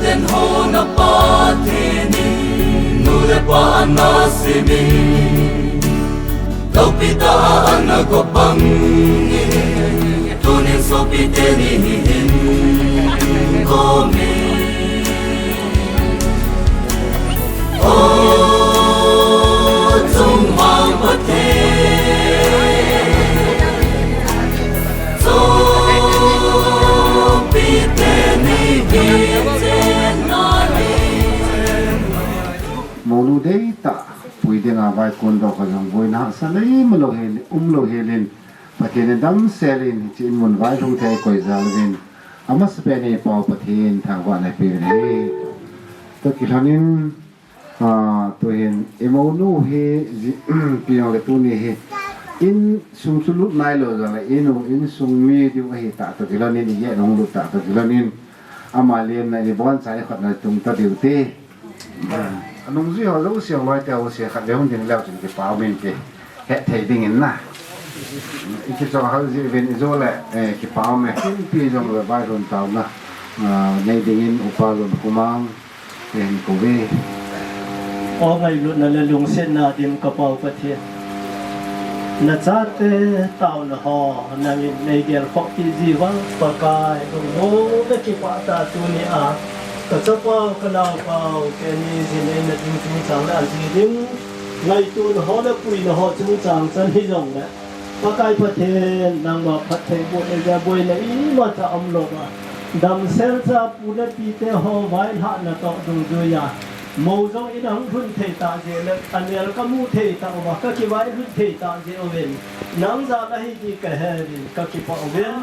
Den hona patini nure pa anasimi Lopita anagopangi tunin sopiteni komi Oh tung mang pate sopiteni Molu dei ta pui de nga vai kon do ka jang boi na sa lei mlo he lo helin pathen dam selin chin mun vai thong thai koi zalvin amas pe ne pau pathen thangwa na pe ne to kilanin to hen emonu he piang le tu ni he in sum sulut nai lo zala in sum mi di wa he ta to kilanin ye nong lu ta to kilanin amalien na ni bon sai khat na tum ta diu te nông dân họ rất siêng nói theo siêng khát léo những leo trên cái bao bên cái hệ thầy đình in na cái chỗ họ gì bên chỗ lại cái bao mà cái pi trong là bao rôn tàu na này đình in upa luôn kumang cái hình cổ về ở ngày luôn là lùng sen na điểm cái bao cái thiệt na chát tàu na họ na này cái phật cái gì vắng bạc cái đồ cái quả ta tu ni à cái chỗ bao cái nào bao cái này gì này là chúng chẳng là gì điểm ngày tu họ đã quỳ họ chúng chẳng chân hi rong đấy bác cái phát hiện năng mà phát hiện bộ này bộ này mà ta âm lộc à đam sen ra phụ nữ bị thế họ vay hạn là tạo đồng rồi à màu giống ít hăng phun thể tạ gì là anh em có mua thể tạ mà các cái vay phun thể tạ gì ở bên nắng ra đây thì cái hè thì các cái bảo bên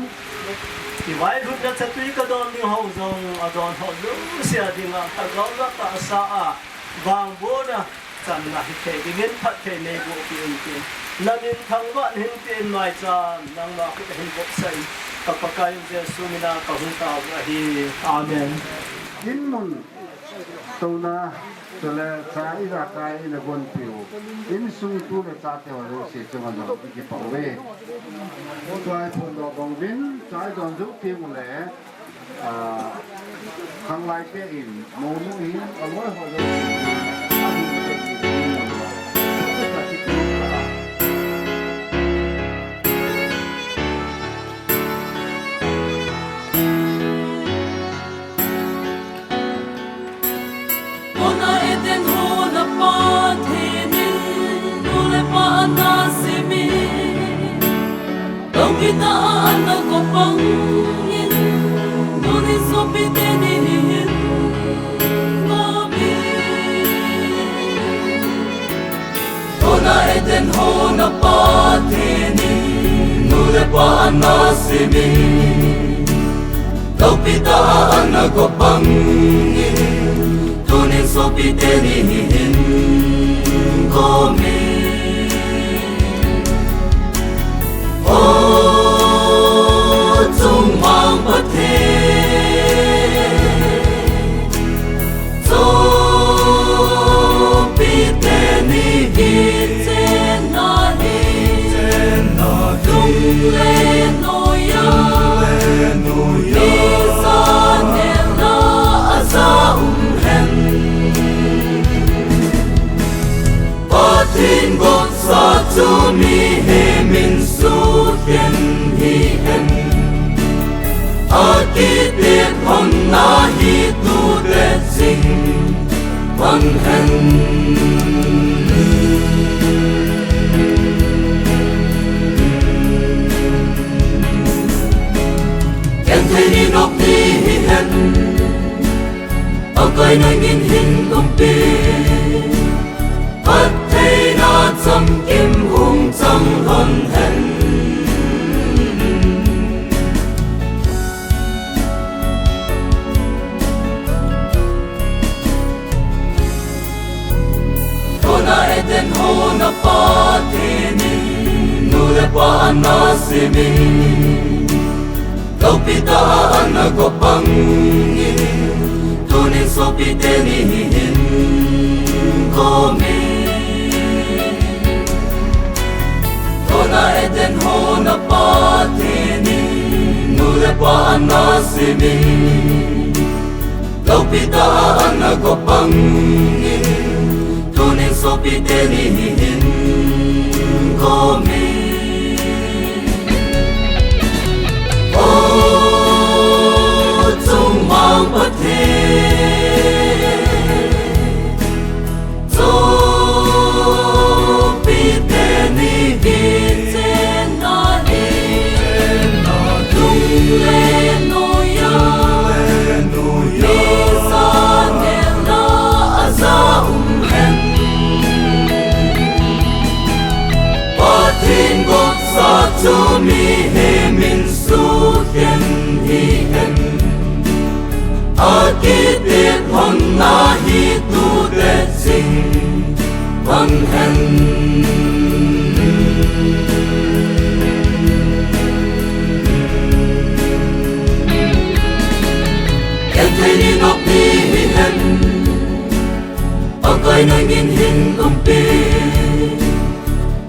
cái vài lúc đó sẽ tùy cái đòn đi hậu dòng ở đòn họ lúc xe thì ngã ta gõ rất là xa vàng bố đó chẳng là thể cái nghiên thật thể này bộ tiền tiền là nên thằng bạn hiện tiền ngoài ra năng mà cái hình bộ xây các bác cái giờ sumina các hùng tàu thì amen in mun to na to le sai ra kai na gon piu in sung tu le cha te wa lo se chang na ki pa we toai phun do bong vin chai don zu ti mu le khang lai ke in mo mu hi a lo ho do Kita anak kopangin, nulis sopitenin komi. Ona eden hona patini, nulis pa anasimi. Kita anak kopangin, nulis sopitenin komi. Tung mang bát thế, cho biết tên đi trên na đi, tung lên nỗi đi xa nền na xa hen, bát thiên gột sa chu mi he min su thiên hi hen. Akitit hon na hi tu te sing van hen Ken thei ni nok ni hi hen Akai na ngin hin kumpi At thei na cham kim hung chang hon hen Eden hona patini, nure pa anasimi. Lopita anagopangi, tunin sopitenin komi. na patini nule pa anasimi Laupita anago pangin tunin sopitenihin komi Oh tung mang pati to me him in so can he hen Akit it hon na hi tu de sing hon hen Can they not be hen Akai na ngin hin umpi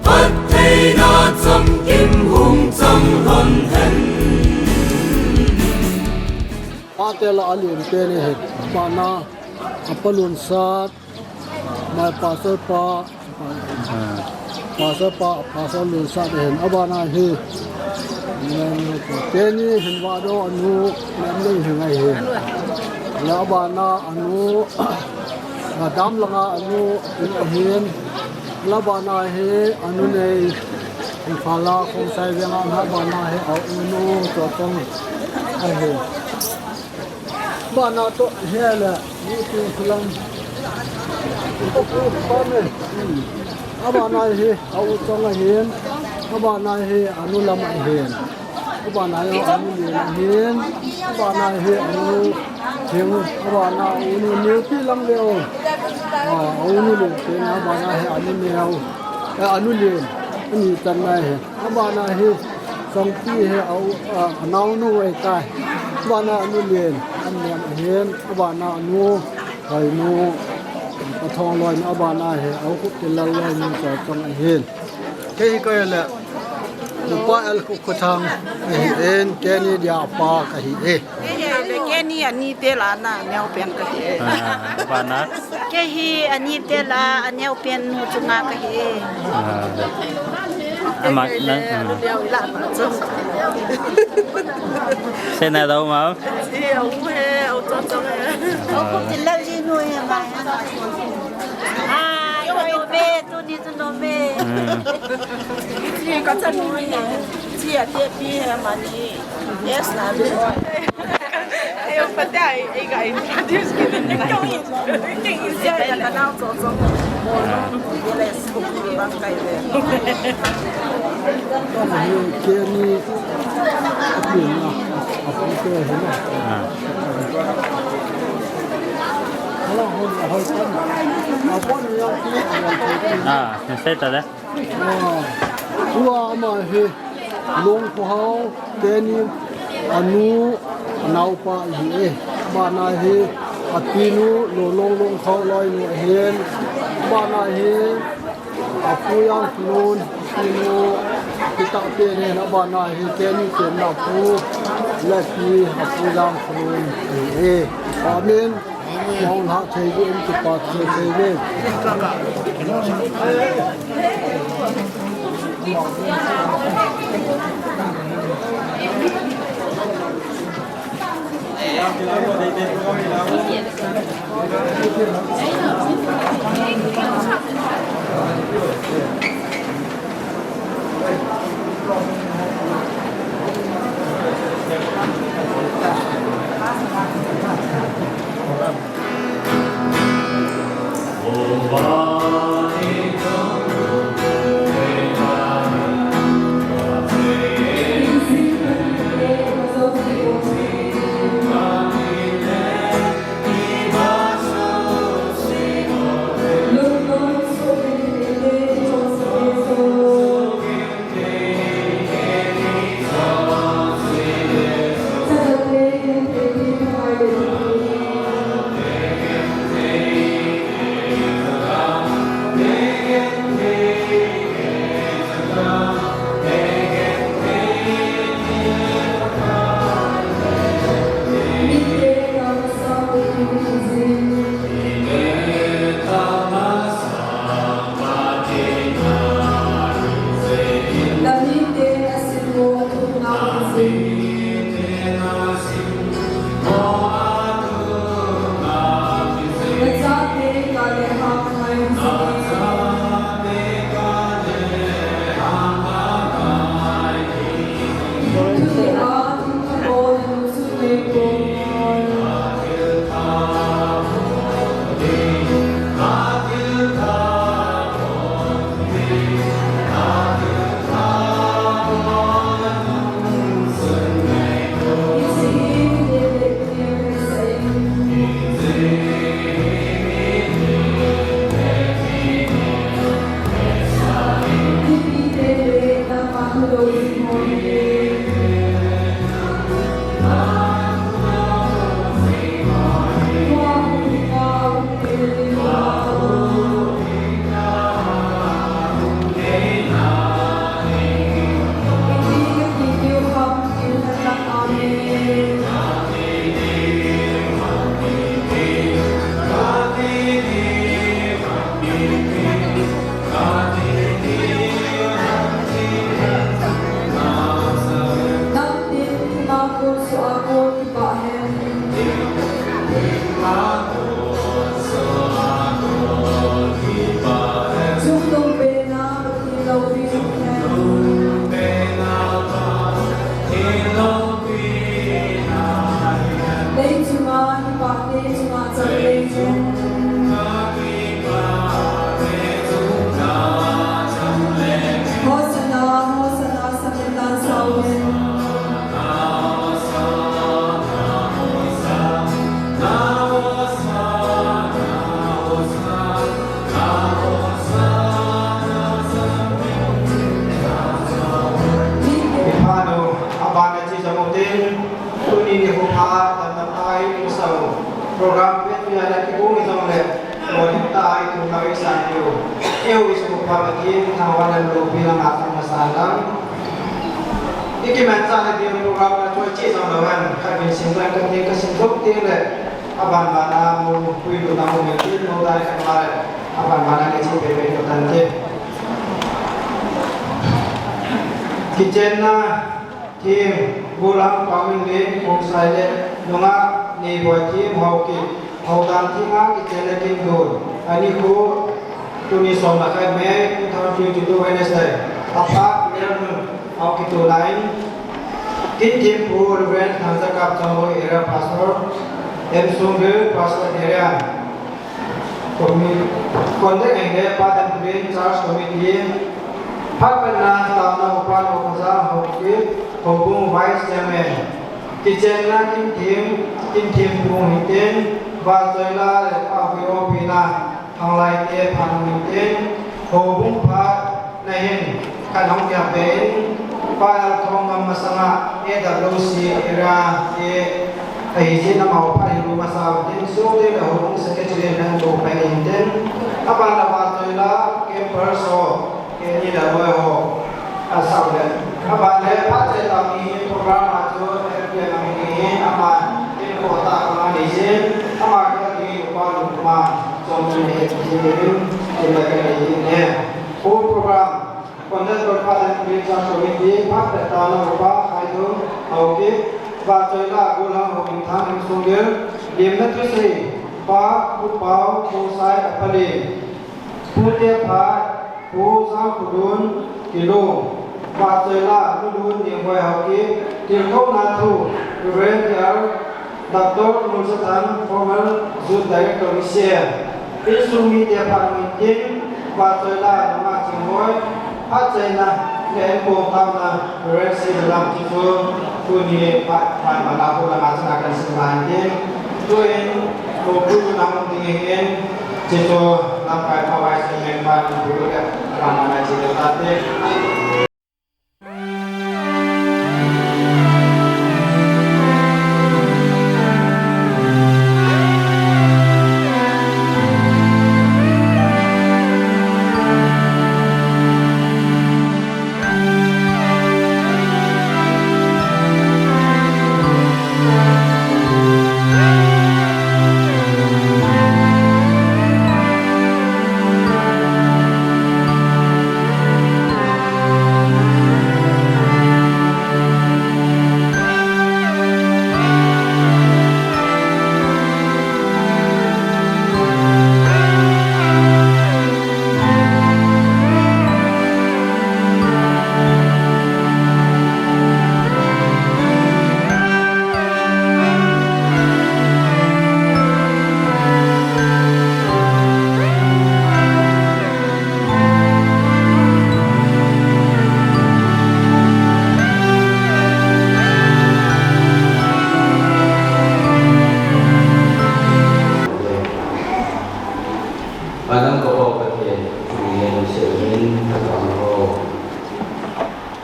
But they not some kim hung some hon hen Atela alim tene het mana apalun sat mai pasal lun sat hen abana hi tene hen wado anu namleng hengai he la abana anu dam langa anu hin la bana he anu nei Pala Khongsai venga na bana he au unu to tong ai he bana to hele ni tu sulam to ko bane abana he au tong a hen abana he anu lam a hen abana he anu le hen abana he anu thing abana unu ni ti lang leo unu le te na bana he anu neo anu le ni tan mai he abana he song pi he au nau nu ai kai abana anu len an niam hen abana anu hai nu ka thong loi abana he au ku ti lal loi ni sa tong ai hen ke ko le pa al ku ko thang en ke ni dia pa ka hi e ke ni ani te la na neo pen ka hi bana ke hi ani te la neo pen nu chunga ka hi amak na Sena đâu mà thì lâu gì nuôi mà tôi về tôi đi tôi nó về thì có chân nuôi chị ở tiếp đi mà đi yes là được eu fazer aí gai Deus que nem tão isso quem isso é canal só beleza como vai cair ke ni apin na apin ke he na hala hon hoi tan apon yang ki sẽ ta đấy ua ma he long ko hau ke ni anu nau pa hi e ba na he apinu lo long khau loi ni hen ba na he apu yang nun inu kita pe ne na ba na he ke ni ke na pu la ki apu yang nun e amen mong ha thei gi em ki pa thei ve Hãy subscribe tin tôi đi đi học hà tầm ai cũng sao program biết như là cái cũng trong này rồi chúng ta ai cũng nói sang yêu is một phần cái thằng quan là đồ phi là ngã trong masaan lắm cái mình ra thì program là tôi chỉ trong đầu anh các mình sinh ra cái sinh gốc tiên này aban mana mu kui du tamu mesti mau dari kemarin aban mana kecil bebek itu tante Kichenna team Houdan Paominlen Khongsai nunga Neiboithem Haokip Houdan Thenga Kichenna Kin-Gon Anikho tuni Songgel me 2022 Wednesday Aphat Haokip tu lain Kin-thempu event Thangzakap Chongloi era Pastorate Songgel Pastorate Kontak engage Paominlen Church Committee Paominlen Khongsai Haokip Houdan Vice Chairman Kichenna Kin-thempu Hiten Vasoila Pavio Pina Chongloi Paominlen Houdan Phat Nahin Kanong Yapen Palthong Masanga AWC era thầy trên năm học phải đủ mà sao đến số đây là hội sẽ cái chuyện đang đồ phải hình đến các bạn là bạn tôi là cái perso cái như là bơi hồ sao đấy các bạn để phát triển làm gì program mà cho em kia làm gì các bạn cái cổ tạ là gì chứ các bạn cái gì qua lúc mà trong cái thì là cái gì nè program còn đây tôi phát triển việc cho mình đi phát triển tạo ra một ba hai thứ ok và chơi là cô làm một hình thang hình Songgel điểm nhất thứ gì ba cú báo cú sai Aphat cú tiếp phá cú giao cú đun kilo và chơi là cú đun Neiboithem Haokip tiền không là thu rồi Dr. Nursetan former Youth Director Asia Insumi tiếp phá mình và chơi là mà chỉ nói phát triển là để cùng tham là rồi sẽ làm chính phủ Kuni Pak Malaku dan masyarakat selanjutnya tuin kubu namun tinggiin jitu lampai pawai semen dulu ya ramana jitu tadi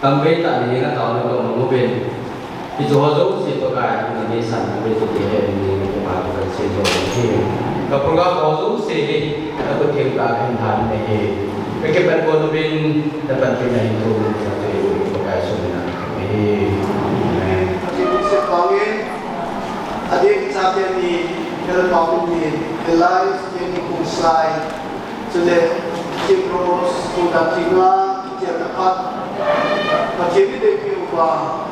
Também tak ni kan tahu nak mungkin di Johor situ kan ini sana betul dia ini kepala kerja Johor. Kalau Johor sini atau kita hendak ni, mereka berkuasa dapat pindah itu jadi pakai sebenarnya. Adik kami, adik saya ni kalau tahu ni, Neiboithem Khongsai, jadi Houdan Thenga Kichenna Kin-Gon Macam itu ubah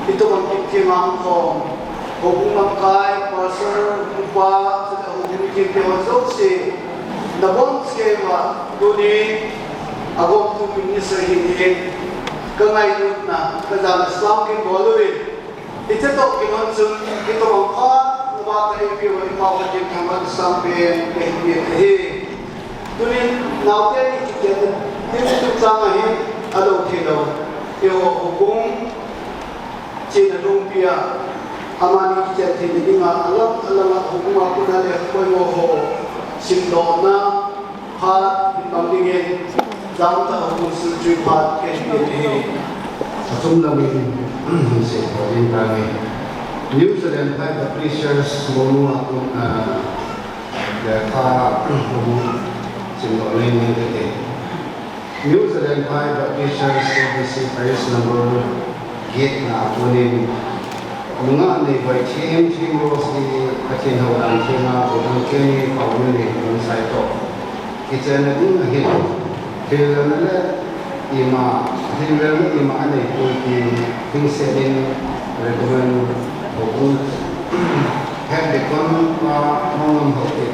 itu mungkin Houdan Khongsai pasal ubah sudah mungkin kewajiban si nabung skema duni agak tu minister ini kengai tu na kerana Islam ke boleh itu tu kewajiban kita mengkau ubah terapi bagi mahu jadi sampai ke duni naute kita itu sama ini ada kita yang hukum Cina lumpia amani kita tidak ingat alam hukum aku nanti kau mau simdona Aphat dibandingin dalam tahun sejuta ke ini. Jumlah ini se holding tani New Zealand High Preachers monu akun the ka simbolin ni te New Zealand High Preachers ABC Paris number gate na akunin mga Neiboithem Haokip Houdan Thenga Kichenna Paominlen Khongsai to Kichenna Kin-Gon Hilale ima Anikho King recommend Houdan Thenga Haokip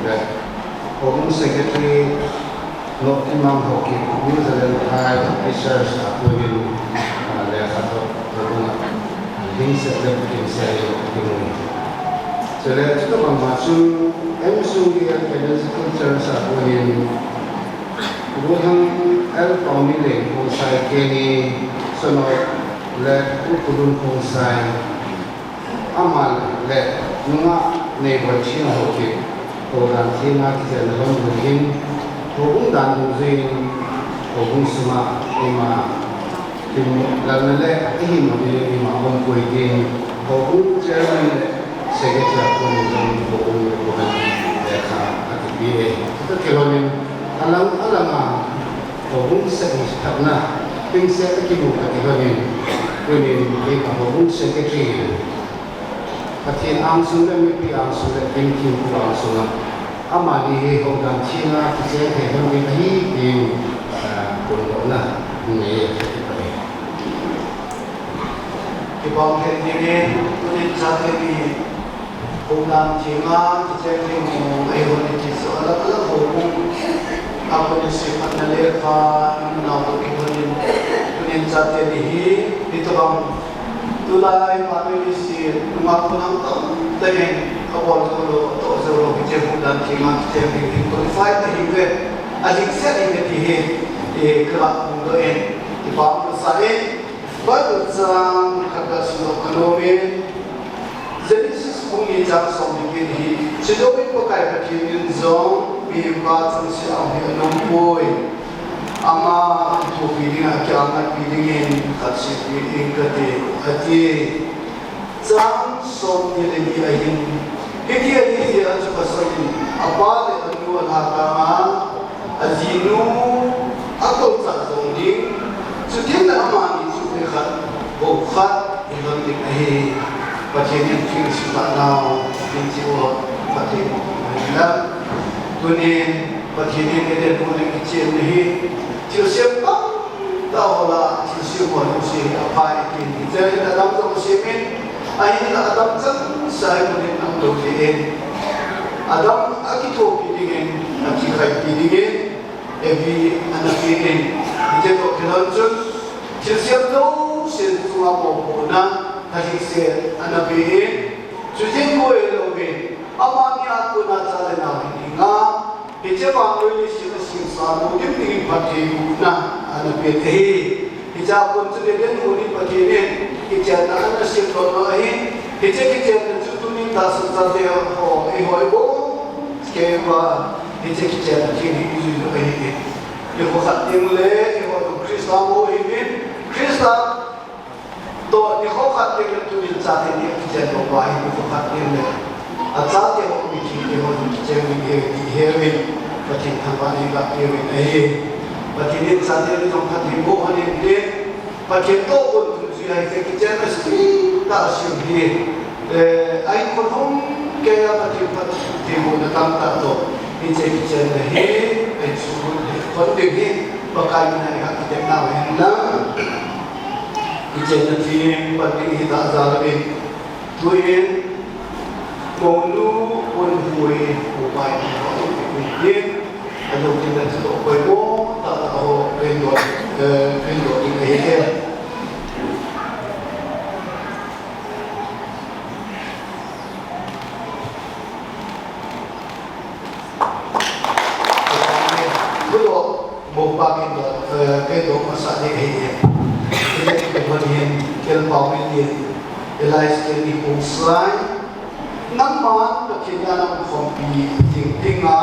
Houdan Secretary Neiboithem Haokip New Zealand High Preachers akunin lekhato things that we can say so let's talk about musical terms of when Paominlen Khongsai kini sonor let Houdan Khongsai amal let nunga Neiboithem Haokip Houdan Thenga Kichenna Kin-Gon Houdan Houdan Suma ima Lalale ihim ima kuikin Houdan chairman secretary Houdan dekha atibi itu kelonin alang Houdan sekretary pingse akibu kelonin Houdan secretary patin angsun mipi angsun Kin-thempu angsun amani Houdan Thenga Kichenna Kin-Gon kundona ni Ibang kini ulit sa kini Houdan Thenga Kichenna mo ayun iti so alam ko kung ako ni si Panaleka na ako kunin sa kini dito bang tulay family si lumako ng dahil kapon ko to sa Kichenna Houdan Thenga Kichenna Kin-Gon 25 na higit aling sa higit kelak mundoin ibang kesain baru sang kata silo kanomin jadi sesuatu yang sombil ini sejauh pakai pakaian zong bimbang sesi awal nomboi ama itu pilih kiamat pilihin kasih pilih hati sang sombil ini ayin ini dia juga soal apa yang dua agama azinu atau tak zongding setiap nama ini sudah bukan yang dikait pasien yang sudah tahu prinsip pasien hilang dunia pasien yang ada dunia kecil ni siapa tahu lah siapa manusia apa ini jadi dalam muslimin akhirnya Adam saya boleh nak doain Adam akitu pilihin akikai pilihin Ebi anak ini jadi kelanjut siapa tahu semua maupuna hari se anak ini jadi kau eloknya apa ni aku nak cari nak ini Ije bangun ini sisa mungkin tinggi pagi guna anak ini. Ije pun sedemikian mungkin pagi ini. Ije anak sifat lain. Ije tentunya tak sesuatu ibu sekewa. Ije ini itu ini. Ibu hati mulai ibu Kristus ini Kristus. To ibu hati tentunya saat ini ije doa ibu hati mulai. Asal yang memiliki hewan, bagi tanpa hewan ini, bagi ini sahaja itu tempat ibu ini, bagi itu pun sudah kita mesti tak sendiri. Air kolam kaya bagi ibu datang tak tu, ini kita ini, suruh kontak ini, pakai mana kita nak hendak, kita nanti bagi kita zalmin, tuin. Monu pun hui upaya mungkin ada kita sudah upaya tak tahu pendor ini hehe. Belum bukan pendor masa ini hehe. Ini kemudian Paominlen Khongsai Naman Kichenna Kompi Tinga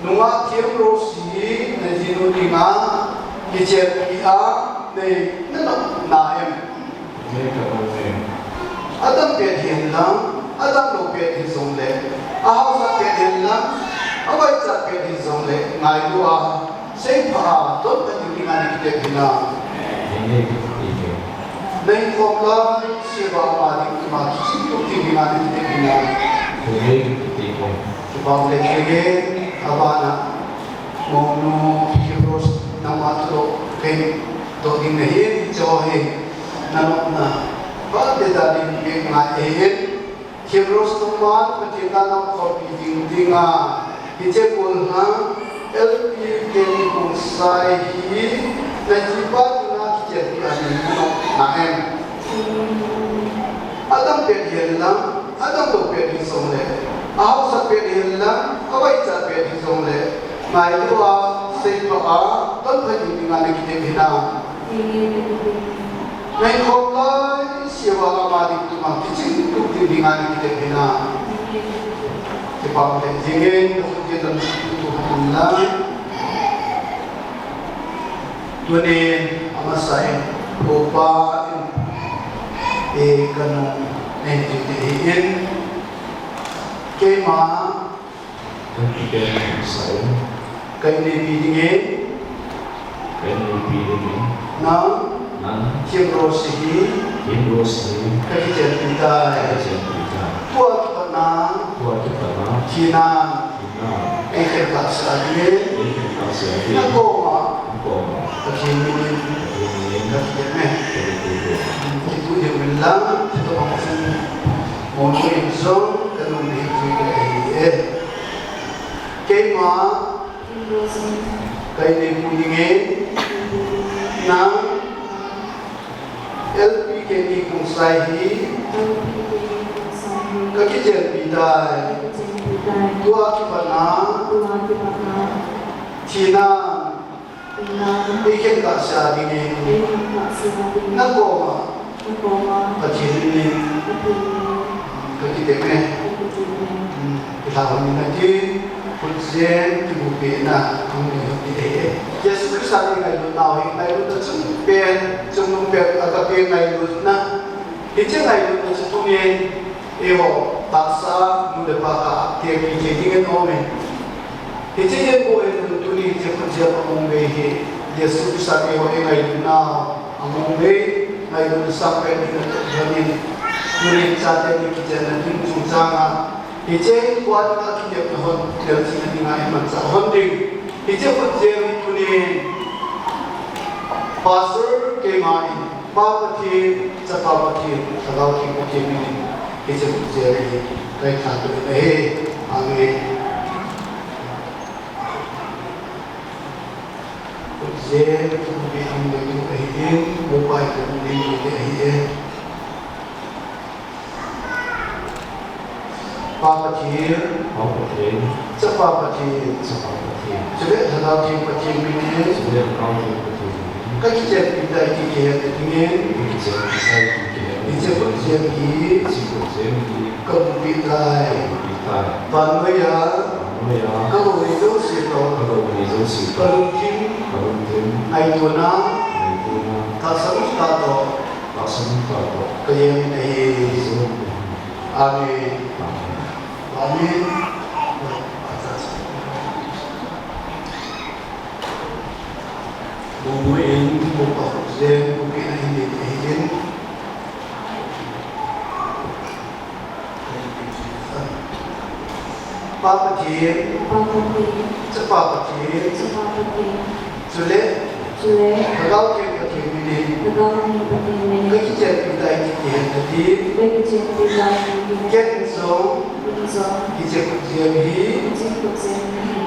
Nunga Kim Rosi Najino Tinga Kichenna Ia Ne Naem Adam Pet Hin Lam, Adam No Pet His Own Leg, a house of Pet Hin Lam, a white chap Pet His Own Leg, Naidua, Saint Pa, don't let you be Anikho. Name for love, Shiva Madi, to be Anikho. Paominlen again, Havana, Mono, Heroes, Namatro, Pen, Dogin the Hill, Joy, Nanona, but the Daddy being my head, Heroes to Mat, Patitana for Piding Dinga, Hitepulna, LP Kin Khongsai, Najibat Nahem. Adam Pediella, Adam Pedi Songgel. House of Pedilla, a white chap Pedi Songgel. My Lua, Saint Pa, don't put you in Anikho. Chongloi, Shiva Madi to my kitchen, took the Anikho. The Paominlen Khongsai, the Houdan Thenga Kin-Gon, Amasai, Opa, Ekano, Neiboithem Kema, Kainipidingin, Nang, Kimrosi, Kichenna, Tuatana, China, Ekasadi, Nakoma, Kichenna, itu dia bilang kita maksud mono insong kalau itu kema kaini punyeng nang LP Kin Khongsai Kichenna bidai dua kipana China Ikan tak sehari ini, nak koma, kecil ini, kecil ini, kita orang ini kursian ibu bina, kemudian Yesus Kristus ini ngayu tahu, ngayu tu cuma agak ngayu na, itu ngayu tu setunya, paksa muda pakak, tiap jadi orang. Itu yang boleh tulis kerja pemunggai Yesus sampai orang lain na pemunggai lain sampai di dalam tulis saja di Kichenna Kin-Gon. Itu buat kita kahon dari sini dengan iman sahonding. Itu kerja tulis pastor kemai, papati, sapapati, sagauti kemini. Itu kerja ini kayak satu ini, angin. Zen kemudian menjadi kehidupan, mobile kemudian menjadi Papa Cil, Papa Cil, sudah tahu tim kecil ini, kecil kita ini ingin, disebut Zemgi, kemudian Banwaya, kalau itu siapa, kalau tim Aituna, Tasawuf tato, kaya ini, Amin, Amin. Bumuin, bukakuzin, bukit na hindi. Papatin, sepapatin, sulit, kalau kita ini, kita kita tadi, kita so, kita kerja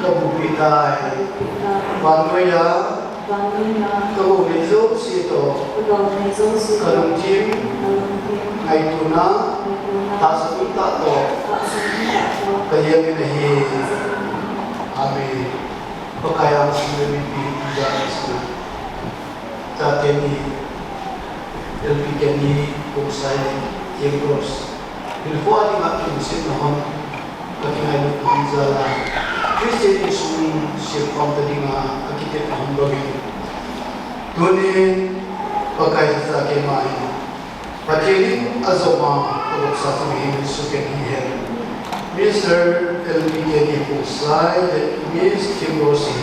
kebukitan, Banwaya, kemudian situ, kerumjim, Aituna, Tasawuf tato, kaya ini, Amin. Pakaian sendiri tidak bisa. Saat ini, LP Kin Khongsai yang terus. Ilmuwan yang akan disimpan, ketinggalan Thangzakap. Kristian Yesus siapkan teringat kita hamba ini. Tuhan pakai sahaja main. Patini Azoma of Satami Suken Hihen, Mr. Kin-Thempu Miss Kimrosi.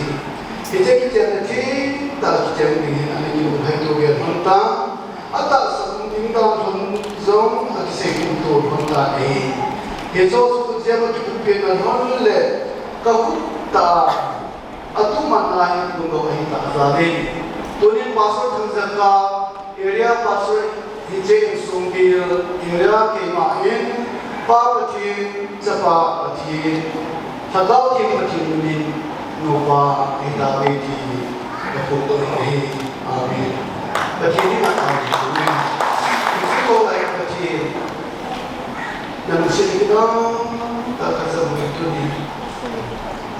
He take it at the king, that's Jemmy, and you have to get Honda. At that something down from zone at the second to Honda A. He also Jemmy to be an only Kakuta. Atumanai Mungohita Zadi. Tony Pastor Thangzakap, area Pastor Hije Songgel, area came in, Parvati, Zapati, Hagauti Patini, Nova, Hidaviti, the photo Amen. But he did not have if you go like Pati, then sitting down, that's a way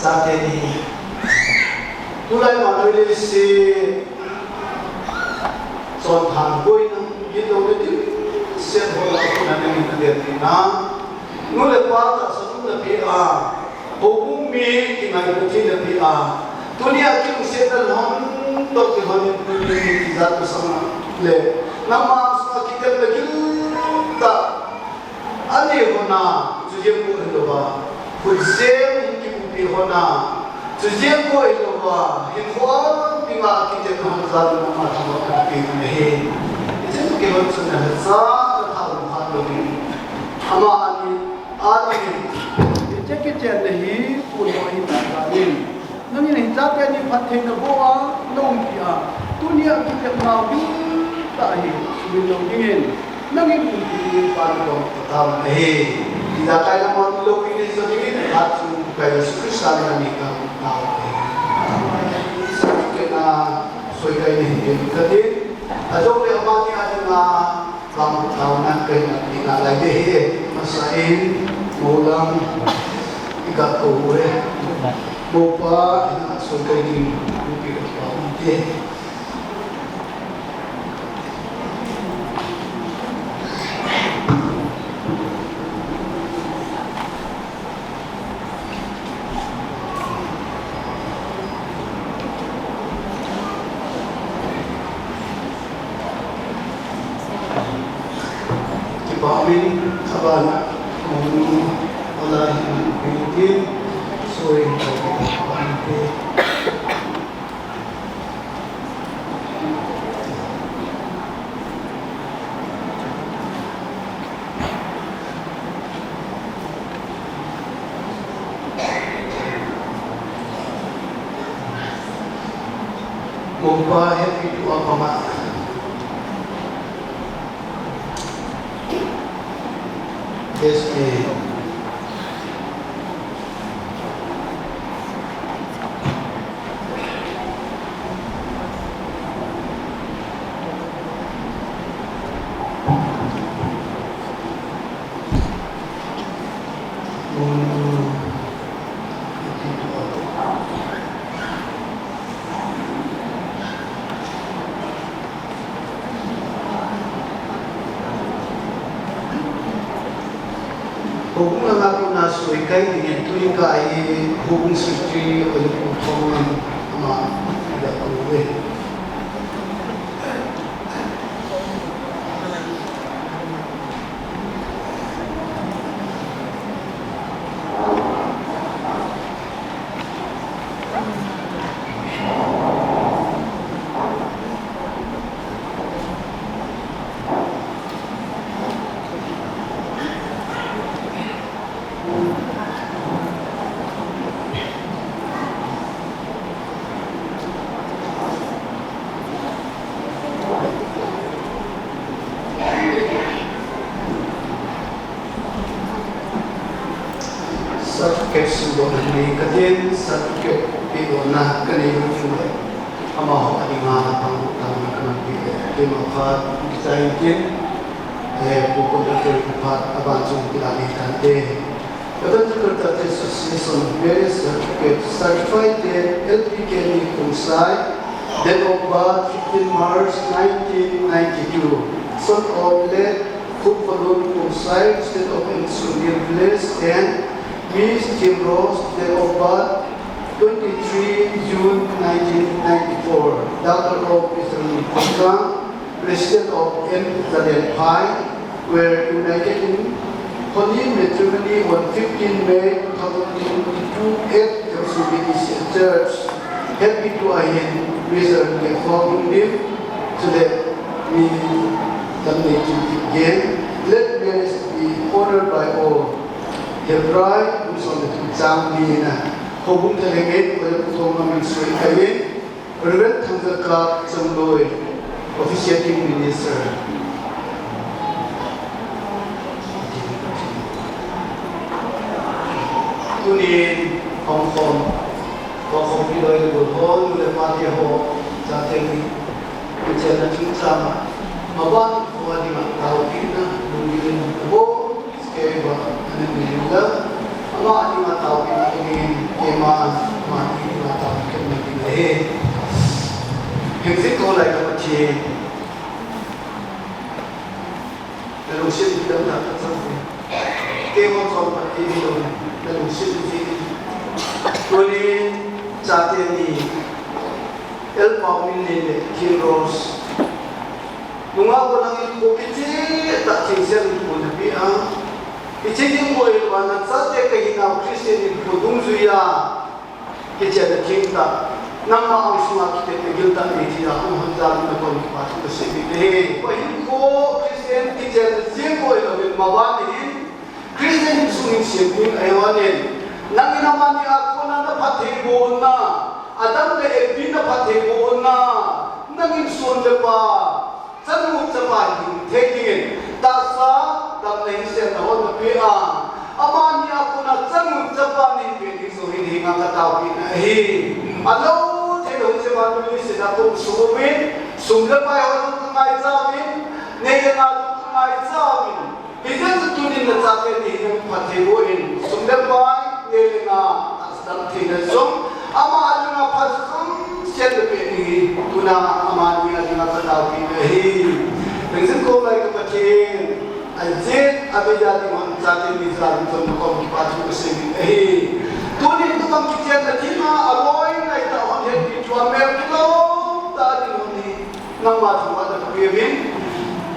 Zateni. Tulai Madrid say, so Tangoi, you know, the set hold up and then no the part of the PR, Hokumi, in my routine PR. Tunia Kim said alone, Dr. Honey, that was some lay. Namas, Kitel the Gilda Anikho, to Jim Pudova, who say in Hona. Tujuan ko itu bah, hikwan bima kita kahazan nama Tuhan kita ini. Itu kita sudah besar tahun ini. Ama ani itu kita ini punya hidup ini. Nanti ni jatuh ni pathen bawa nongkia. Dunia kita mahu tahi sebelum ingin. Nanti pun pada tahun ini. Tidak kaya mahu lokal ini sedikit hatu kaya susah ni kan. Kena soikai ni jadi adong le amani adina lam tahunan kena ina lagi masain mulang ikat kore bopa ina soikai ni mungkin apa Paominlen Khongsai, Allah yang sore Paominlen. Mumpa happy to Aphat. Yes, Hukung aku nasui kai dengan tu yang kai hukung suci oleh hukuman ama tidak boleh. Kesudah ini kajian satu kepidona kenyataan ama adinga pangutang kananti di Aphat kita ingin buku dari Aphat abansung kita lihat Houdan Thenga Association various certified Kin-thempu Khongsai date of birth 15 March 1992 son of late Paominlen Khongsai state of Songgel village and Miss Kimro's date of birth 23 June 1994, daughter of Mr. Houdan, President of N. were united in holy matrimony on 15 May 2022 at the Church. Happy to Ahin, Wizard Paominlen so that we can make it again. Let marriage be honored by all. The bride who is on the Thangzakap, Houdan Thenga Kichenna, Reverend Thangzakap, Chongloi, officiating minister. Tunin Hong Kong, Hong Kong the whole the party ho, Thenga Kichenna Kin-Gon, Maban for the Taupina, Lungin Bo, Skeba, and Nila, Amani Taupina in Kema, Mani Taupina in the head. Hexicol like a chain. The Lucian didn't have something. Came on from a TV, the Lucian did. Tony Chatini, El Paominlen Kin-Gon. Lunga ko lang ito kiti tak cingsen ko na biya. Ichigin ko ito na sa te kahina Christian ko dungzuya Kichenna Kin-Gon. Nang maang sumak kita gilta iti ako handan na ko patu ko sibi. Pahin ko Christian Kichenna Kin-Gon ito bil mabani. Christian sungin sibi ayawanin. Nang inamani ako na napathibo na. Adam na ebi na pathibo na. Nang insunde pa. Sanut sapahin taking tasa tam nahi se na ho pe a amani ako na sanut sapahin pe so hindi nga katawi na alo thelo se ma ni se na to sumin sumla pa ho ngai samin nei na ngai samin ijan tunin na sa ni ng pathewoin sumla pa nei na asdam thina som ama alo na pasum Siapa ini tuna amani yang katawi ini. Dengan kau lagi kecil, ajit abjad yang jatuh di dalam kau dipatu kesini. Tunin tu kau Kichenna Kin-Gon aloy ngai tahun yang dijual merkilo tadi ni nama tu ada kebin.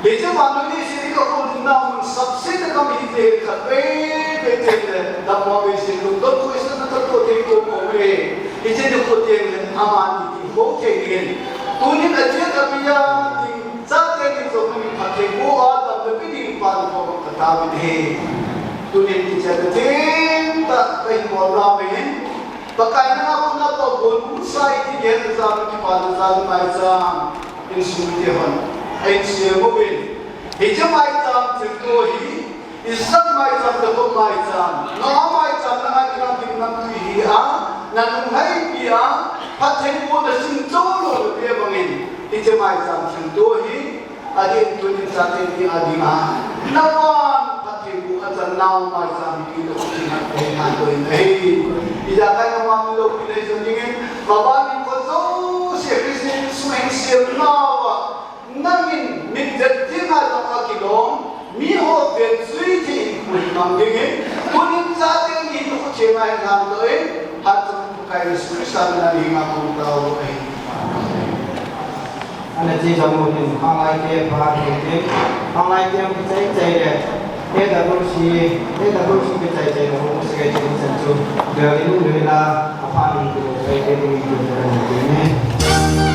Beca malu ni sini kau nama subsidi kami itu kerja nama besi tu tu itu tu tu tu Kichenna Kin-Gon amani ko kegen tunin ajet abiya ding sa te so kami phate ko a tab pidi pa ko katabi he tunin Kichenna Kin ta kai mo la me pakai na ko na to gon sai ti gen sa ki pa sa mai sa in sumite hon ai se mo bin he je mai ta ti to hi isat mai sa to mai sa no mai sa na ki na ki na tu hi a na nung hai pia Paten mo na sintolo na bangin. Iti may isang sintohi, adin tunin sa atin ni adinga. Nawan paten mo at sa naw may isang kilo sinat ko natin. Idakay ng mga milog pinay sa tingin, mabanin ko so si Christian swing sir nawa. Nangin middating at ang akilong, miho ben suiti kulimang tingin. Tunin sa atin ito ko chimay nandoy, at kay Kristan na hinga kong tao ay anh chị trong một hình không ai kia và không ai kia cái chạy chạy này thế là đôi khi cái chạy chạy nó không sẽ cái chạy chân chung giờ cái lúc này là Aphat đi cái đường này Hãy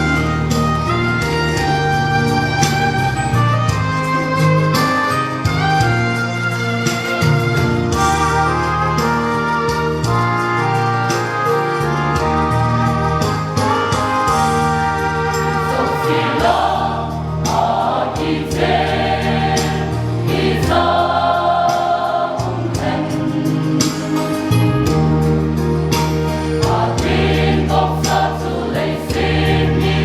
subscribe cho kênh Ghiền Mì Gõ để không bỏ lỡ những video hấp dẫn.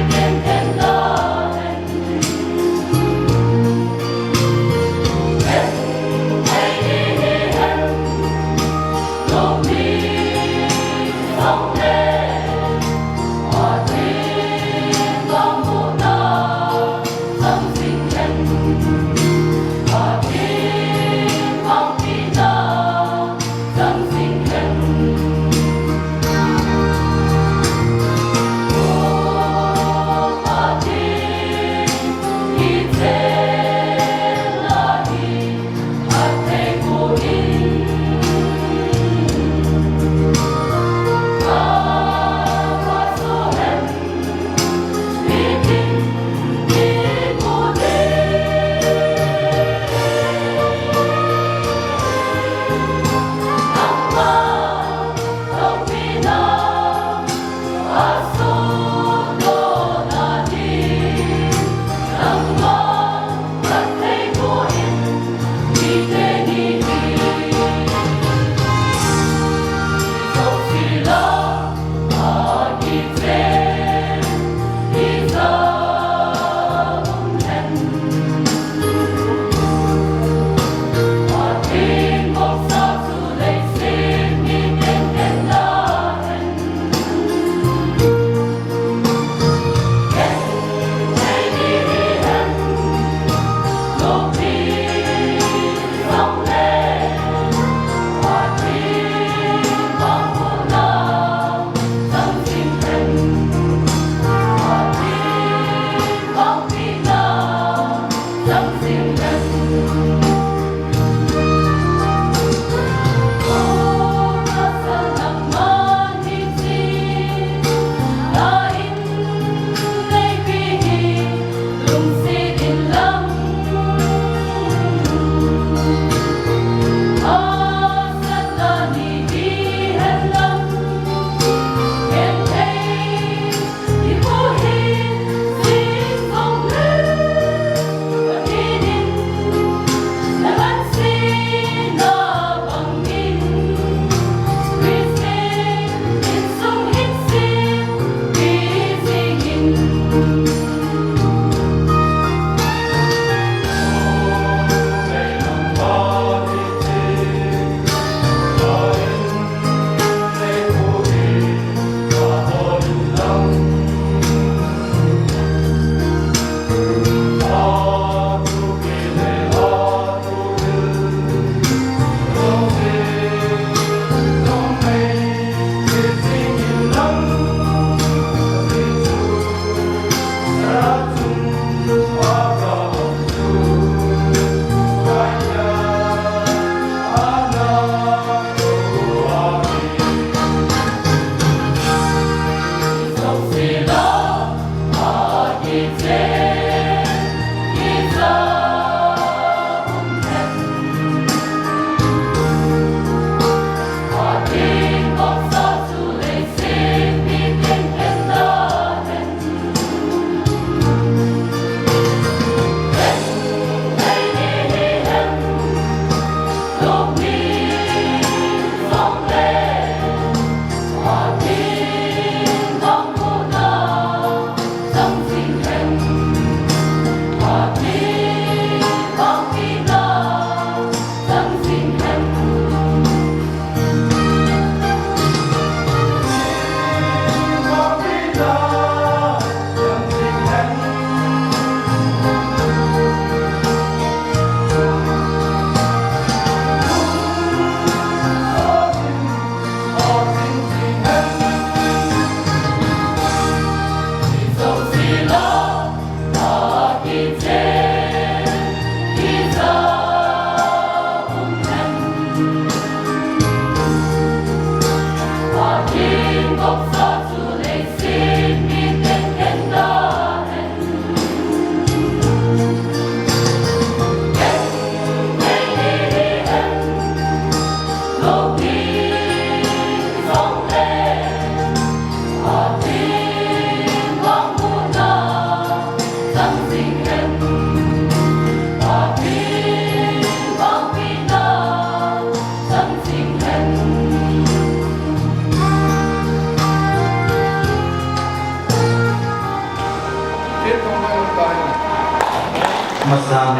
masam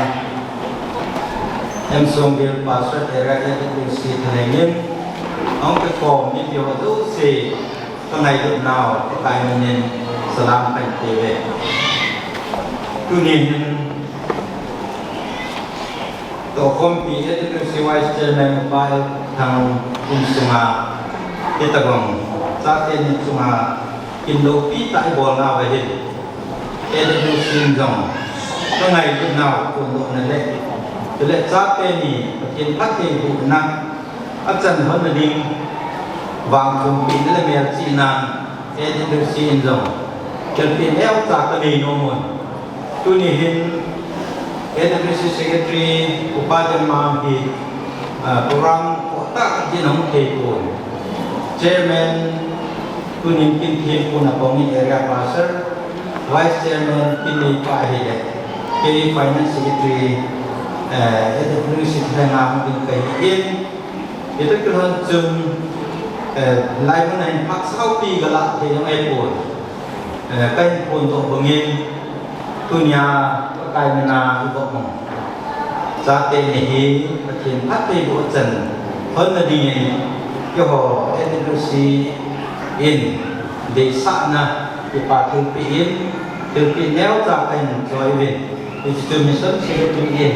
em Songgel Pastorate area itu si Thengen ông cái còm như kiểu tu si cái ngày lúc nào cái mình salam cảnh về tu niệm tổ công ty itu si vice chairman by thằng Sunga kita gong saat ini cuma Indopi tại bol nào vậy itu sin dòng cái ngày lúc nào cũng độ này đấy từ lệ sát tên thì hiện phát hiện vụ nặng áp chân hơn là đi vàng cùng pin là mẹ chị nàng em được xin rồi chân pin eo trả cái gì nó muốn tôi nghĩ hiện em được xin secretary của ba trăm mang thì program của tất cả những thầy cô chairman tôi nghĩ Kin-thempu là Paominlen area pastor vice chairman Kin-thempu cái finance secretary itu si Thenga Kin-Gon itu kan chung lai mana pak sau pi galak thì yang airport cái pun tu bengin dunia cái mana itu bong saat ini macam apa itu chân hơn là đi cho họ itu si in desa na di patung pin từ pin neo ra cái joy về thì từ mình sống sẽ được in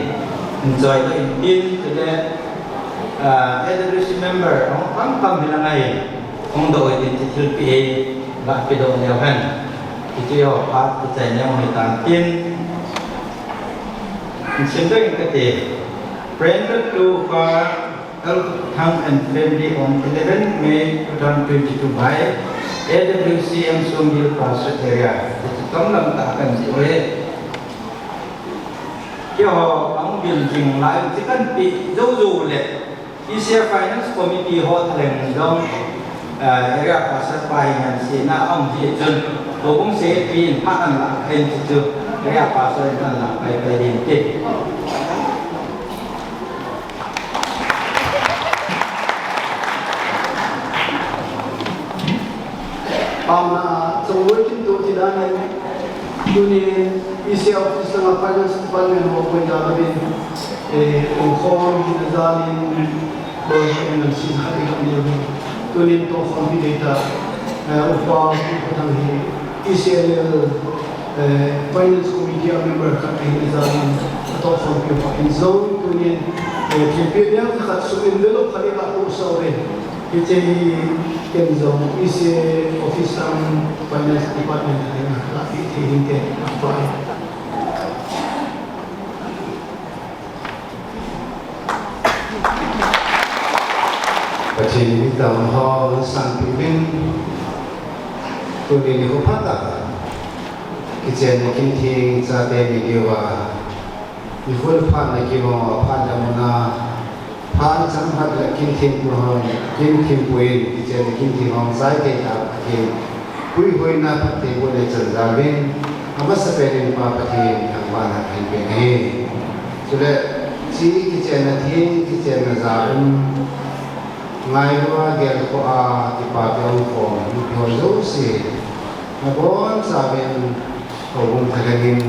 enjoy the in today every member ông tham gia ngày ông đội đến từ PA bạn cái đội nhiều hơn thì tôi học phát cái chạy nhau người ta tiên xin được cái gì branded to Thang and family on 11 May 2022 by AWCM Songgel Pastorate area tóm lâm tạ cần gì vậy khi họ ông biên trình lại chỉ cần bị dấu dù lệ Asia Finance Committee họ thành trong area Pastorate ngành gì na ông gì chân tôi cũng sẽ biên phát anh lại hình chữ area Pastorate anh lại phải điền kịp Chongloi Kin-thempu thì đã nên dunia isi office ng finance department mo po yung ông Khom hinazalin boy ng sinhati kami tunin to from data upa patang ECL finance committee member kami hinazalin to from yung zone tunin champion yang katsu envelope kami kausawin ito Kin zone isi office ng finance department na lagi hindi apply. Pagkini kita mahal sang pimpin, kuning ko pata. Kichenna Kin-Gon sa demi diwa, ihul pan na kimo pan na muna. Pan samhat la Kin-thempu Kichenna Kin-Gon Khongsai ke ta ke hui na pati boleh cendalin ama seperin pa pati angwana kai pe he sudah si Kichenna Kichenna zaun ngai lo gel ko a ti pa pe ko ni ho zo si na bon saben ko bung thaganin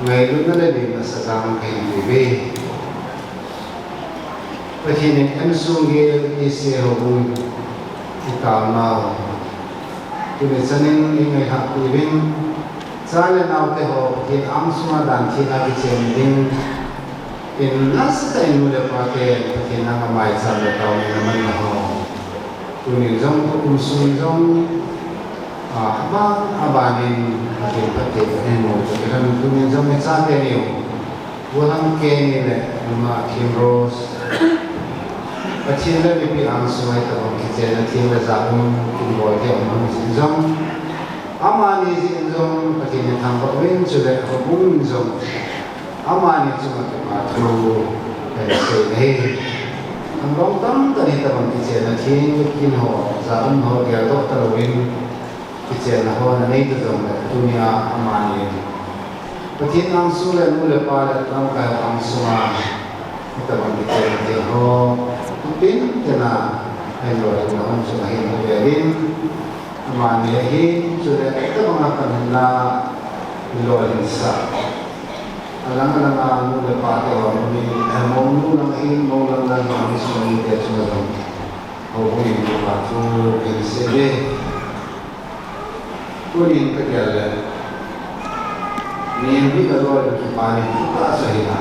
ngai lu na le na sa jang kai be Pagkini ang Songgel isi hubung ikaw na Kini saning ingay hakibing Sala na ute ho Kini ang sumadan Kina Kichenna in nasa tayo nula pake Pagkini nga may sala tao naman na ho Kuni zong kukusun zong abanin Pagkini pagkini mo Kuni zong may sate niyo Walang keni le Mga Kim Rose Kachinna bibi ang sumay tabang Kichenna Kin-Gon Kin-Gon ang sinzong amani sinzong Pagkini tambawin sudah hubung zong amani cuma kematu Kaya say ang longtang tadi tabang Kichenna Kin-Gon Zaun ho kaya talawin Kichenna ho na nito zong dunia amani Pagkini ang sulan mula para Ang kaya ang suma tabang Kichenna Kin-Gon Pin kena hello dengan sudah hindari amanihin sudah kita mengakan hendak lolinsa alang nu le pa te wa ni mo nu lang in mo lang lang ni so ni te so lang ho ho ni pa fu ke se le ko ni ka ya le ni bi ka lo ki pa ni ta sa hi na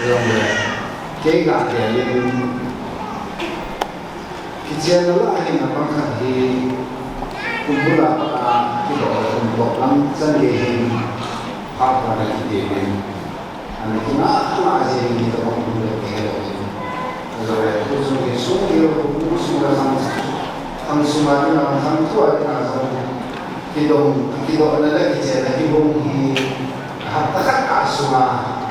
yo me ke ga ke le ki chen la ni na pa kha hi kun bu la pa ki do kun bo lang san ye hi apa yang kita ini, anak kita ini kita mampu berkehormatan. Jadi itu semua sudah sang suami sang tua kita adalah kita harta kan semua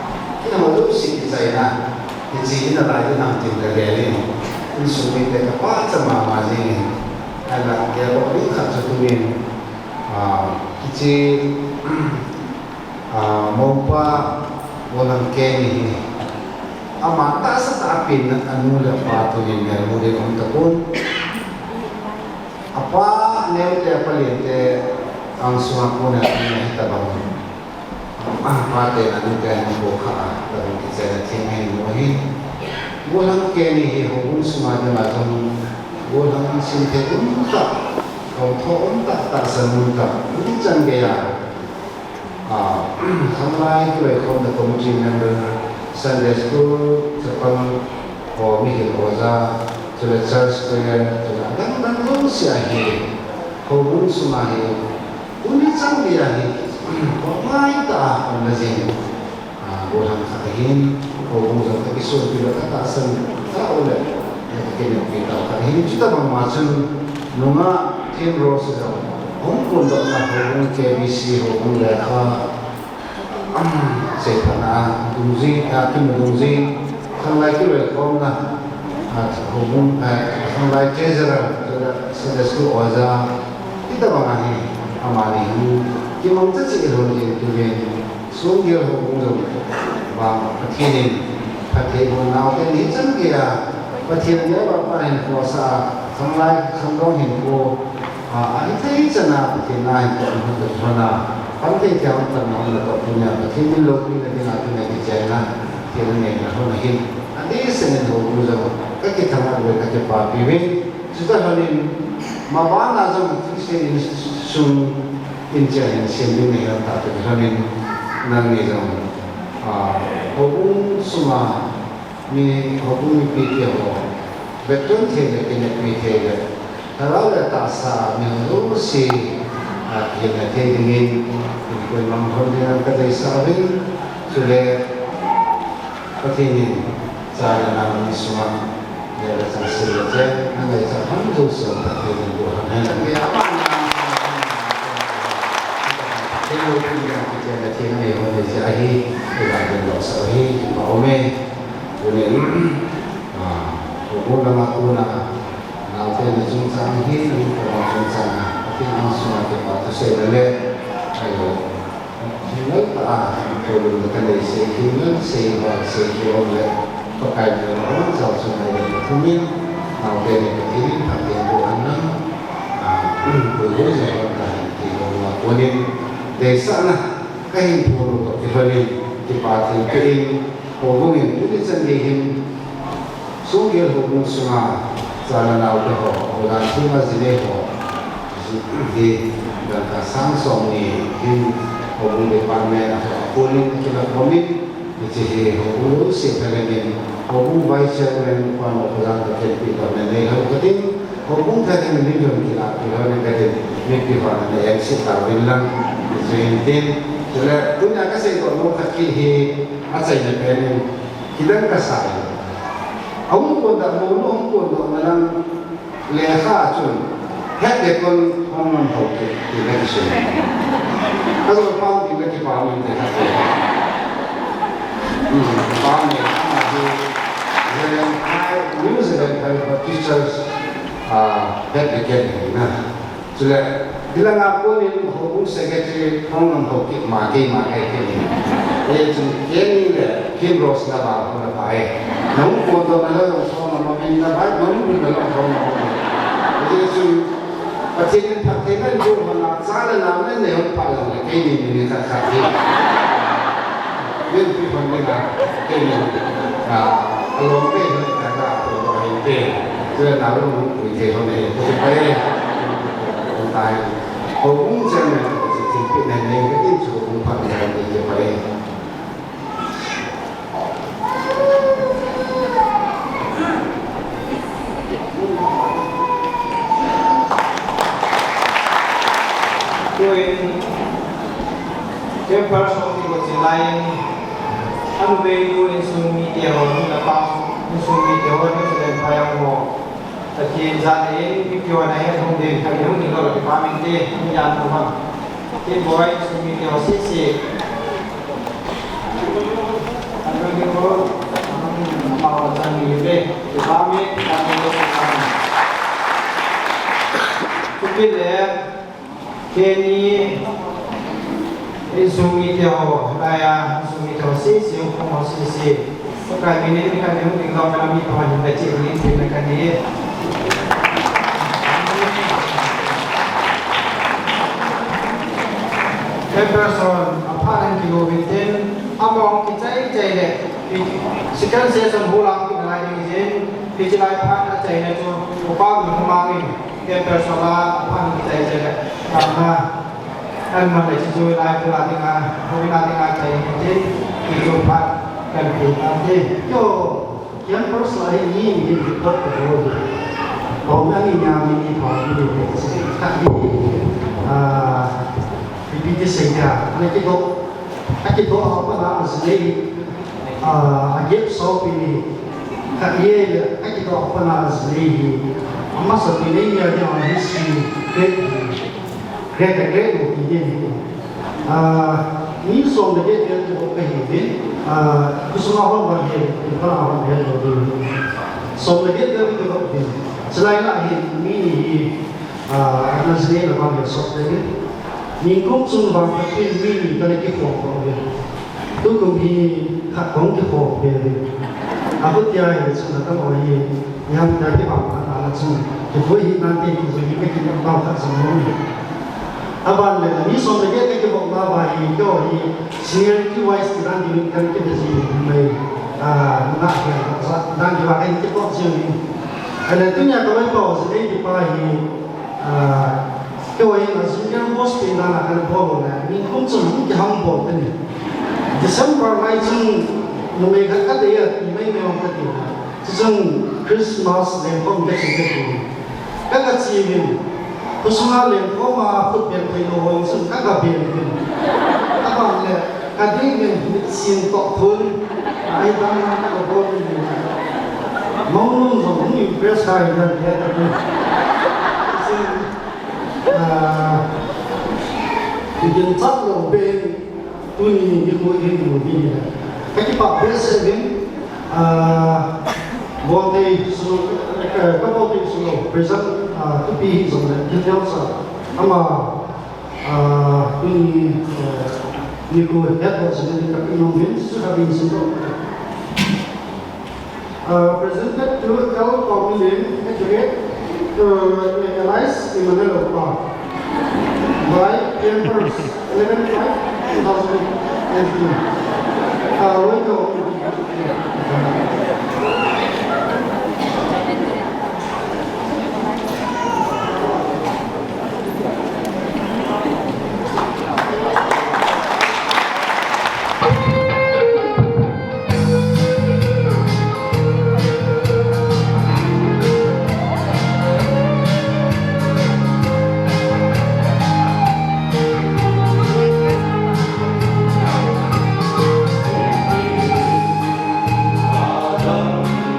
kita mahu sih kita ini adalah nanti terjadi. Ini semua kita apa sama macam anak dia boleh satu ini kita Mopa walang keni amata sa tapin ng anula pato yung muli kong tapon apa nete palite ang sumako na tabang pate anu kaya ng buka dalam kisah tingin mohi walang keni hubung sumada matang walang sinte unta kau unta tak semunta ini canggih Songgel itu ekor the committee member Sunday school sepang mikir oza sudah church prayer sudah dan siahi hubung sumahi uni canggih pemain tak amazing orang kahin hubung sampai kisah tidak kata asal tak boleh kita kahin kita macam nunga tim rose Hongkong dah hubung KBC hubung lekha sepana dungzi kim dungzi Songgel itu lekha na hubung Songgel treasurer sudah school oza kita mengahi amani kita mungkin cik lori tu Songgel hubung tu bang patin menau kan ni canggih patin dia bapa yang kuasa Songgel Songgel hindu Anikho cina pakai naik ke mana? Pantai tiang tanah letak punya pakai milu ni nanti Thenga Kichenna Kin-Gon hin. Adi senen hobu jam. Kaki tengah dua kaki papi we. Sudah hari mawala jam fiksi sun incaran sendiri ni yang tak hari nanti jam. Hobu semua ni hobu ni pikir ho. Betul Thenga Kichenna pikir. Kalau ada tasa menurut si kita ingin ikut menghargai kata Israel sudah begini cara nama semua dia datang saja anda jangan dosa dengan Tuhan hanya apa kalau kita ada Thenga yang menjadi kita dosa ini Paominlen hubungan makuna Nanti ada jumlah ini, orang jumlah tapi langsung ada waktu saya lihat, ayo, hilang tak, kalau kita dari hilang, saya oleh pakai orang jauh sungai dari Paominlen, nanti ada begini, pakai Tuhan, boleh saya katakan di rumah Paominlen desa lah, kain puru dibalik di partai kain Paominlen itu sendiri, Songgel hubung sungai. Jalan laut ho, Houdan Thenga Kichenna di dan kasang somni di hubung departemen atau polling kita komit di hubung sepelenin hubung vice chairman pano Houdan Thenga Kichenna ni hubung hubung tadi menunjuk kita pilihan kata mikir pada yang setar bilang jadi jadi punya kasih kalau kaki asal ini kita kasih Ông quân đã muốn ông quân đó mà đang lẽ khá chuẩn hết để con không làm hậu thì lên xuống các bạn bao thì cái bao mình để hết bao này mà thì về hai New Zealand hay là teachers hết để cái này nè cho nên bila ngaku ni hubung secretary không làm hậu mà cái này để chúng cái này Kim Ross na ba na pae nung ko do na lo so na mamin na ba nung ko na lo so na ko jadi su patin patin jo na sa na na ne ne pa la ke ni ni ka ka cái lối cái là của hình tiền chưa nào đâu bị thế thôi này tôi phải tại cũng xem này thì cái này nên cái yêu cầu cũng phải là gì vậy tôi cái person thì có gì lại anh về tôi xuống mi tiêu là bao xuống mi tiêu nó sẽ lên phải ăn hồแต่ที่จะได้มีเกี่ยวกับอะไรตรงเด็กทางนู้นนี่ก็เป็นความเป็นที่มียานตัวที่บอยxuốngมีเกี่ยวกับสิ่งอันนี้ก็มาจากนี้เลยที่ความเป็นการเป็นตัวตนทุกทีเลยแค่นี้xuốngมีเกี่ยวอะไรxuốngมีเกี่ยวกับสิ่งของเราสิ่งก็การมีนี่มีการที่มันเราไม่มีความเป็นจริงนี่เป็นการนี้เป็น person apart and go within อามองกิจใจเลยสิ่งที่เสียสมบูรณ์กิจอะไรนี่เช่นกิจอะไรพัฒนาใจในตัวอุปกรณ์ของมันเป็น person ละพัฒนากิจใจเลยทำมาอันมันเป็นช่วยได้เวลาที่งานใจเช่นกิจวัตรกันผิดอันที่โยยังเพราะสายนี้มีจุดตกไปด้วยผมนั่งยามมีของอยู่สิ่งที่พิจารณาในที่ตัวเอาไปมาสิ่งอาเก็บโซ่ปีนี้ขัดเย่ไอ้ที่ตัวเอาไปมาสิ่งอามาสิ่งนี้อย่างนี้สิ่งเล็กดูที่นี่นี่ส่งเด็กๆจะไปเห็นกุศลธรรมวันเห็นกุศลธรรมวันเห็นเราดูส่งเด็กๆจะไปเห็นselain lahir ini anak saya lepas besok lagi minggu sumber tapi ini kalau kita fokus tu kami hak kong kita fokus aku tiada yang sudah tahu yang dari bapa anak semua jadi nanti kita kita tahu tak semua abang ni soalnya kita bawa bawa itu siang tu wise kita kan kita sih mai nak dan juga kita fokus ni Ada tu yang kau tahu sedih di pagi, kau yang sekarang hospital nak kena bawa ni, ni kau cuma kita hampa tu ni. Desember ni cuma mereka kata dia, ini memang kata dia. Cuma Christmas lempong dia cakap tu. Kakak cium, kau semua lempong mah put biar kau orang semua kakak biar tu. Apa ni? Kadang ni sin tok pun, ayat mana kakak bawa ni. Mong không những cái sai ra thế thôi. Thì dân chấp đầu bên tôi nhìn cái mũi hình của mình này. Cái bảo vệ sẽ đến vô đây số các vô đây số present cái pi giống này tiếp theo sao? Ama tôi như cô hết rồi sẽ đến các nông viên sẽ have been some presented to Paominlen Khongsai Emmanuel Aphat by Emperor 11/5/2019.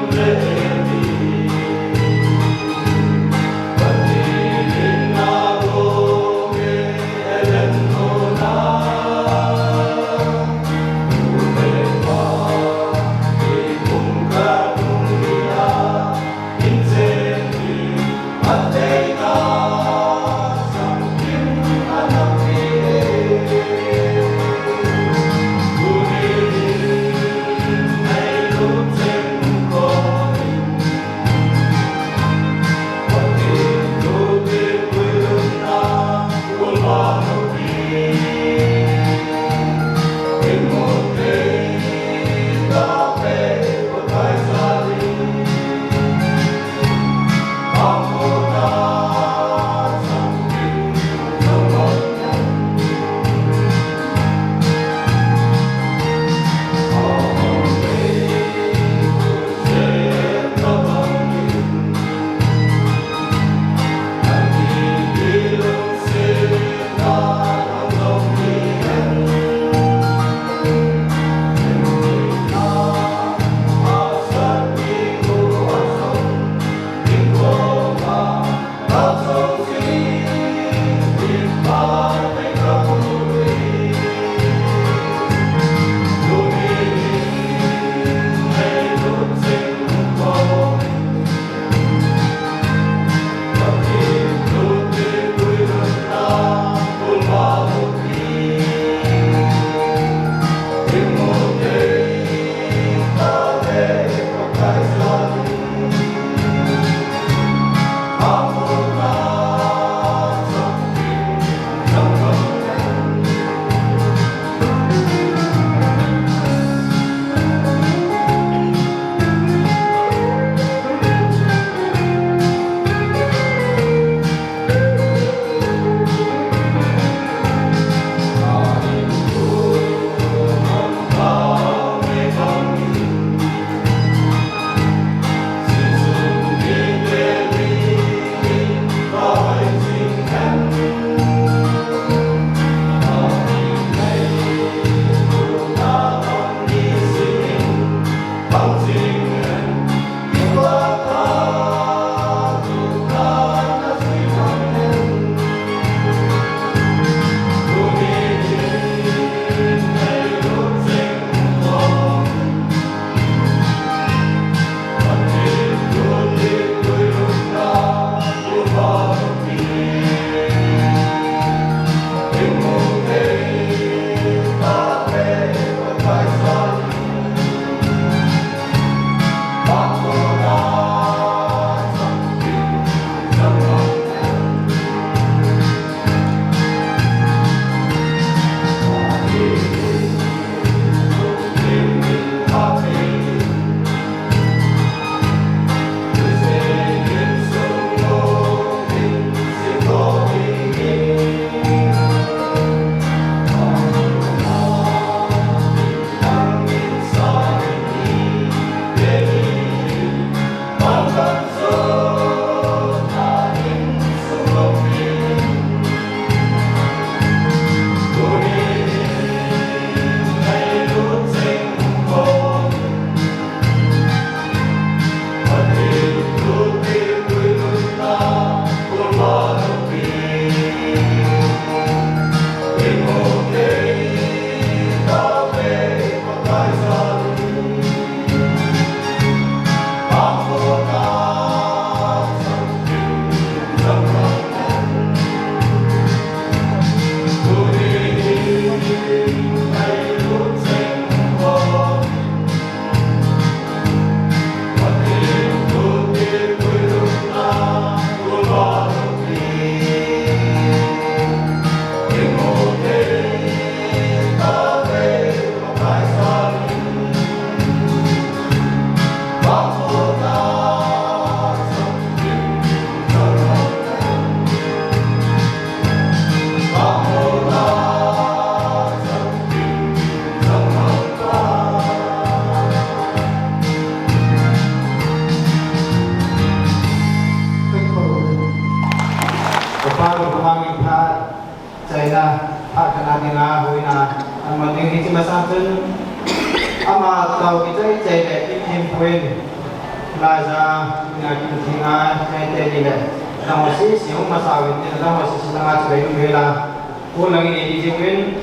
cái gì mà sao chân ama tàu cái chơi chạy để cái thêm quên là ra nhà cái gì à cái tên gì đấy là một sĩ sĩ mà sao vậy là một sĩ sĩ là chơi cái là cô là cái gì quên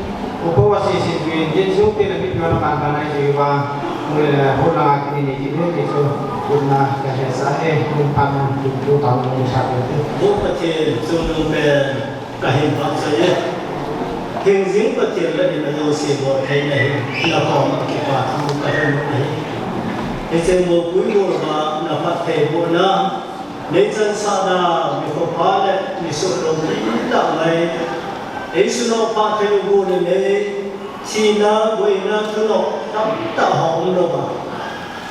cô có sĩ sĩ quên cái số tiền là biết nó làm cái này gì và người là cô là cái gì cái số cô là cái hệ xã hội cũng ăn cũng tao cũng sao vậy bố phát triển chung đồng bè cả hình pháp xây hình dính phát triển là những cái gì bộ hay này là có một cái quả không có cái này cái trên một cuối bộ mà là phát thể bộ na nên chân sa na mình có phá đấy mình sửa đồng lý là này ấy số nó phát thể bộ này chỉ na với na thứ nó tạo hỏng đâu mà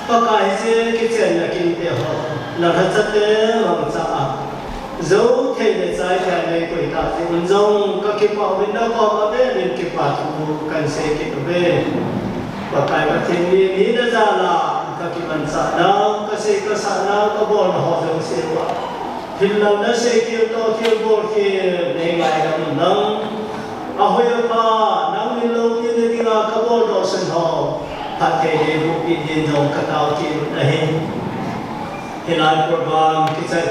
và cái gì cái chuyện là kinh tế họ là thật chất tế bằng xã dấu thể để giải cái này quỷ ta thì mình dùng các cái bảo bên đó có ở đây nên cái bảo thủ cần sẽ cái đó về và cái mà thiên nhiên nghĩ ra là các cái mình xã nào các xã nào có bọn họ dùng sẽ qua thì lần đó sẽ kêu to kêu bọn kia này ngày là mình nâng hồi pa nâng lên lâu như thế là các bọn đó sinh họ phát thể để một cái điện dùng các tàu kia này hiện nay program kita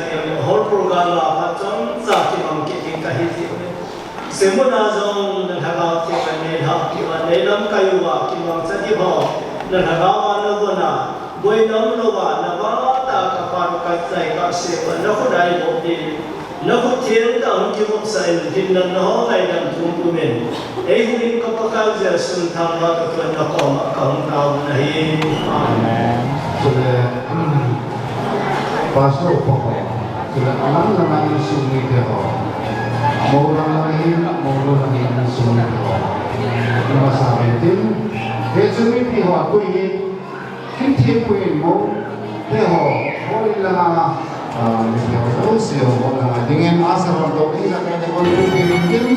whole program là phát triển ra cái bằng cái cái gì vậy xem một là dòng nên hàng cái cái này học cái này nên làm cái gì vậy cái bằng cái gì họ nên hàng mà nó vừa là với nó là nó ta các bạn cái này cái gì vậy nó có đại bộ đi nó có tiếng đồng cái một sai thì nó lại làm chung của mình ấy thì có bao giờ xuân tham gia cái nó còn nào này amen Pastorate pokok, sudah alam lang sungai dia, mau lagi sungai dia. Masa itu, sungai dia tu ini, Kin-thempu mau dia, boleh lah, dia terus dia boleh dengan asal orang tu ini nak ada kontribusi.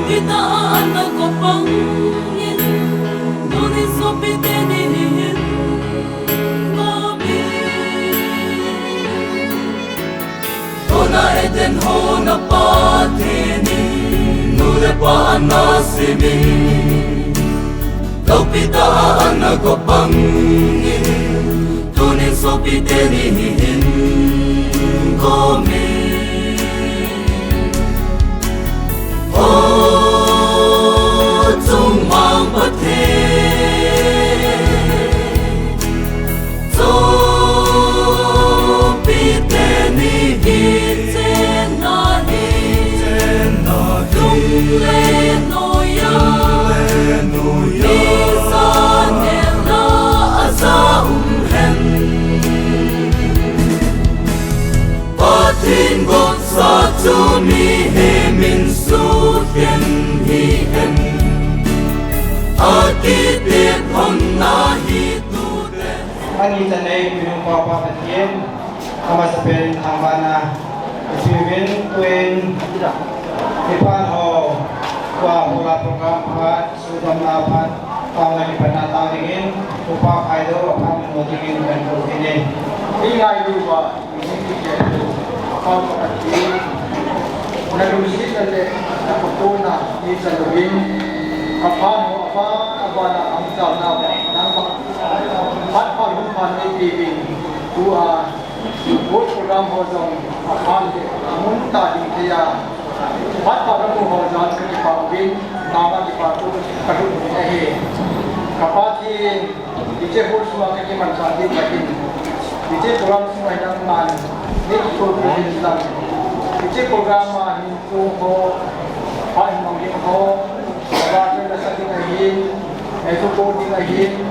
Kita anak kopangin, nulis sopi tenihin kami. Ona eden hona patinin, nulis pa anasimi. Kita anak kopangin, nulis sopi tenihin kami. Chung mang bất thế, chung bi tên ni trên na chung lên nôi đi xa nền la xa hen, và thiên gọn xa chu mi he min su thiên hi en. Akipit honna hitute. Ang isa na yung papapatin, kamasapin ang mana, isibin tuwin, ipan ho, hula program Aphat, sudam na Aphat, pangalipan na tawagin, upang kayo, upang mutingin dan kurtinin. Ingay lupa, hindi kayo, papapatin, nalusin natin, napapuna, isaluhin, kapano abana ang na nang patpal human ni tibing tua buat program hojong apan munta di kaya patpal mo hojong ke pawin nama di patu kadut ni kapati dice hol semua ke man sandi batin dice program semua yang man ni program Islam dice program hindu ho pai mangin ho Baca nasa tinggahin, itu pun tinggahin,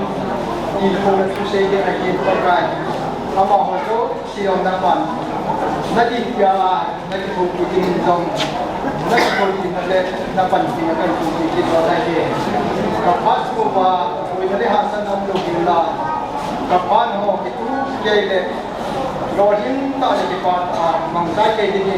ini pun susah tinggahin pakai. Apa hojo siang dapat, nanti dia nanti pun bikin jom, nanti pun kita dapat tinggalkan pun bikin lagi. Kapan semua, kita hasan dalam logila. Kapan ho itu jadi, rohin tak ada dapat mangsa jadi ini.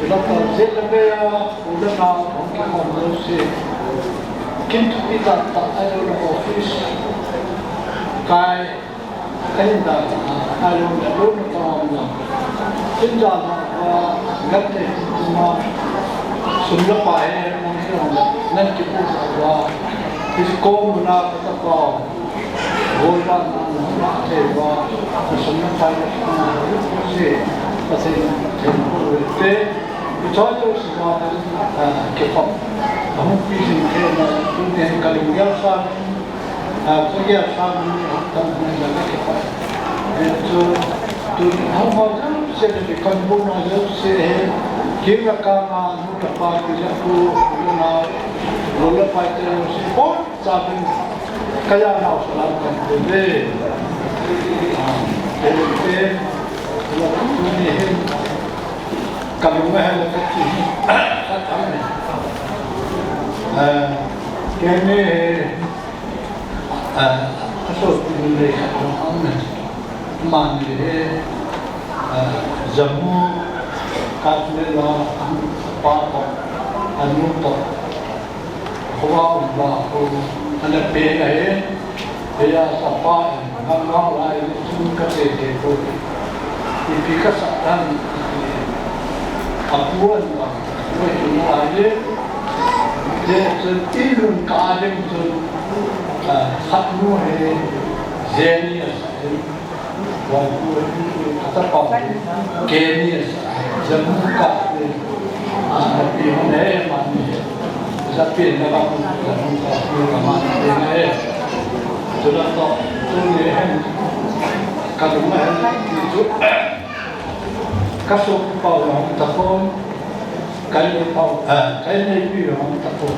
Chúng ta sẽ làm về Houdan nào cũng cái món đồ gì Kin-thempu tại ai đó office cái là ai đó đã luôn có làm chính ra là ngắt để mà sum lớp bài năng hiệu nên chịu và cái công là cái có vô ra nó thể và sum lớp bài là gì và sẽ thêm một cái cho sự mà cái phòng không biết gì thế là chúng ta cần nhiều sao có nhiều sao tâm là cái phòng tôi không có sẽ được con buôn nó sẽ kiếm ra cả mà nó tập ba cái gì cũng nó rồi phải tới support cho mình cái nào sẽ làm cái gì để là chúng ta cần phải là cái gì các thứ này cái này số tiền này không này mà để jamu các nơi là ba anh muốn tập hoa và anh bé này bây giờ sắp ba anh nói lại chúng cái gì thì thôi thì cái sản Aphat là người chúng ta để trên luôn cả đêm trên khát nuôi genius và người ta bảo genius dân cả thì hôm nay mà ra biển là bao người mà thế này cho nên tôi nghĩ cả đúng là chút các số bảo là tập phong cái này bảo cái này bị là tập phong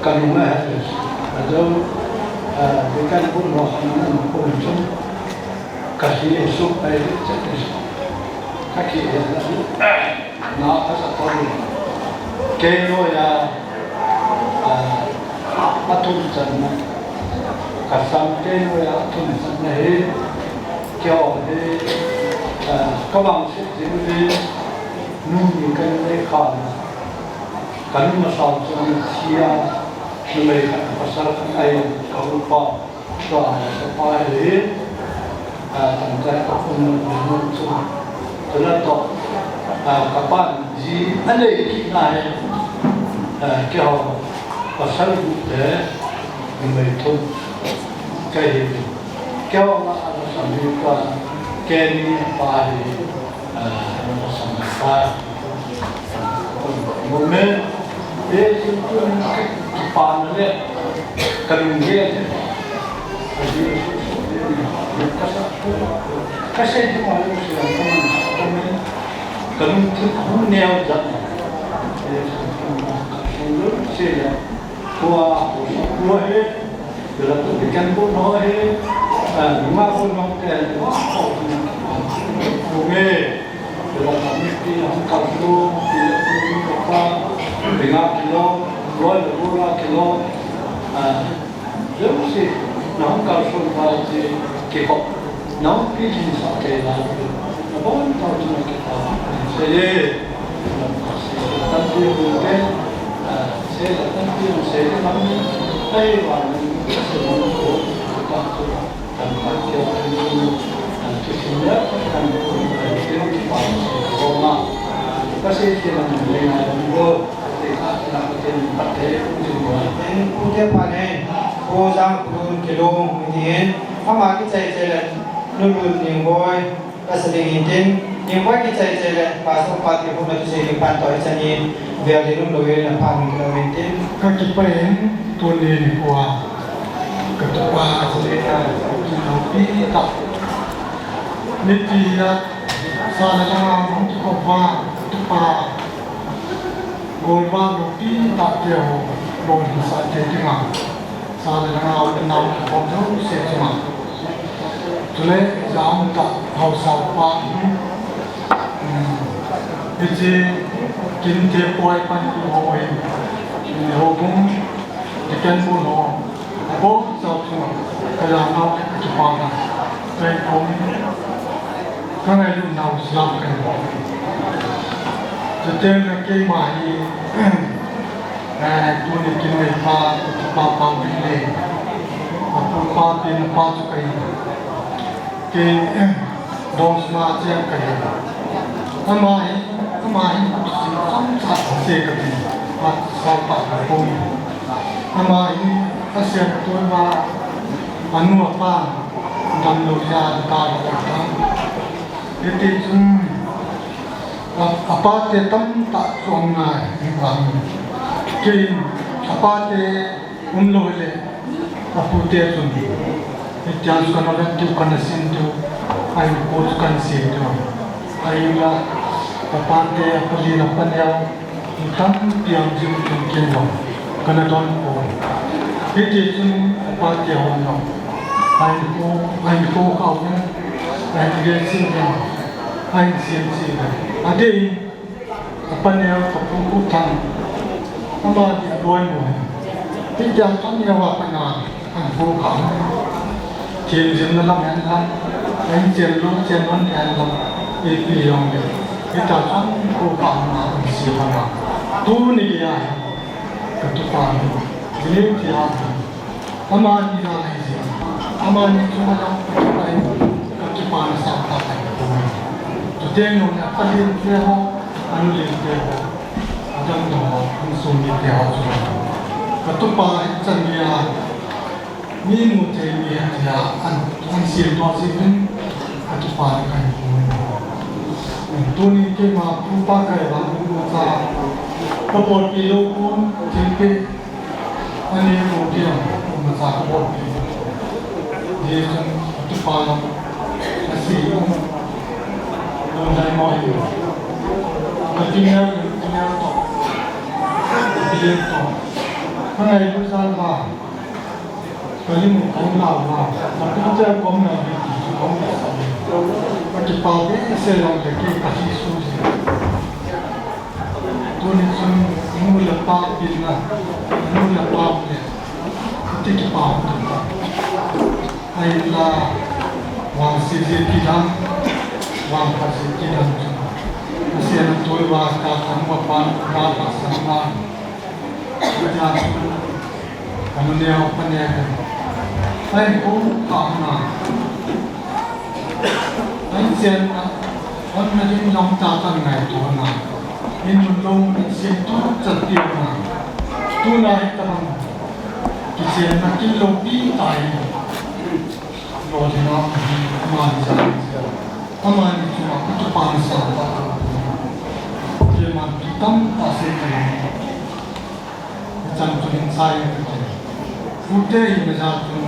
cái này là do cái vốn nó không có chung cái gì số này cái gì nó có sản phẩm cái nó là bắt thun chân cái sản cái nó là thun chân này kiểu này các bạn sẽ thấy nuôi cái này khá cái mà sao cho mình chia nhưng mà cái pasal cái này kalau pak soal supply ini Thangzakap pun menunjuk terletak kapan di Anikho kau pasal bude Neiboithem kayak kau ada sambil Kenny Pari sama moment dia itu panelnya kerungnya kasih cuma manusia teman kerung tu neo jat Songgel sih kuah he dalam ikan pun he lima pun hotel bunga dalam mesti kaldu apa 5 kilo 2 kilo jadi sih nong kaldu baca kekop nong pilih sakit lah apa tahu cuma kita saya tapi mungkin saya tapi saya kami Taiwan semua dan pakai itu Kichenna dan itu Roma kasih dengan dua kita nak pakai semua Udah panen, kozang pun kilo ini, ama kita jalan nurut Neiboithem Pastorate Neiboithem kita jalan pasal pati pun itu saya pantau jadi biar dia nurut yang paling kilometer. Kaki panen tulen kuah ketua cerita tapi tak niti ya sana untuk apa tupa golba lupi tak dia lon sa jadi mah sana enam orang sejama tule jam tak hausa pa itu Kin-thempu pan hoi hobung dikan puno abo sa kaya mau Jepang kaya kong kaya lu nau silam kaya จะเจอในเกมใหม่ตัวนี้กินไม่พาปาวิเลปูปาเป็นปาจุกัยเกมดองสมาเจียกัยทำไมสิ่งสัตว์เสกกันมาสอบปากปูทำไมถ้าเสียตัวมาอนุภาพดำเนินการตามหลักฐานที่จึงAphat tak songai bang kin aphat umlohele apute sundi itian kana tu kana sindu ai pos kana sindu ai la aphat apalina panyao tam tiang jum kin lo kana don ko iti jum aphat hono ai ko kau ne ai ge sindu ai sindu ada apa ni keputusan apa di luar ni tidak kami awak pernah bukan jen dalam yang lain jen yang itu yang kita kan bukan siapa tu ni dia ketupan ini dia ama di dalam ini ama ni cuma yang ketupan sampai Tengok nak paling dia anu dia jangan dong langsung dia juga. Ketupat jangan ni mungkin dia an siapa tua sih ketupat kan. Tu ni kema pupa kaya bang masa kebot kilo pun jadi ani dia masa kebot dia jangan ketupat masih Songgel mau itu, ketinggalan to, dia to, mana itu salah, kali mungkin lawa, tapi kita komnas itu komnas, tapi pakai selang lagi kasih suci, tu ni semua lepas bila, semua lepas dia, kita pakai, ayatlah, wang sisi kita. Wang kasih kita masih ada tuai warga tanpa apa sama kita kamu dia apa dia saya pun karena saya siapa orang macam yang datang naik tu na ini belum situ tertiba tu naik terang Kichenna Kin-Gon tay rồi thì nó mà Aman cuma itu bangsa, dia mampu tanpa sekali macam tulen saya itu. Putih macam tu,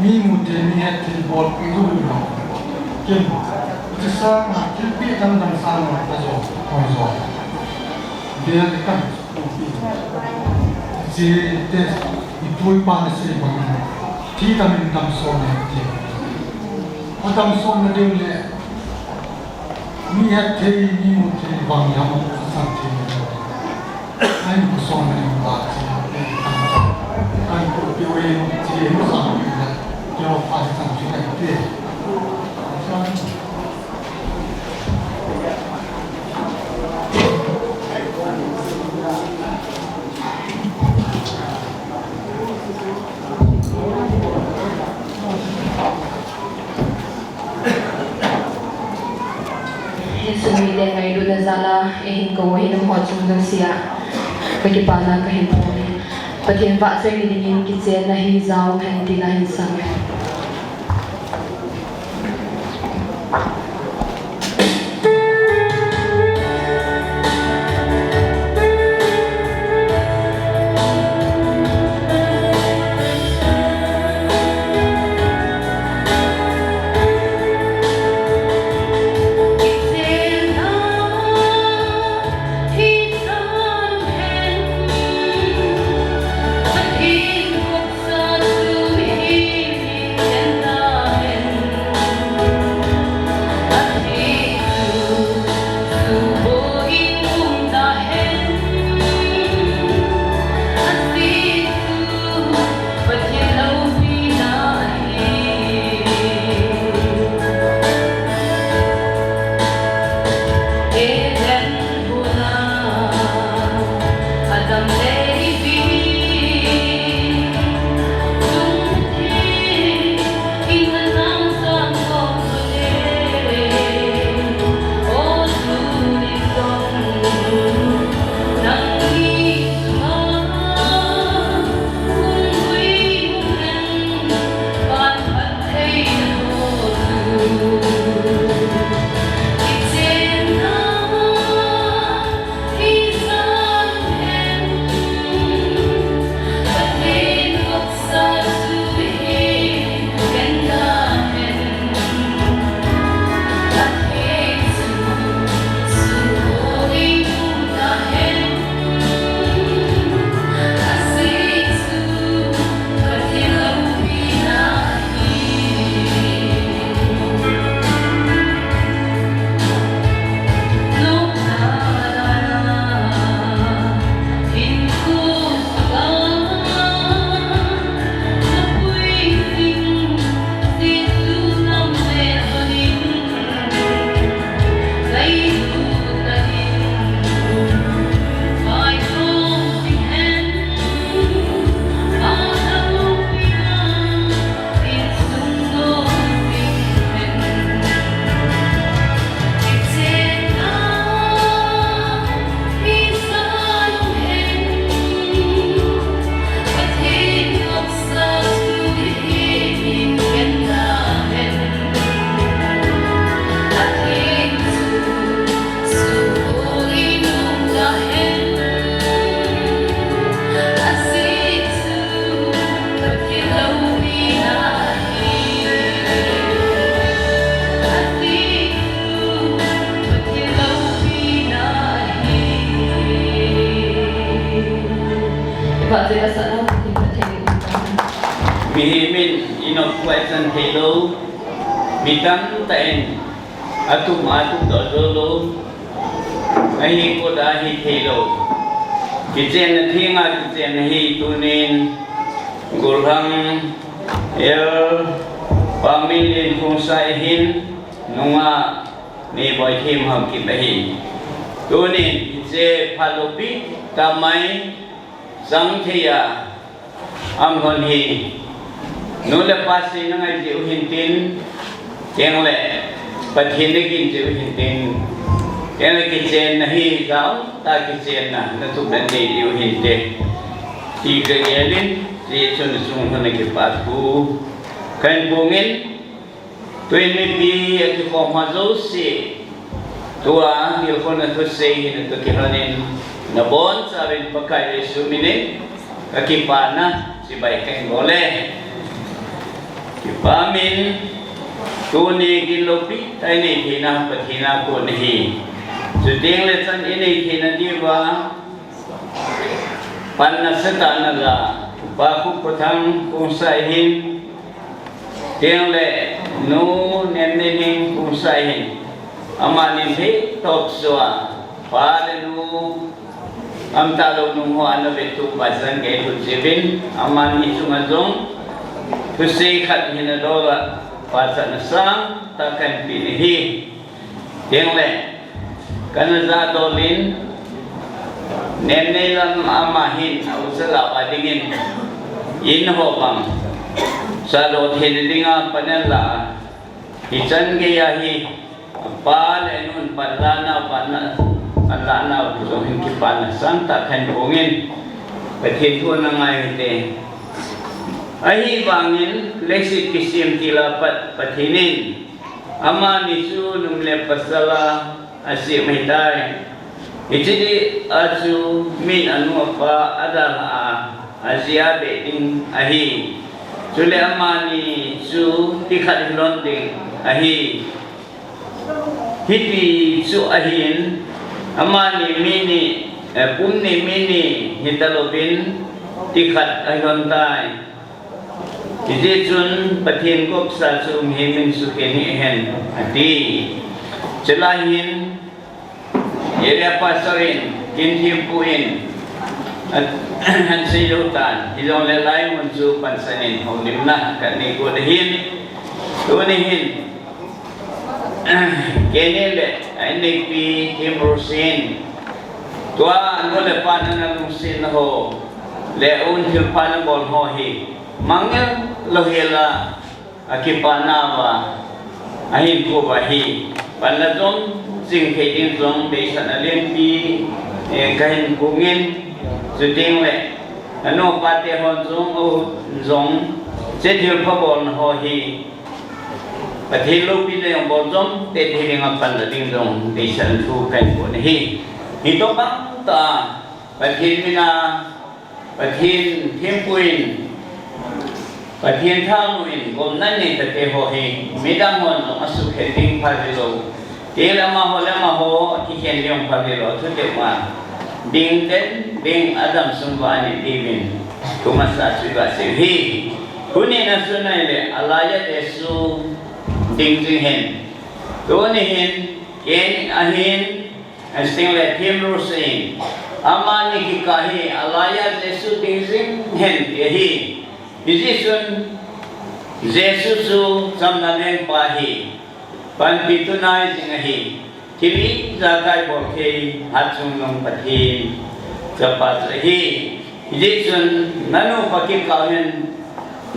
mute niat bol itu loh. Kin, itu sama, kipi tentang sama aja, konsol. Dia kan, jadi itu panas sih bang, tidak minta soalnya. Adam Songgel dia niat dia ni mungkin bang yang santai. Aku Songgel lagi. Aku pilih dia santai. Dia pasang juga dia. Sumile ngai lu na zala ehin ko hin ho chung dang sia pagi pana ka hin po ni pathin va se ni nin ki che na hi zau han ti na hin sang Kin-thempu Mihimin inokwesan helo mitang tain atum dodolo ahi ko dahi helo Kichenna Thenga Kichenna hi tunin gurhang Paominlen Khongsai hin nunga Neiboithem Haokip hi tunin je phalopi tamai sangtheya amhon hi nula pasi nangai je uhintin kengle pathinegin je uhintin kengle Kichenna hi gao ta Kichenna na tukdan de uhinte tiga gelin je chun sung hone ke patku kan bungin tuini bi ak ko mazo si tua il kona to sei hin to kiranin na bon sabin pakai sumine akipana si baikeng boleh Pamin tuni gilopi tani thina pathina ko nahi suding le chan ini thina diwa panna satana la ba khu pathang Khongsai hin tiang le no nenne hin Khongsai hin amani the top soa pa le nu am ta lo nu ho an le tu ba san ke tu sibin amani sungajong Kusay kat hinadola pasan sang takkan pilihi yang le karena dolin nenelam amahin usala padingin inhobam salot hidinga panela hican gayahi palenun palana panlana usohin kipana sang takkan bungin petituan nangai hite ahi bangin leksit kisim tilapat pathinin ama nisu numle pasala asim hitai ijidi asu min anu apa adalah azia beding ahi sule amani su tikhat londing ahi hiti su ahin amani mini punni mini hitalobin tikhat ayontai Ije chun pathin kop sa sum himin sukeni hen ati celahin area pastorin Kin-thempu han sayutan hidong lelai munsu pansanin honglimna kani ko dahin tunihin kenele ainek pi himrosin tua anu lepan anang sin ho leun hilpan bol ho hi mangel lohela akipanawa ahin ko bahi panladong sing kheding zong besan alempi kahin kungin suding le ano pate hon zong o zong sedil pabon ho hi ประเทศโลกปีเดียวบอลจอมเตะที่เรียงปันละดิ้งตรงดิฉันทูกันคนนี้ฮิตบังตาประเทศมินาประเทศเทียมปุยนประเทศท่านุอินกรมนั่นนี่แต่เทโฮเฮไม่ดังวันมาสุขเฮดิ้งพาริโลเดี๋ยวละมาโหที่เขียนเรื่องพาริโลทุกเด็กมาดิ้งเด่นดิ้งอาดัมสมบัติดีวินทุกมาสัตว์สุดาเสียฮีคุณนี่นั่นส่วนไหนเลยอะไรจะเดสูดิ้งจึงเห็นตัวนี้เห็นเห็นเห็นสิ่งแรกที่รู้สิ่งอามานี่กิกาฮีอะไรจะเดสูดิ้งจึงเห็นฮีดิฉันเจสุสุจำนวนเองไปฮีปันปิตุนายจึงฮีที่นี้จะได้บอกให้หัดจุงลงปฏิจะปัจจัยดิฉันนั่นอุปกิกาเห็น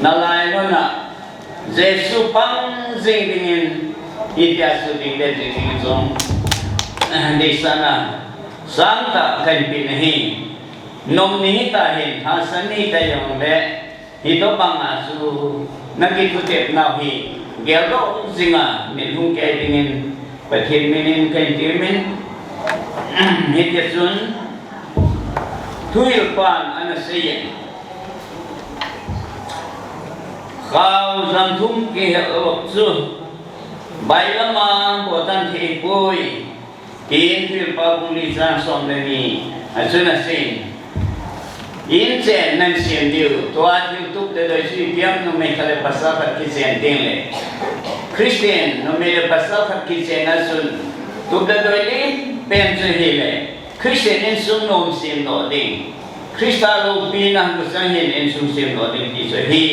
นั่นแหละนะเจสุปังจึงดิ้งอิติอาสุดิ้งเด็ดจึงจงดิฉันสังตะกันปีนี้นมนี้ตาเห็นหาสันนี้ตายองเล่ฮิตบังอาสุนักกิจเก็บนาฮีเกลโลจิงาเมลุงแกดิ้งประเทศมินินกันที่มินฮิตจุนทุยปานอันเสียข้าวจันทุ่มเกี่ยวจุใบละมาบทันที่ปุยกินทุยปาบุลิจันสมเลนีอันสุนัสินอินเจนนั่นเสียงเดียวตัวที่ทุกเดือนชีวิตยังนุ่มไม่ทะเลภาษาขัดกิเซนดิ้งเลยคริสเตียนนุ่มไม่ภาษาขัดกิเซนนั่นสุนทุกเดือนนี้เป็นจุดเheleคริสเตียนนั่นสุนนุ่มเสียงโดดดิ้งคริสต์ลูกปีนั้นก็สังเกตนั่นสุนเสียงโดดดิ้งที่สุดที่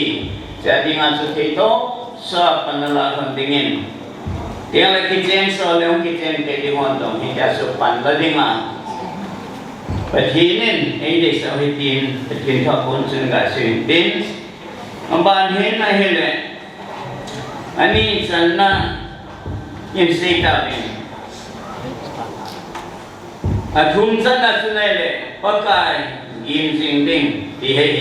จะดิ้งอันสุดที่โตสอบปัญหาคนดิ้งเดี๋ยวเราคิดเองสอนเรื่องคิดเองเกี่ยวกับตรงที่จะสุปันละดิ้งอ่ะประเทศนี้ไอ้เด็กสาวที่ประเทศท่าคนซึ่งก็สิ่งดิ้งอันบ้านเห็นอะไรเลยอันนี้ฉันน่ะยังเสียดายทุ่มฉันน่ะสุนัยเลยปากกายินสิ่งดิ้งที่เห็น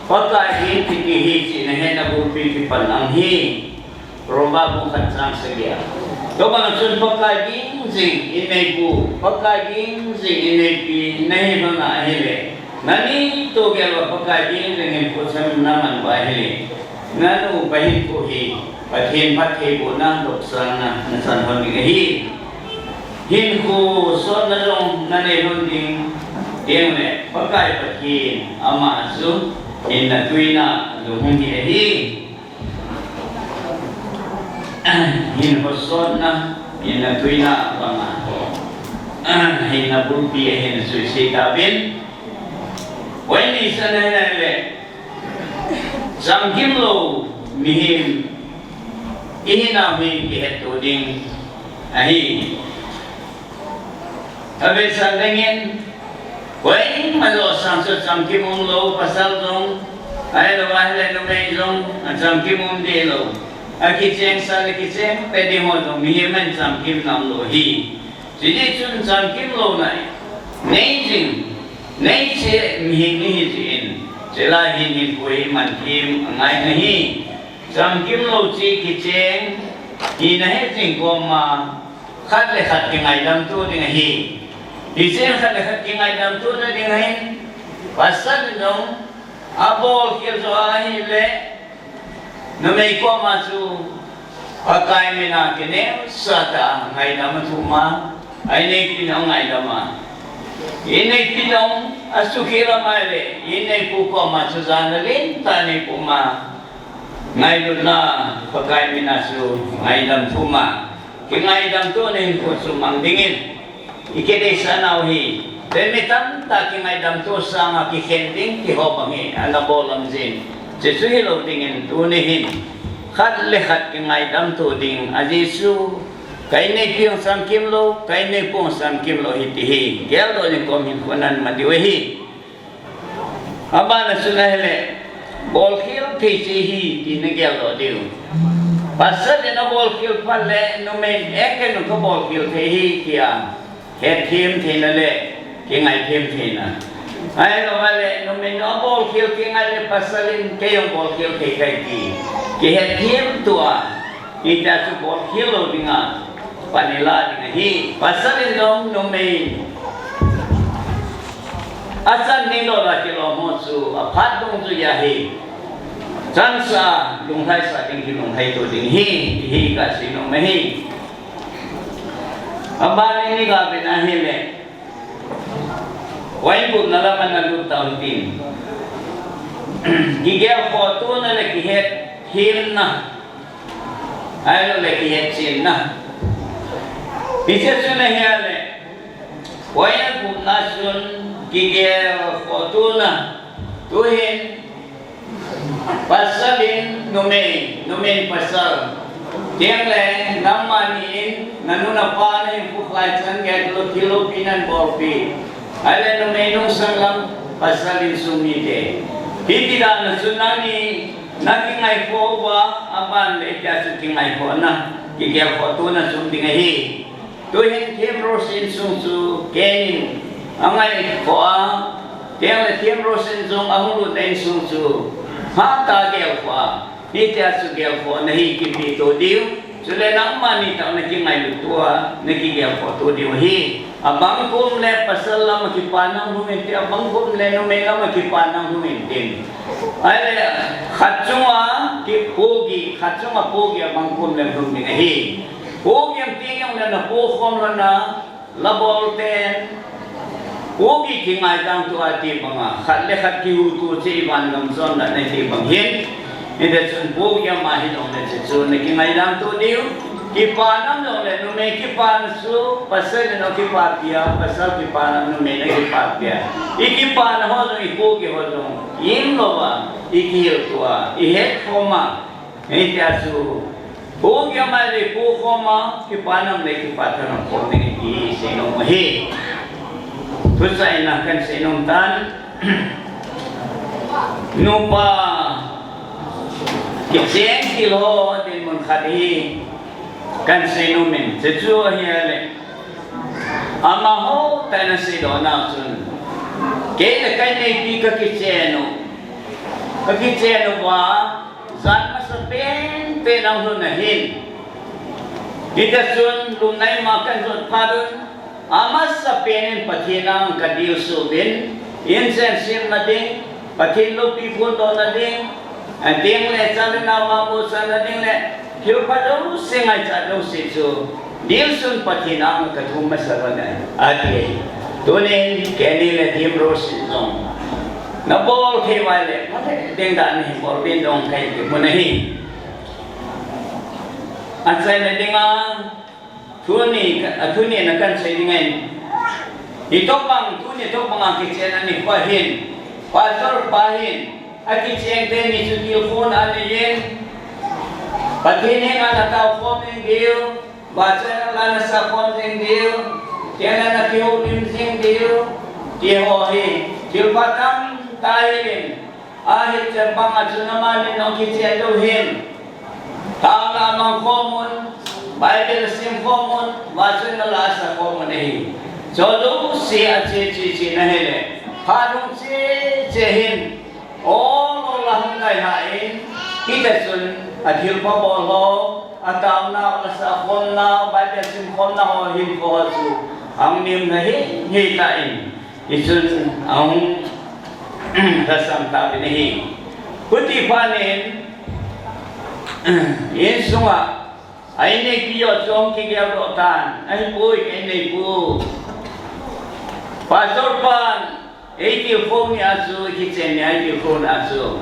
ปากกายินที่เห็นสิ่งนั้นเห็นนับบุญที่ปันอังฮีรบาบุขัดสังเสียก็บางส่วนปากกายิงสิ่งอินเนปูปากกายิงสิ่งอินเนปีในพนักเฮเลนั่นนี่ตัวเกี่ยวกับปากกายิงสิ่งผู้ชมน้ำมันไปเฮเลนั่นอุปหินผู้ฮีประเทศพัฒน์ผู้นั่งดกสังนะนั่นสันคนนี้ฮีหินผู้สอนนั่นลงนั่นเองคนดิ้งเดียวเนี่ยปากกาประเทศอามาสุหินนักวินาดูหุ่นที่ฮีหินผู้สอนนะหินนักวินาบางหินนักบุญปีหินสุดสีดาบินวันนี้สันนั่นเลยสังกิมโลมีหินอินนามีกิเหตุดิ้งไอ้ถ้าเป็นสันดิ้งวันมาโลสังสุดสังกิมโลภาษาจงไอ้เราว่าเลยเราไม่จงสังกิมเดียวอากิเจงสันกิเจงเป็นดีหมดมีหิมันสังกิมนำโลฮีสิ่งที่จุนสังกิมโลนั่นในจริงในเชื่อมีหินนี่จริงเจลาหินหินคุยมันทิมไงนี่สังกิมโลจีกิเจงหินให้จริงก็มาขัดเลยขัดยังไงดำตัวยังไงกิเจงขัดเลยขัดยังไงดำตัวนั่นยังไงภาษาน้องอาบอลเกี่ยวกับอะไรเลยนั่นไม่ก็มาสู่ปากกาไม่น่ากินเนี่ยสัตย์ไงดำตัวมาไอ้นี่กินเอาไงดำมาini pinong asukira male ini puko masuzanalin tani puma ngayon na pagkain minasu ngayon puma kingayon to na yung kusumang dingin ikide sanaw hi demitan ta kingayon to sa nga kikending kihobangi anabolam zin jesuhilo dingin tunihin khat kingayon to ding ajisu kainay piyong samkim lo, kainay pong samkim lo hitihi. Kaya lo yung komin kunan madiwehi. Aba na sunahile, bolkil pisihi dinagyan lo diyo. Pasal din na bolkil pala, numin eke nung ka bolkil pihi kaya hetim tinale, kingay tim tina. Ay no vale, numin no bolkil kingay pasalin kayong bolkil kay ki. Kihetim tua. ita support hilo dinga panila dinga hi pasalin dong nomain asan nilo la kilo mosu aphat dong tu ya hi chansa lung hai sa ding ki lung hai to ding hi ka sino mehi abani ni ga bina hi le wain bu nala man lu taun tin gigel photo na le ki het him na ai lo le ki het chin na bisa suna hiale wain bu na sun gigel photo na tuhin pasalin numain pasal tiang le namanin nanuna pa na yung bukai sanggel lo Pilipinan borpi ale numainong sanglam pasalin sumite hindi na nasunani nakingay po ba aman le jasu kingay po na kigel po to na sumdingahi tuhin Tim Rosin sumsu kenin angay po tiang le Tim Rosin sum ahulun ay sumsu ha tagel pa ni jasu gel po nahi kipito diu sule nang mani ta na kingay lutua nakigel po to diu hi abang kum le pasal la makipanang huminti abang kum le no me la makipanang huminti ay khatsunga ki pogi abang kum le huminti hi pogi ang tingyang na po khom na labol ten pogi kingay dang tu ati mga khatle khat ki utu si iban gamson na ti banghin ida sun pogi ang mahinong na sun na kingay dang tu diu kipanam no le no me kipan su pasal no kipapia pasal kipanam no me na kipapia ikipan ho no ipogi ho no yin lo ba ikil tua ihet koma ita su pogi ma le po koma kipanam le kipatan ko ni i sino mahi tusay na kan sinong tan no pa kiseng kilo din mon khadi kan sinumin sesuatu hiale amaho tanah sidona sun kaya kan ni ka Kichenna wa san masapen penang hunahin kita sun lunay makan sun padun amas sa penen patinang kadil subin insensim na ding patilo pipun to na ding ading le salin na mamu sana ding le Hilpadaw singay sa daw siso Nilson patinang katuma sa ranay ati tunin kenila Tim Rosin na bol kay wale mate ding daan ni borbin dong kay munahi at sa na dinga tuni na kan sa dingan ito pang mga Kichenna ni pahin pastor pahin at Kichenna ni telefon anayin Pagkini nga nataw ko ng Diyo, basa na nasa ko ng Diyo, tiyan na nakihulim ng Diyo, tihohi, tilpatang tahilin, ahit sa pangatso naman ng Kichenna taong amang common, Bible sim common, basa na lasa common eh. So, doon siya at si nahili, harong sihin, all lang hain, kita sun, at hilpa bolo at ang na sa kon na Bible sim kon na ho hilpo su ang nim na hitain isun ang rasam tabi ni puti panin yesunga ay ne kiyo chong kigel rotan ay boy ay pu pastor pan 80 phone asu Kichenna 80 phone asu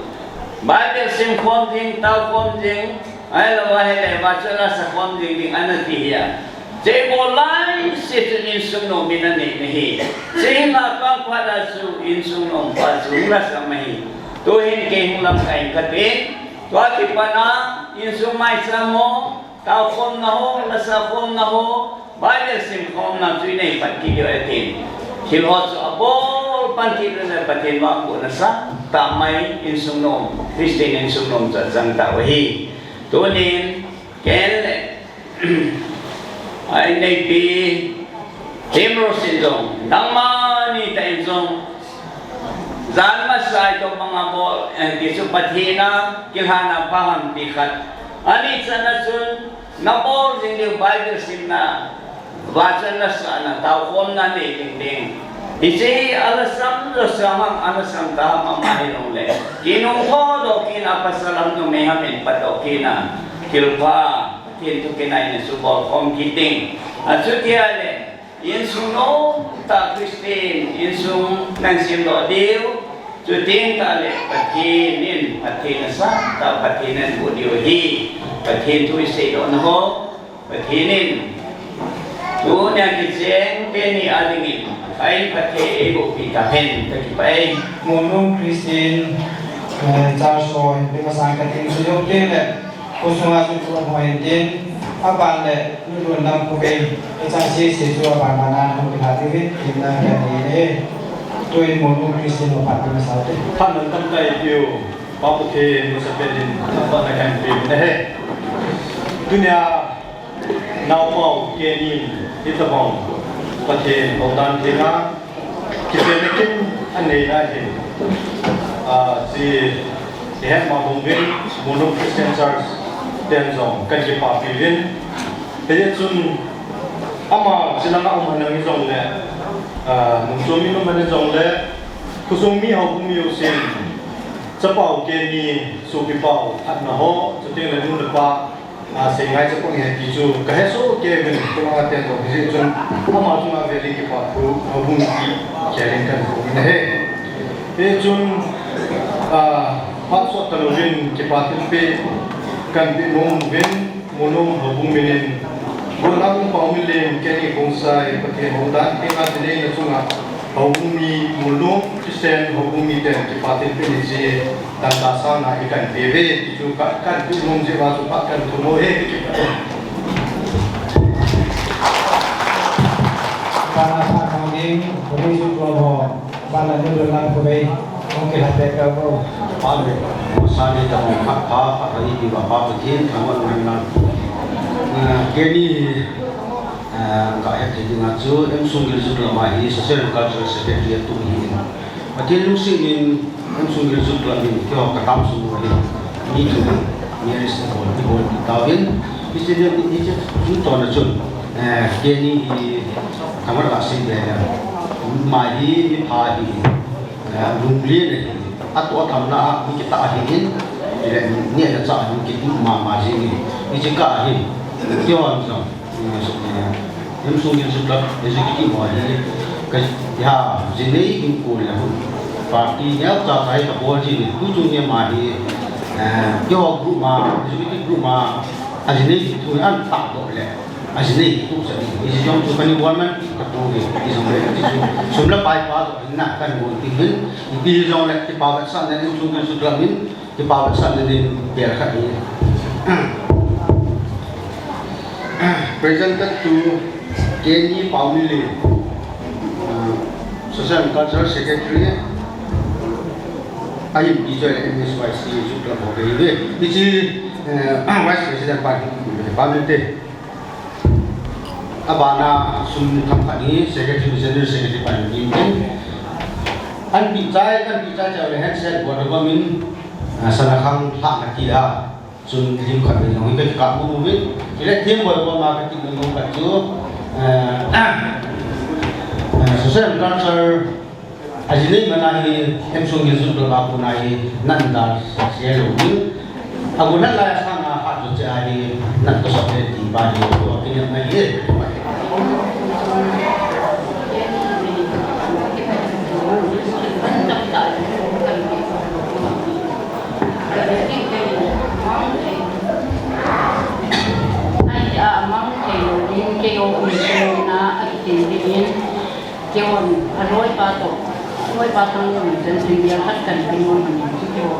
Bible sim konting tau konting ay lo hele bacala sa konting ding anatiya je bolai situnin sungno minani nehi je na pang pada su insungno pasu rasa mahi tohin ke hulam kai kate twati pana insumai samo tau kon na ho rasa kon na ho Bible sim kon na tuinai patki yoetin hilhot abol pantido na patin wakbo na sa tamay insungnom Christian insungnom sa sang tawahi tunin kele ay naipi Tim Rosin nang mani ta insong zan masay itong mga bol kisupathina kilhana paham tikat ani sa nasun Napol din yung Bible sim na baca na sana tau kom na ni ding. Isi alasam do samang alasam ta mamahirong le. Kinong ko do kinapasalam no mehamin pato kina kilpa kintu kinay na subol kom kiting. At sutiale yin suno ta Christine yin sung nang simlo diu suting ta le patinin patina sa ta patinan budio hi patin tu isi do na ho patinin tu nya kiceng teni alingin ay pati ego pitahen takipai Munung Christine Charles Pingasang Kating Suyok din Kusunga Susuwa Mohentin Apan le Nulun Nam Kubay Isang Sisi Suwa Pamanan Ang Pinatiwit Kimna Ganine Tuin Munung Christine Opat Pingasate Panon Tamtay Piyo Paputi Musapedin Tampa na Kampim Nehe Dunia Naupau Kenin Itabong Pati Houdan Thenga Kichenna Kin-Gon si Dihen Mabungin Munung Christian Church Tenzong Kanji Paominlen Kaya Chun Ama sila na umanang izong le Nungsumi naman izong le Kusumi Haokumi Usin Sa Pao Keni Suki Pao At Naho Sa Tingnan Nung Nagpa Sehingga sa pangyayon itu kaheso Kevin kumang atento kasi Chun Ama Chun Aveli Kipa Hubungi Kyarin Kan Inahe Kaya Chun Patsot Taluvin Kipatin Pe Kan Binong Vin Munong Hubungin Bunang Paominlen Khongsai Pati Houdan Thenga Kichenna Sunga Hubungi Munong Kichenna Hubungi Dan Kipatin Pe Nisi Dan dasar na ikan bebe juga kan bingung jiwa suka kan tumohe Karena saat kami Komisi Kelompok Bala Nulun Nam Kubay Mungkin hati kau Pale masani tamu apa hari di bapa begin kawan menang kini enggak jadi ngacu Songgel sudah mahi sesuai culture secretary itu ini macam lusin Songgel sudah ini kau ketam semua ini cuma nyaris boleh ditawin bisa ini itu nacun kini kamar kasih dia mahi ni pagi lumlin atau tamna kita akhirnya ni ada cara kita mama sini ni jika akhir tiada macam yang Songgel sudah rezeki mahal ya jenis ingkul lah partinya cara itu boleh jenis tujuannya mahal tiada grup mah rezeki grup mah jenis itu kan tak boleh jenis itu sahaja ini yang tu kan government ketuai ini semula bypass nak kan gunting ini yang lek dibawa sana ni Songgel sudah min dibawa sana ni biarkan ini presented to Kenny Paominlen Social and Cultural Secretary ayam dijadikan MSYC sudah boleh ini Vice President Paominlen abana sum company secretary general secretary Paominlen an bicara jauh handset buat government sanakang hak nakia sun tim kami yang itu kamu mungkin kita tim buat marketing dengan kacau social culture ajini menahi Songgel sudah aku nahi nanda selalu aku nak lah sana hak jadi nak tu sampai di baju aku yang nahi kêu mình na thì đi kêu lối ba thằng mình dân sinh viên hết cần cái môn mình kêu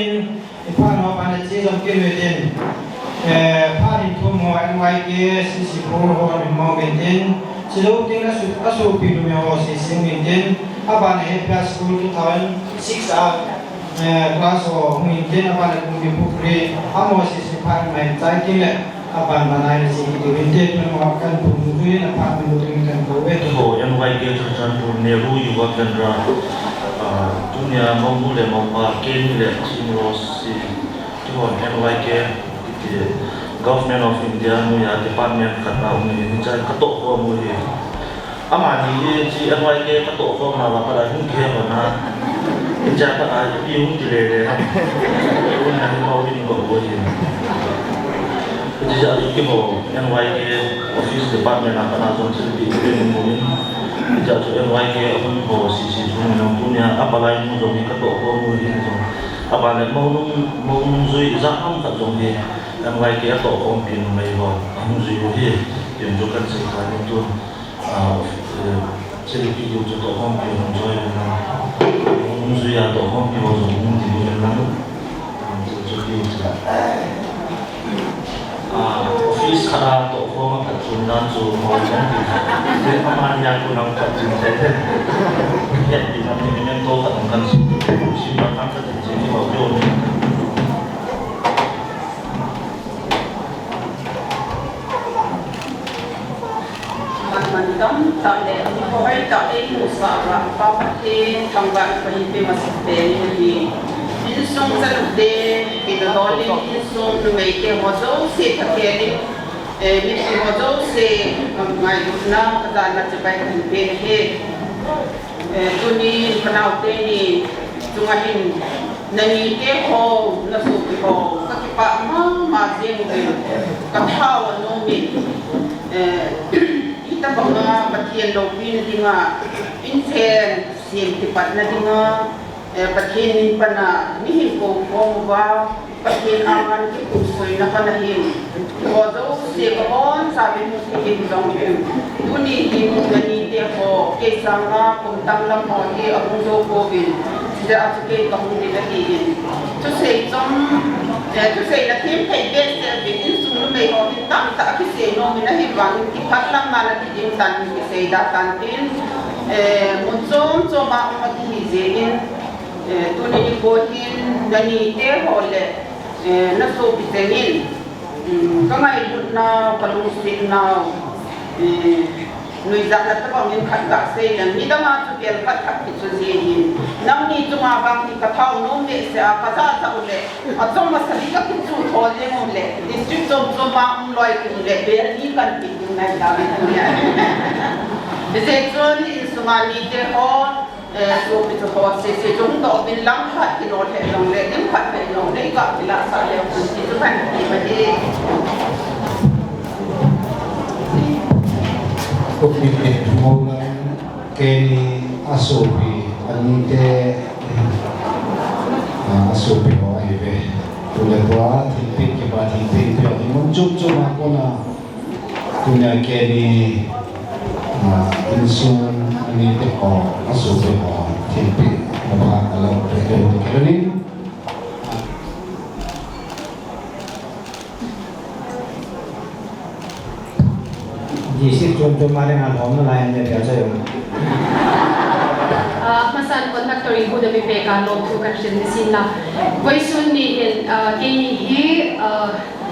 in Aphat no pan chi som kin within Aphat in thum ho and wai ke si pro ho in mo within chilo ting na su pi lu me ho si sim within aban he plus school 2006 class ho within aban kum bi pukri amo si pan mai chai kin le aban manai si di within no kan pu mu yin Aphat mu ring kan ko be ho yan wai ke chan pu ne ru yu wa kan ra dunia mau le mau pa ken le chin ro si tu ho yan wai ke government of India mu ya department khat na mu ni chai ka to ho mu hi ama ni ji yan wai ke ka to ho ma wa pa la hu ke ho na in ja pa a yu ti le le un na mau ni ko ho hi ji ja yu ke mo yan wai ke office department na pa na zon chi bi mu ni ja cho em wai ke ông hồ si chung nó tu nya apa lai mu dong ni ka to ko mu hi so apa le mo nung zui za ham ta dong ni em wai ke to ko pin mai ho am zui ho hi yen jo kan se ka ni tu se li pi jo to ko pin jo ya na nung zui ya to ko pin ho zo nung di ni na jo ki office khara to ko ma ka chun na chu mo jong ti de aman ya ku nang ka chin te te ya di na ni men to ka kan si ma kan ka chi ni ho yo ni man dam ta le ni ko ai ta e mu sa ra pa pa te thang ba pa hi pe ma se pe ni in song sa de ki do li in song nu me ke mo zo se ta ke ni mi ki mo zo se mai du na ka da na che bai kan pe he tu ni kanau te ni tu nga hin na ni te ho na su ki ho ka ki pa ma jeng ni ka tha wa no mi ta bang nga pathian lo pin dinga in sen sim ti pat na dinga pathian ni pana ni hin ko ko ba pathian angan ki ku soi na kana hin ko do se ko on sa bi mu ti ki dong yu tu ni hin ni te ko ke sanga kum tang lam ho ni abung do ko bin da atu ke ka mu ni da ki tu se chom tu se na tim pe be se bi in su no me ho ni tam ta ki se no mi na hi wang ki phat lam ma na ki jing tan ki se da tan tin mun chom ma ma ki hi je in tu ni ko hin da ni te ho le na so pi te in ka ngai bu na palung sin na nui za la ta bang in khat ka se na mi da ma chu pian khat khat ki chu je in nam ni chu ma bang ki ka thau no me se a ka za ta u le a chom ma sa li ka ki chu tho le mo le district chom ma loi ki le be ni kan ki nai da bi tu ya de se chon ni su ma ni te ho so bi to ho se jong do bin lang khat ki no the long le nim khat pe no nei ka ki la sa le ku ki chu kan ki ma de Kopi mulai kini asupi anite asupi ho aibe tulai tua tipik kibat tipik tu yang muncul cuma kona punya kini insun anite ho asupi ho tipik apa kalau berkenan ini20 jom mari ngal hom na lain dia biasa yo masan conductor ibu da be ka lo tu kan shin sin la voisun ni in ke hi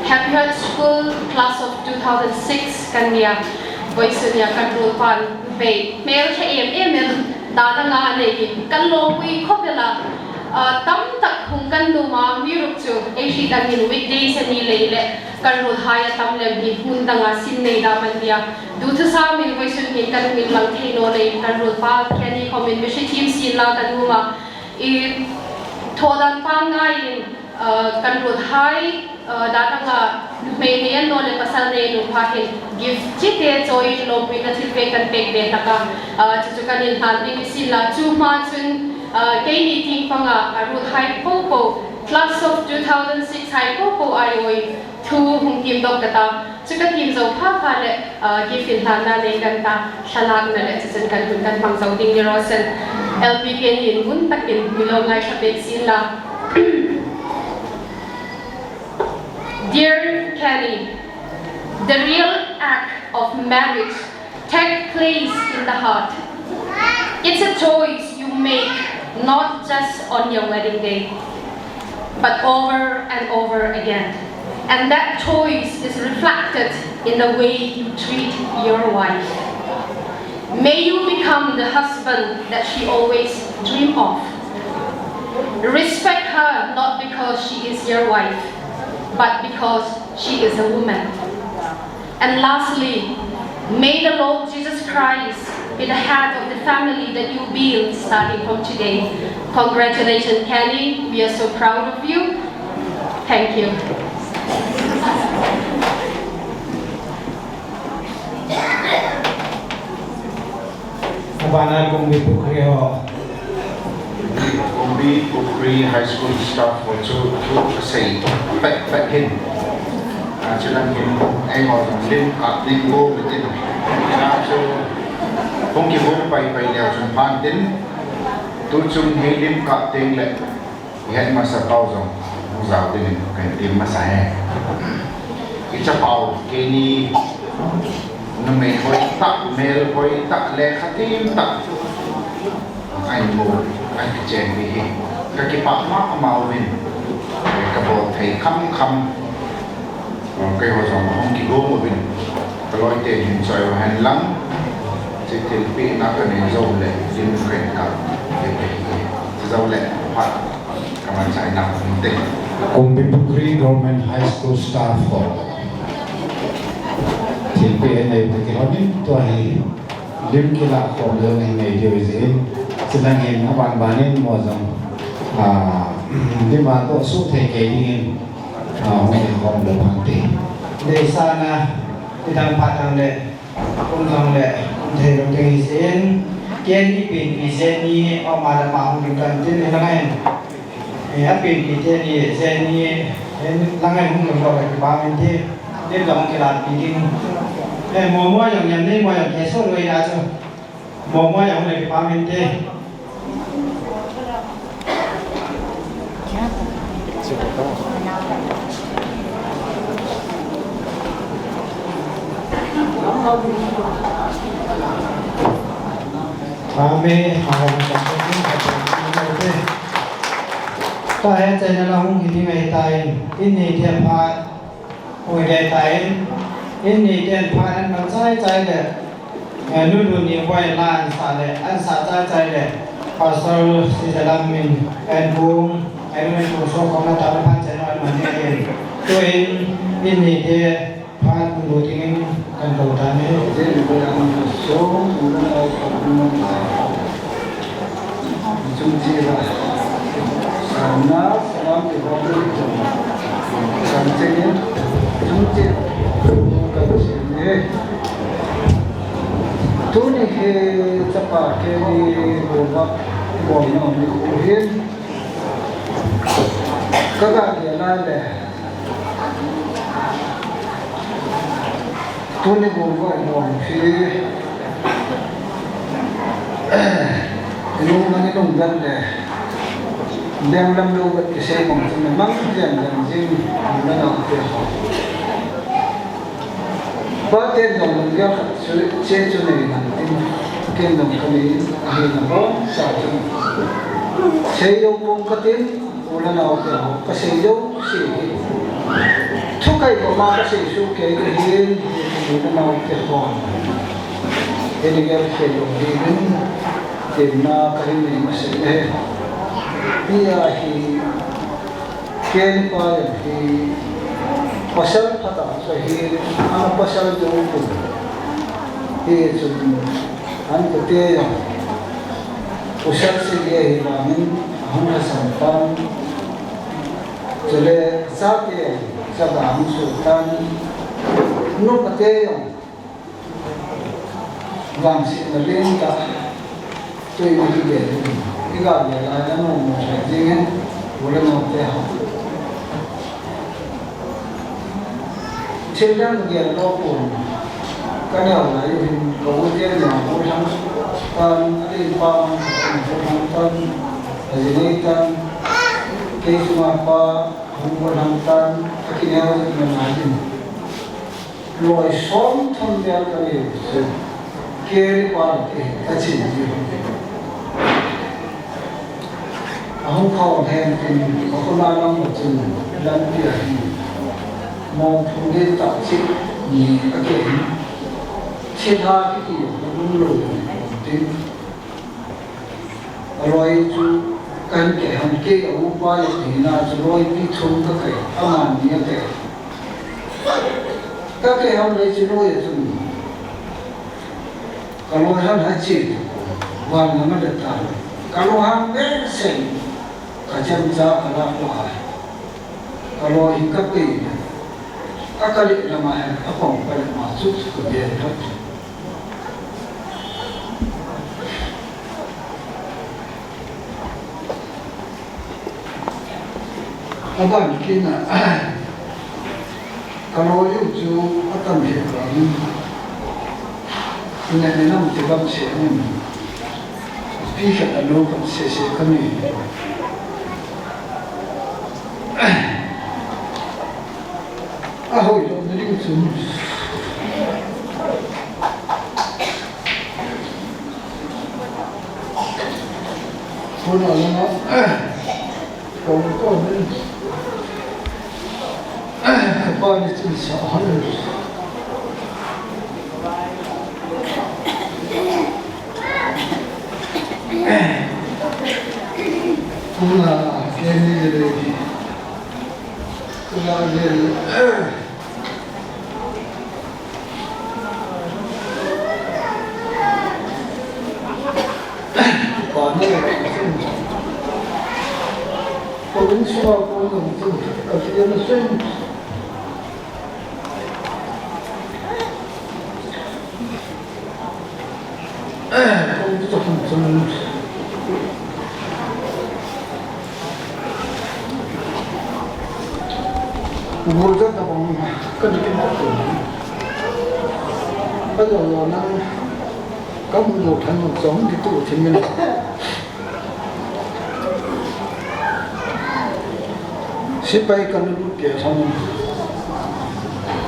Happy Heart School class of 2006 kan dia voisun ya control pan be mel che em da da nga ne ki kan lo wi khopela tam tak hung kan du ma mi rup chu e shi dan in weekdays ani le le kan ro haya tam le bi hun da nga sin nei da man dia du thu sa mi voisun ni kan min lang the no le kan ro pa kani comment me shi team sin la kan du ma e thodan pa ngai kan ro hai da da nga me ne no le pasal ne no pha ke give chite choi lo pi ka thil pe kan pe be ta ka chu kan in han ni sin la chu ma chun cái này thì phong rồi hai popo class of 2006 hai popo ai thu hùng kim độc ta chứ cái kim dầu phát ra lệ cái phiền hà na này gần ta salang na lệ chứ cần huấn cần phong dầu đinh như rosen LPK nhìn muốn tắc tiền milo ngay sắp đến xin là Kenny, the real act of marriage takes place in the heart. It's a choice you make not just on your wedding day, but over and over again. And that choice is reflected in the way you treat your wife. May you become the husband that she always dreamed of. Respect her not because she is your wife, but because she is a woman. And lastly, may the Lord Jesus Christ be the head of the family that you build starting from today. Congratulations, Kenny. We are so proud of you. Thank you. Abana kung Pukriho. Kumbi Pukri High School staff for to say back in. Cho nên anh ngồi lên lên vô với tên so không kịp vô bay leo trên pan tên tôi chung hay lên cả tên lệ hiện mà sao bao rồi không giàu tên cái tiền mà sai cái chấp bao cái ni nó mày hỏi tắc mail hỏi tắc lệ khát tim tắc anh mua anh cái chén đi cái bát màu mình cái bộ thầy khăm cái hồ sông không kịp gom một bên, cái loại tiền hình xoay vào hành lắm, chỉ tiền bị nát cái này dầu lệ, tiền khởi cả, cái dầu lệ hoặc các bạn chạy nặng tiền. Cùng với Pukri Government High School staff for thì cái này thì cái họ biết tôi lim cái là còn lương này điều gì, cho nên hiện các bạn nên mua rằng nhưng mà tôi suốt thời kỳ đi không được hoàn tiền. Để sana đi thằng Aphat thằng lệ, cũng thằng lệ, cũng thầy đồng tiền sen, kiên đi pin đi sen đi, ở mà làm bảo mình cần tiền này là ngay, pin đi sen đi là ngay không được gọi là bảo mình thế, để lòng cái là pin đi, muaอย่างอย่างนี้muaอย่างแค่ส่วนเลยนะจ๊ะmuaอย่างเลยbảo mình thế. Kami mau mencapai ta hếtใจนั่นเราคงคิดไม่ตายอินนี่เทียนพาโอ้ยได้ตายอินนี่เทียนพาอันมันใจเลยนู่นนี่ไว้ลานสาเลยอันสาใจเลย Pastorate si dalam min endung ayun puso ko na tapan sa noon manin tuin ini dia pat buting kan tautan ni jadi berang puso mula jumji lah sana salam di bawah sanjeng jumji kan sini tu ni ke cepat ke ni buat buang ni kuhin kakak dia nade tu ni buang si lu mana dong dan deh dan dalam lu buat kesempatan memang jangan mana nak Baten dong dia cencu ni nanti mungkin dong kami akhir nama satu. Saya dong katin ulan awak dia kasih dong si. Cukai koma kasih sukai kehil ulan awak dia kong. Ini dia kasih dong dingin timna kahim ni masih dia hi kian pai hi pasal kata sahih anak pasal jauh pun dia cuma anu dia pasal segi hilangan hanya sampan jadi sahaja sedang sultan nuk dia bangsa lain tak tu ini dia tiga dia ada nama jangan boleh nak dia children get local cái nào là những cầu tiên là một trong con đi qua một trong con là gì đây con cái số mà qua không có làm con cái nào mình làm gì rồi xóm thôn đeo cái gì kia qua cái gì không còn hèn thì có con ba năm một chừng lần kia mong không đến tạo sự gì các cái trên hai cái gì cũng lùi tin rồi chú cái hàng kia ở qua thì là rồi đi chung các cái ăn như thế các cái hàng đấy chỉ rồi chứ kalau hàng hay chỉ và nó được tạo kalau hàng bé sen kajian za kalau kuai kalau hingga ke akali nama apa pada masuk ke dia apa mungkin kalau itu akan berlalu ini nama tiba siapa pihak anu sesi kami ahoy jadi itu pun orang kau ni apa ni cerita Pula kini jadi pula jadi còn nữa có những số có những ở trên nó xuyên không có phần mua rất là bằng cái gì cái gì bây giờ nó có một thành một giống thì tụi thì mình ship bay cần lúc kia xong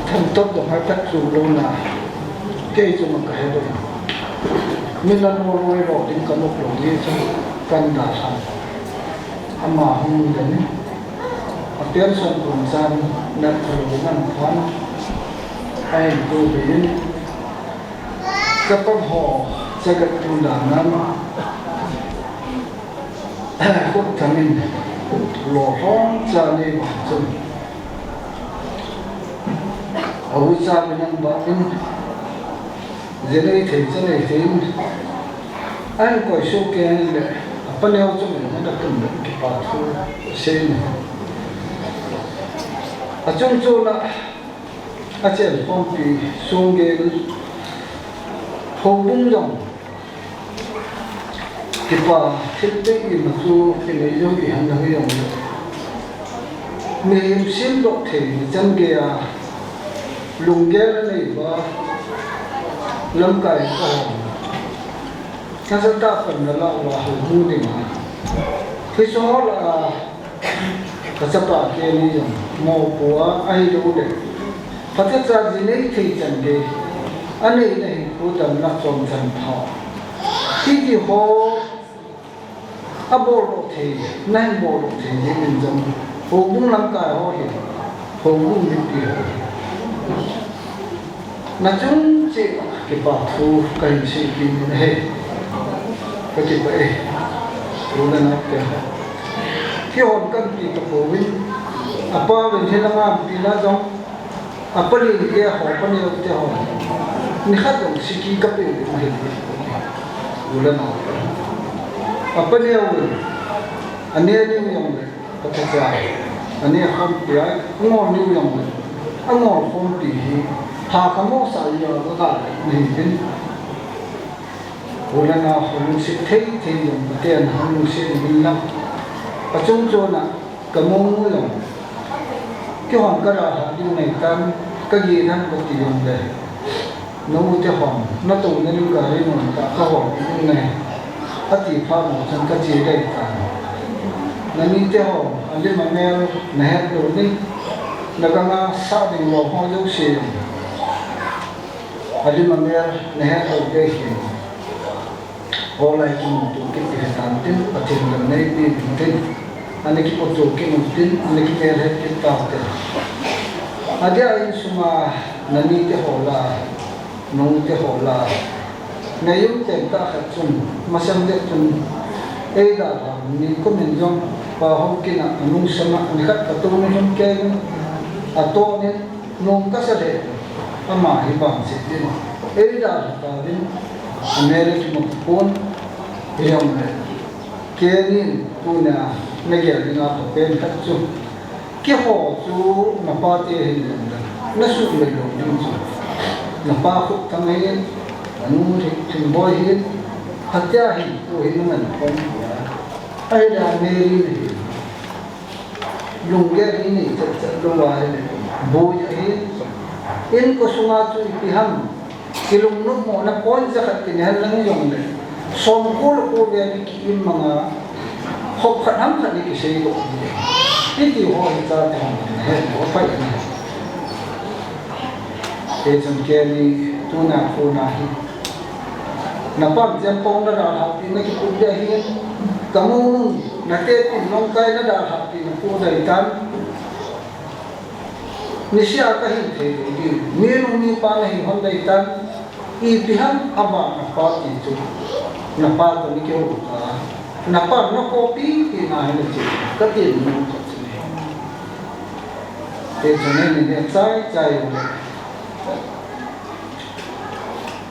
thành tốt được hai cách dùng luôn là cây cho mình cái đó mình là mua rồi đến cần lúc rồi đi cho cần đã xong mà không đến tiền xuân cùng gian đặt thử ngăn khoan ai cô đến các con họ sẽ gặp tuần đàn năm quốc thằng mình lò hoang ra đi bản chân ở ra bên anh bảo bên dưới đây thì cái này thì anh coi số kia là bên nhau cho mình nó đã cần được cái bảo thu xem ở trong chỗ là ở trên phong bì Songgel Houdan dòng cái bà thiết bị mà chú cái này do bị hành động dòng mình xem độ thể chân kia lùng ghé này và lâm cày nó sẽ ta phần là hầu mu này mà cái số là cái chấp bà kia này dòng màu của ai đâu đấy phát thiết ra gì đấy thì chân kia anh ấy này cũng đang nạp trong thần thọ khi họ abo thì nay bộ thì mình dùng họ cũng làm cái họ thì họ cũng biết điều là chúng chỉ cái bảo thu cái sự kiện này cái gì vậy rồi là nó cái khi họ cần thì cái bộ mình apa mình thấy là làm gì là giống apa đi cái họ phân nhiều cái họ ni khát dòng siki cấp đi mà hiểu rồi là apa ni awal anh ấy đi nhung đấy có thể ra anh ấy không bị ai ngon đi nhung đấy anh ngon không bị thà cái món sao giờ có cả này đến rồi là không sẽ thấy thì dùng tiền không sẽ đi lắm ở trong chỗ nào cái món mua dùng cái hoàn cái là đi này cái gì nó có tiền dùng đấy nó mua cho hòm nó tụ nó đi cái này nó cả hòm như này tất cả pha một trong các chế đây cả nó đi theo hòm anh đi mà nghe này hết rồi đi nó càng sao thì vào hoa dấu xì Ali mamel nehe oke hin. Oleh itu kita tantin patin mengenai bintin. Anak kita oke bintin, anak kita melihat kita tantin. Ada yang semua nani tehola, nung tehola. Ngayong tenta katsun, masam detun. Dah ni komenjong bahau kina nung sama nikat katulong yung kaya ato ni nung kasale. Ama hibang sitin. Dah din. Amerika magpupon. Iyong kenin puna nagyari nga papen katso. Kiho su napati hilang. Nasukli yung dinso. Napakot kamayin. Anong timboyin. Hatyahin po naman kung ay dami rin. Lungger ini luwahin. Buyahin. In ko sumato ipiham. Kilungnod mo na Thangzakap kinahal lang yung Songgel ko yan ikiin mga hopkanam ka ni kisaylo. Hindi ho ita tayong kinahal. Wapay na. Kaysan kaya ni tuna po nahin. Napagjampong na dahati na kipugyahin. Kamunong natetin nung kaya na dahati na po dalitan. Nisya kahintay, mayroong ni panahin hondaitan, ipihang aba na pati ito, napato ni Kiruta, napag na kopi, kinahin na siya, katin mo ito siya. Kaya siya na niya, chay ulit.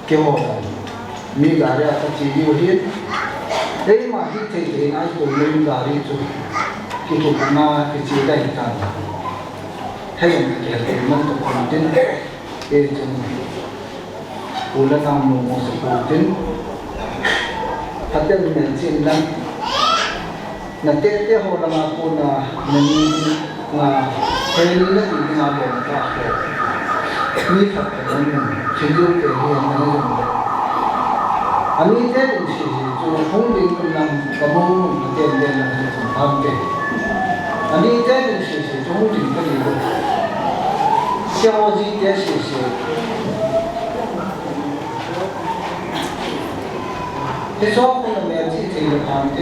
Kiruta, may gari at siya eh mahitay ay tuloy yung gari ito, kitupa na kitsila itan. Hay kaya naman to content ito ulat ang mo sa content at yung mention lang natete ho lang ako na kaya nila ginagawa ka ako may kapag yun siguro kayo na yun ani din siya kung din ko lang kabong natende lang sa pagke ani din siya kung din ko dito交际也是这双方的面积这个盘子，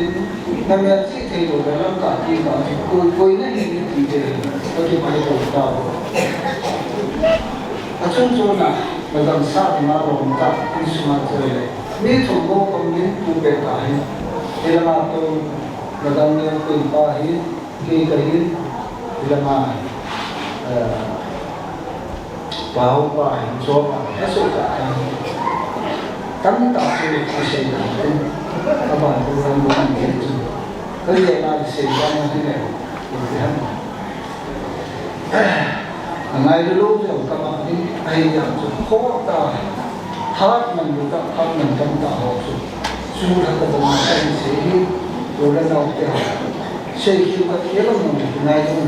那面积这个人家地方，归那一个地界，我就买多少。正说呢，那个啥的嘛，我们家不是嘛这类，你从我方面不别打hin，这嘛都那个呢会打hin，给个hin，这嘛bảo và hình số và hết số cả cắm tạo sự của xây dựng các bạn cũng đang muốn làm việc gì cái gì là xây dựng như thế này thì hẳn ngày lúc rồi các bạn đi hay làm sự khó ta hát mình được các con mình trong tạo học sự su là các bạn xây dựng rồi lên đầu tiên xây dựng các kế hoạch mình ngày trong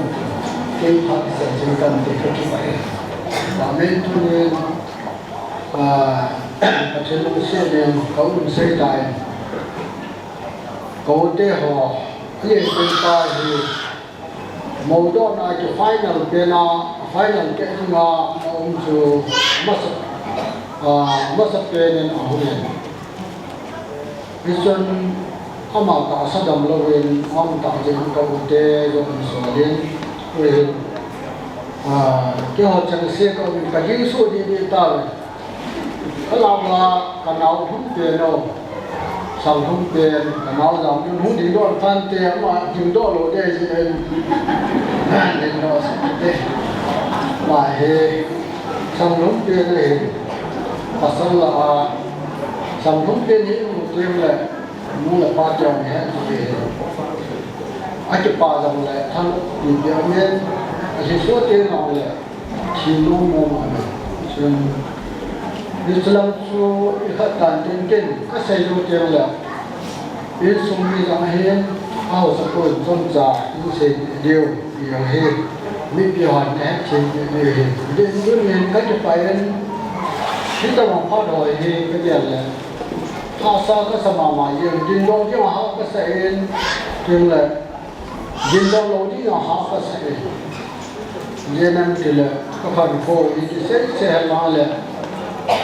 cái phát triển cần để thực hiện Paominlen Kichenna Kin Khongsai đại cầu tế họ liên quan tới mâu thuẫn này cho final cái nga ông chủ mất tiền nên ở huyện vì chân ông bảo ta sát đầm lâu huyện ông ta chỉ cầu tế rồi số đến huyện cái họ chẳng xe có cái gì số đi ta cái làm là cái nào không tiền đâu sao không tiền cái nào giảm nhưng không đi đâu phan tiền mà chừng đó rồi đây gì nên nó sẽ thế mà hệ sao không tiền này phát sinh là sao không tiền thì một tiền là muốn là 3 triệu này thì ai chụp ba rằng là thằng bị béo men thì số tiền nào là chỉ đủ mua mà cho nên Islam số các đàn tiền tiền các xây dựng tiền là biết sung đi rằng hiện ao sắp tới trong già những sự điều điều hiện biết điều hành hết trên điều hiện đến những miền các cái phải đến khi ta mà phát đổi thì cái gì là họ sao cái sao mà dùng tiền đâu chứ mà họ cái sẽ tiền là tiền đâu lâu chứ mà họ cái sẽ nên thì là các phần phô thì sẽ là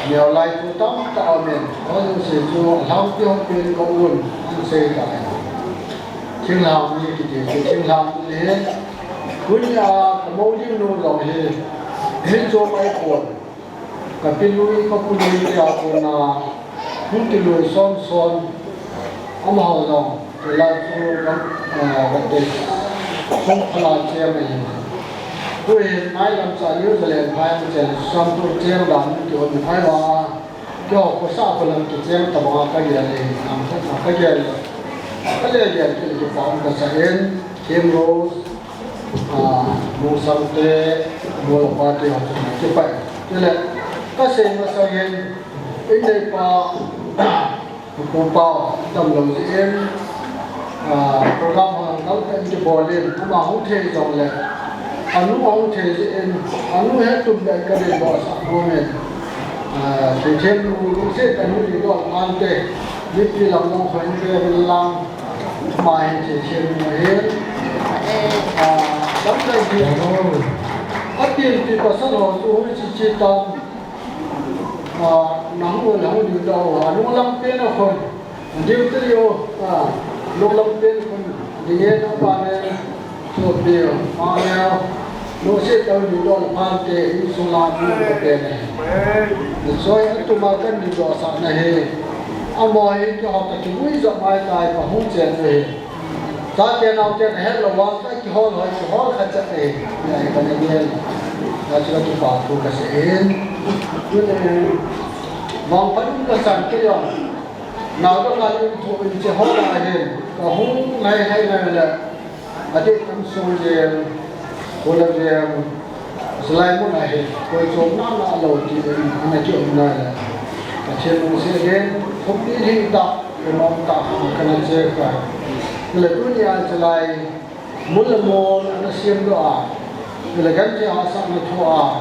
เดี๋ยวไล่ผู้ต้องตามเนี่ยเขาจะเสียจูเราเกี่ยวเป็นกอุ่นอันเสียได้เชียงรายมีกี่ที่เชียงรายเนี่ยคุณยาขโมยยิ่งนู่นเราเห็นโจมไอ้คนกับเป็นลุยเขาคุณลุยยาคนน่ะคุณที่ลุยซ้อนเอามาเอาเราเวลาจูกับเด็กคงพลาดเชื่อไม่ยังด้วยนายลำสายนิวซีแลนด์พายมันจะซ้ำตัวเจียงดังที่คนไทยว่าก็ภาษาพลังกิจเจียงตะวันก็เยอะเลยนำขึ้นมาก็เยอะเลยก็เลยเยอะที่จะฟังภาษาเอ็นเคมโรสมูสังเตมูลปาติของที่ไปนี่แหละก็เสียงภาษาเอ็นอินเดียปาปูปาตำรวจเอ็นโปรแกรมของเราเป็นที่บอลเล่นผู้มาหุ่นเทจงเลยอนุเอาเทเอ็นอนุให้ตุ้มได้ก็ได้บอสโมเมนต์เช่นรู้เส้นอนุดีก็อันเตยิบที่ลำน้องคนเดียวเป็นลำมาเห็นเช่นมาเห็นลำใจดีอันที่ที่ภาษาเราตัววิจิตรน้ำมันน้ำดีเราอนุลำเป็นคนเดียวที่อยู่ลูกลำเป็นคนดีนะบ้านเนี่ยสุดเดียวมาแล้วลูกเสียตัวดีด้วยพันเตอิสุลาดีก็เป็นเนี่ยส่วนตัวมากันดีด้วยสักนะเฮอามอยก็หอบตะกี้จะไม่ตายก็หุ่นเจนเลยตาเจนเอาเจนเห็นระวังตะกี้หอลขัดจะเองเนี่ยก็เนี่ยเราจะต้องฝากตัวกันเองด้วยมองพันก็สั่งที่ยอมเราต้องการถูกจะหอบอะไรเห็นก็หุ่นไม่ให้เลยอดีตทั้งส่วนเดียวคนละเดียวสลายหมดเลยคนชมน้ำเราที่ไม่เกี่ยวนั่นแหละเช่นมุสลิมทุกที่ที่ตักเป็นน้องตักกันเชื่อกันเลยทุกอย่างสลายมุลโมลนักเสียงด้วยเลยกันที่อาศัยในทัวร์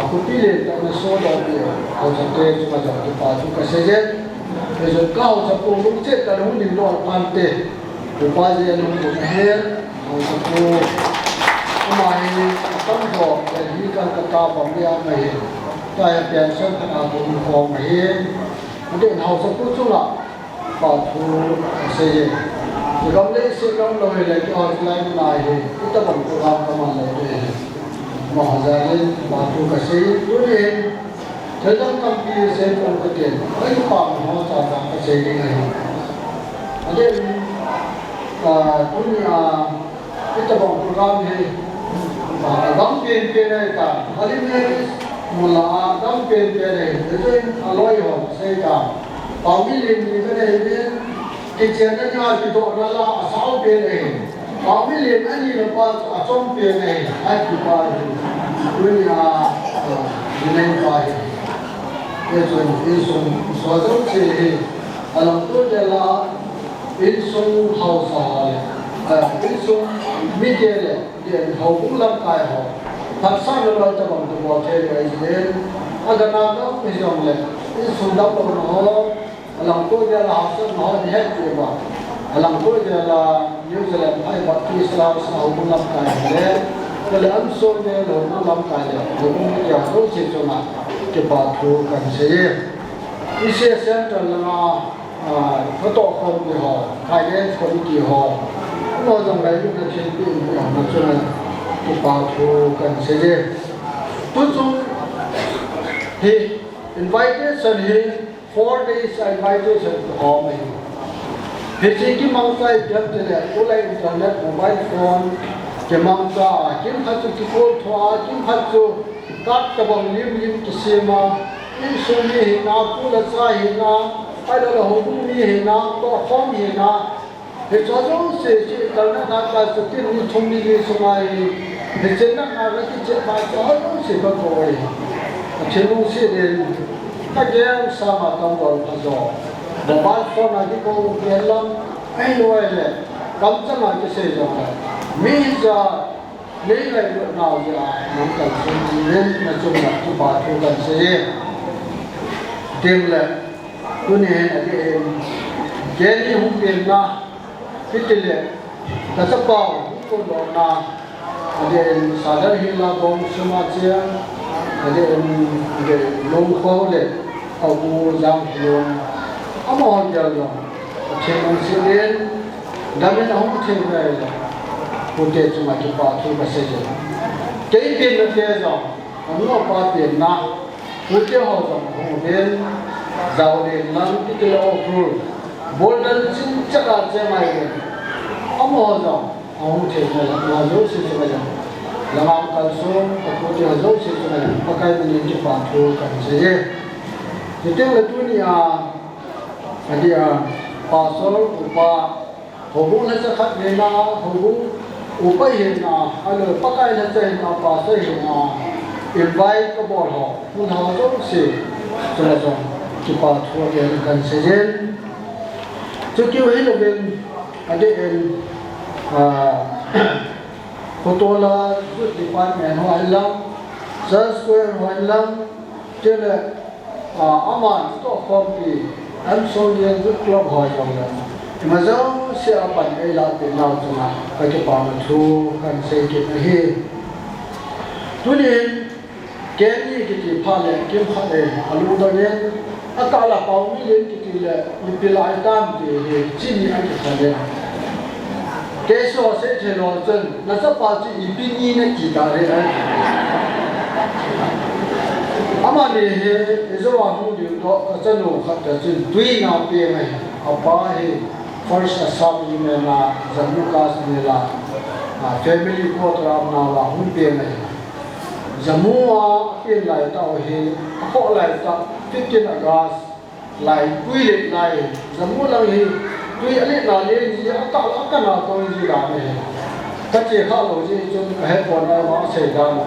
คุณพี่เลี้ยงแต่โซ่ดอกเดียวเขาจะเตะจุดมาจากจุดป่าจุดเกษตรเลยจนก้าวจะปูลุกเจ็ดแต่หุ่นดินดอนพันเตะจุดป่าเรียนหุ่นเฮียเขาจะปูทำไมต้องบอกแต่ที่การกระทำแบบนี้ไม่เห็นใจเปลี่ยนเส้นทางบุญของไม่เห็นมันเดินเขาจะพูดชุ่มละปอดทูเสียที่เราเล่นสิ่งเราเลยที่ออกไลน์มาเห็นที่ตะวันตกประมาณเลยมหาใจเล่นปอดทูกเสียด้วยเห็นเธอต้องทำปีเสียคนกระเทียนไม่ฟังหัวใจทางกเสียยังไงอันนี้ทุกอย่างที่ตะวันตกเห็นdam pen pen ka ali me mula dam pen pen de aloi ho sei ka Paominlen ni ka ne Kichenna ni ha ki to na la asau pen ne Paominlen ani na pa achom pen ne ai ki pa dunia dinai pa ye so so so se alam to de la in sung house in sung midele dia hau lam kai ho thak sa lo ta bang to bo the ai jen aga na na me jong le in sung dap lo no alam to dia la ha sa no ni het ke ba alam to dia la New Zealand ai ba ti sa hau lam kai le ke le am so ne lo lam kai le lo ni ya so chi cho na ke ba thu kan se ye i se center la na ko to ko ni ho kai le ko ni ho nó rằng đấy chúng ta trên cái nó cho nên cái bảo thủ cần xây dựng tôi chung thì invitation he 4 days invitation của mình thì chỉ cái mong cái việc này tôi lấy internet mobile phone cái mong cái kiếm phát cho cái phone thoa kiếm phát cho các cái bằng lim cái xe mà in số này hình nào tôi là sai hình nào ai đó là hồ cũng như hình nào có phong hình nào thì cho chúng sẽ chỉ cần nó là sự tin như thông minh như số này thì trên nó là cái chuyện bài cho chúng sẽ có rồi trên nó sẽ đến các cái sao mà trong đó là rõ và bán phone này cái câu tiền lắm anh nói là cắm chắc là cái gì rồi mỹ giờ lấy lại được nào giờ nó cần suy nghĩ mà chung là cái bài thu cần sẽ tiền là tôi này là cái gì không tiền na cái tiền là sắp bảo cũng còn đó na để sản xuất hiện là gồm số mà chia để lông khô để ao bu giang luôn ấm hòn giờ rồi thêm một sự đến đam mê không thêm về rồi cụ thể chúng ta chụp thu và xây dựng cái tiền nó kia rồi ông nó qua tiền na cụ thể họ rồi họ bên giàu đến lắm cái là offer bốn lần chính chắc là chơi mày ấm hòn rồi ông thêm về là dấu xây dựng làm ăn cần số cụ thể dấu xây dựng là cái mình chụp thu cần xây dựng thì tiếng là tôi đi Pastorate upa hubung nasa kat nina hubung upa hina alo pakai nasa hina Pastorate hina invite kabor ho pun ho so si so kita thua yang kan sejen so kêu hết là bên en photo la rút department ho alam square ho alam cho là aman to form ki anh Songgel rút club hỏi rồi mà giáo sẽ bạn ấy là tiền nào cho mà cái bảo mà thu cần xây dựng cái gì tuy nhiên cái gì cái gì phá lệ cái phá lệ alu đó nhé cả là Paominlen cái là những lại tam thì chỉ như anh cái phá lệ cái số sẽ chơi lo chân nó sẽ phát triển bên như này chỉ là đấy ama ne he ezowa hu di do chanu khat ta chin tui na pe mai apa he first assembly me na jammu kashmir la family program na la hu pe mai jammu a pe lai ta he ko lai ta 15 august lai tui le lai jammu la he tui ale na le ji ata ka na to ji la me ka che kha lo ji chun he pon na ma se da na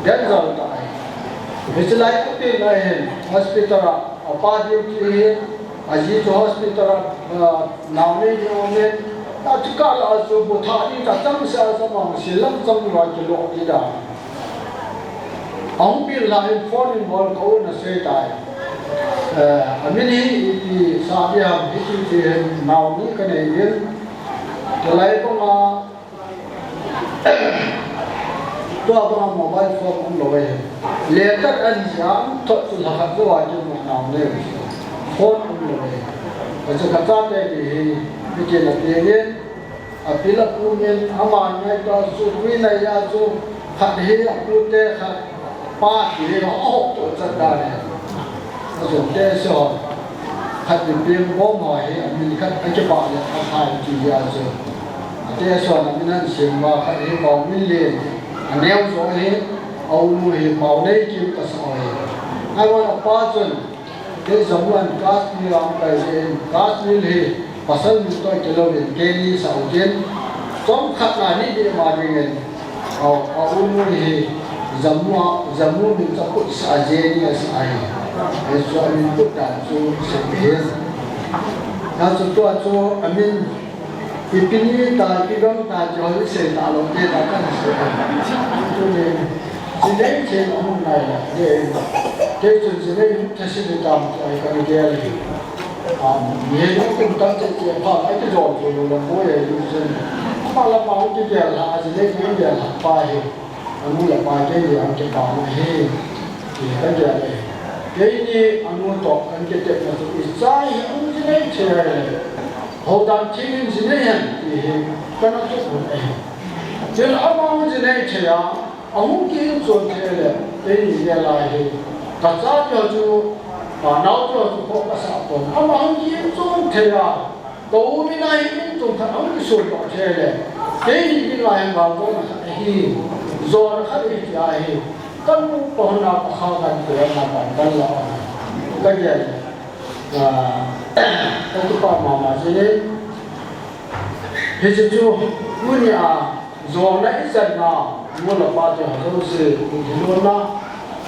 den za ta Which like to hospital, Aphat here, Aji to hospital, Nami, Tatikal also, Botani, Tatam cells among Silam, some like the Lord Ida. On be like falling ball cone a straight eye. A mini Sabia, Hitty, now Canadian, the life of to mobile phone on the way. Later and young thought to have to watch him now live. Phone on the way. As a Katata, he became a period, a pillar of women, Haman, Night, so Queen Ayazo, had here, put there, had party, all to the garden. As a day saw, had been warm or here, and we cut a chapal of high to Yazo. A day saw a minute, she had him about million. Anh em rồi hết, ông thì bảo đây kiếm cả sỏi, ai quan là ba chân, cái giống là Kashmir làm cái gì, Kashmir thì phát sinh tôi chỉ lo về cái gì sáu chân, trong khắp này đi để mà đi nghe, ông thì giống mình cho cốt sa dê đi là sai, cái số mình cốt đàn số sẽ biết, nào số tôi số mình Ipini ta kigam ta jauh se ta lo te ta kan se tu ne sini se amun nai la de ke chun sini thasi de tam ai kan de le ye no kum ta che che pa ai ke jo jo lo mo ye lu sen pa la pa ke de la se de ke de la pa he anu la pa ke ye am ke pa ma he ye kan de le ke ni anu to kan ke te na tu sai anu sini che Houdan Thenga Kichenna thì cái nó chút một ấy, cho nên ông ông cái này chơi à, ông kia做这个，对你原来的，大家就把脑子就搞个啥东，ông kia做这个，都没那一种他ông说搞这个，对你原来嘛做那嘿，做那嘿家嘿，根本不那不好干的那办不了，个人。cái con mà thế đấy thì chúng tôi muốn rồi nãy giờ nào muốn là bao giờ đâu sự thì luôn đó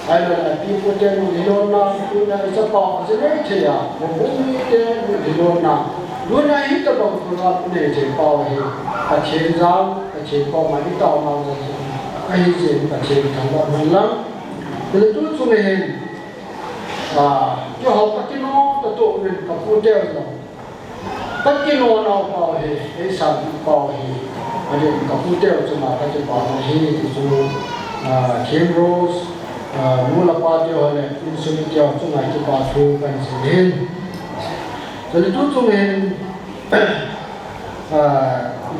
hay là đi qua trên thì luôn đó cứ là sẽ bỏ thế đấy thì một bốn cái thì luôn nào luôn này hết tất cả các bạn này thì bỏ thì cả trên giáo cả trên con mà đi tàu nào rồi cái gì cả trên thằng bạn mình lắm thì tôi xuống này cho học các cái nó tự tụ mình các cô treo rồi tất cái nó nào bảo thì cái sản bảo thì ở đây các cô treo cho mà các cái bảo thì thì chú Kim Rose mua là ba điều này in số điều trong ngày cái ba thu cần xử lý cho nên chúng mình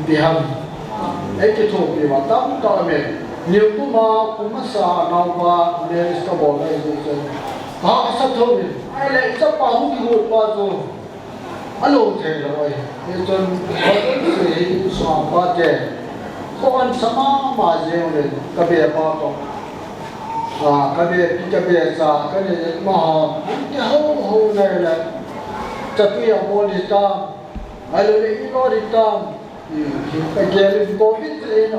bị hầm ấy cái thuộc bị mà tắm cho mình nhiều cũng mà xa nào qua nên cái bộ này rồi họ sắp thôi mình ai lại sắp bao không đi một bao rồi alo thế rồi nên cho họ cũng sẽ xóa ba trẻ con sama mà riêng lên cái bề bao đó cái bề xa cái này mà cái hậu này là chặt tuy là mua đi ta ai lấy nó đi ta cái kia là Covid thì nó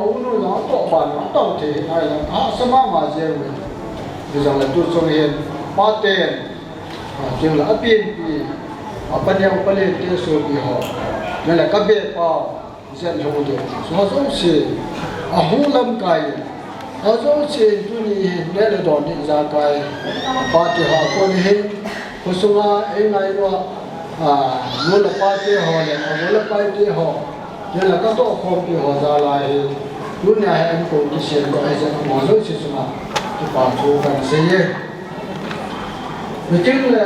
tổ bản nó tổng thể hay là sama mà riêng lên bây giờ là tôi cho hiện ba tiền chừng là tiền thì bên nhau bên lên cái số thì họ nên là cái bề bao dân hậu được số số gì hung lâm cái họ số gì tôi đi nên là đòn đi ra cái ba thì họ còn hết có số là anh này đó mua là ba thì họ này mua là ba thì họ nên là các tổ không thì họ ra lại lúc này anh cũng đi xem cái gì mà số gì số thì bảo chú cần xây vì chính là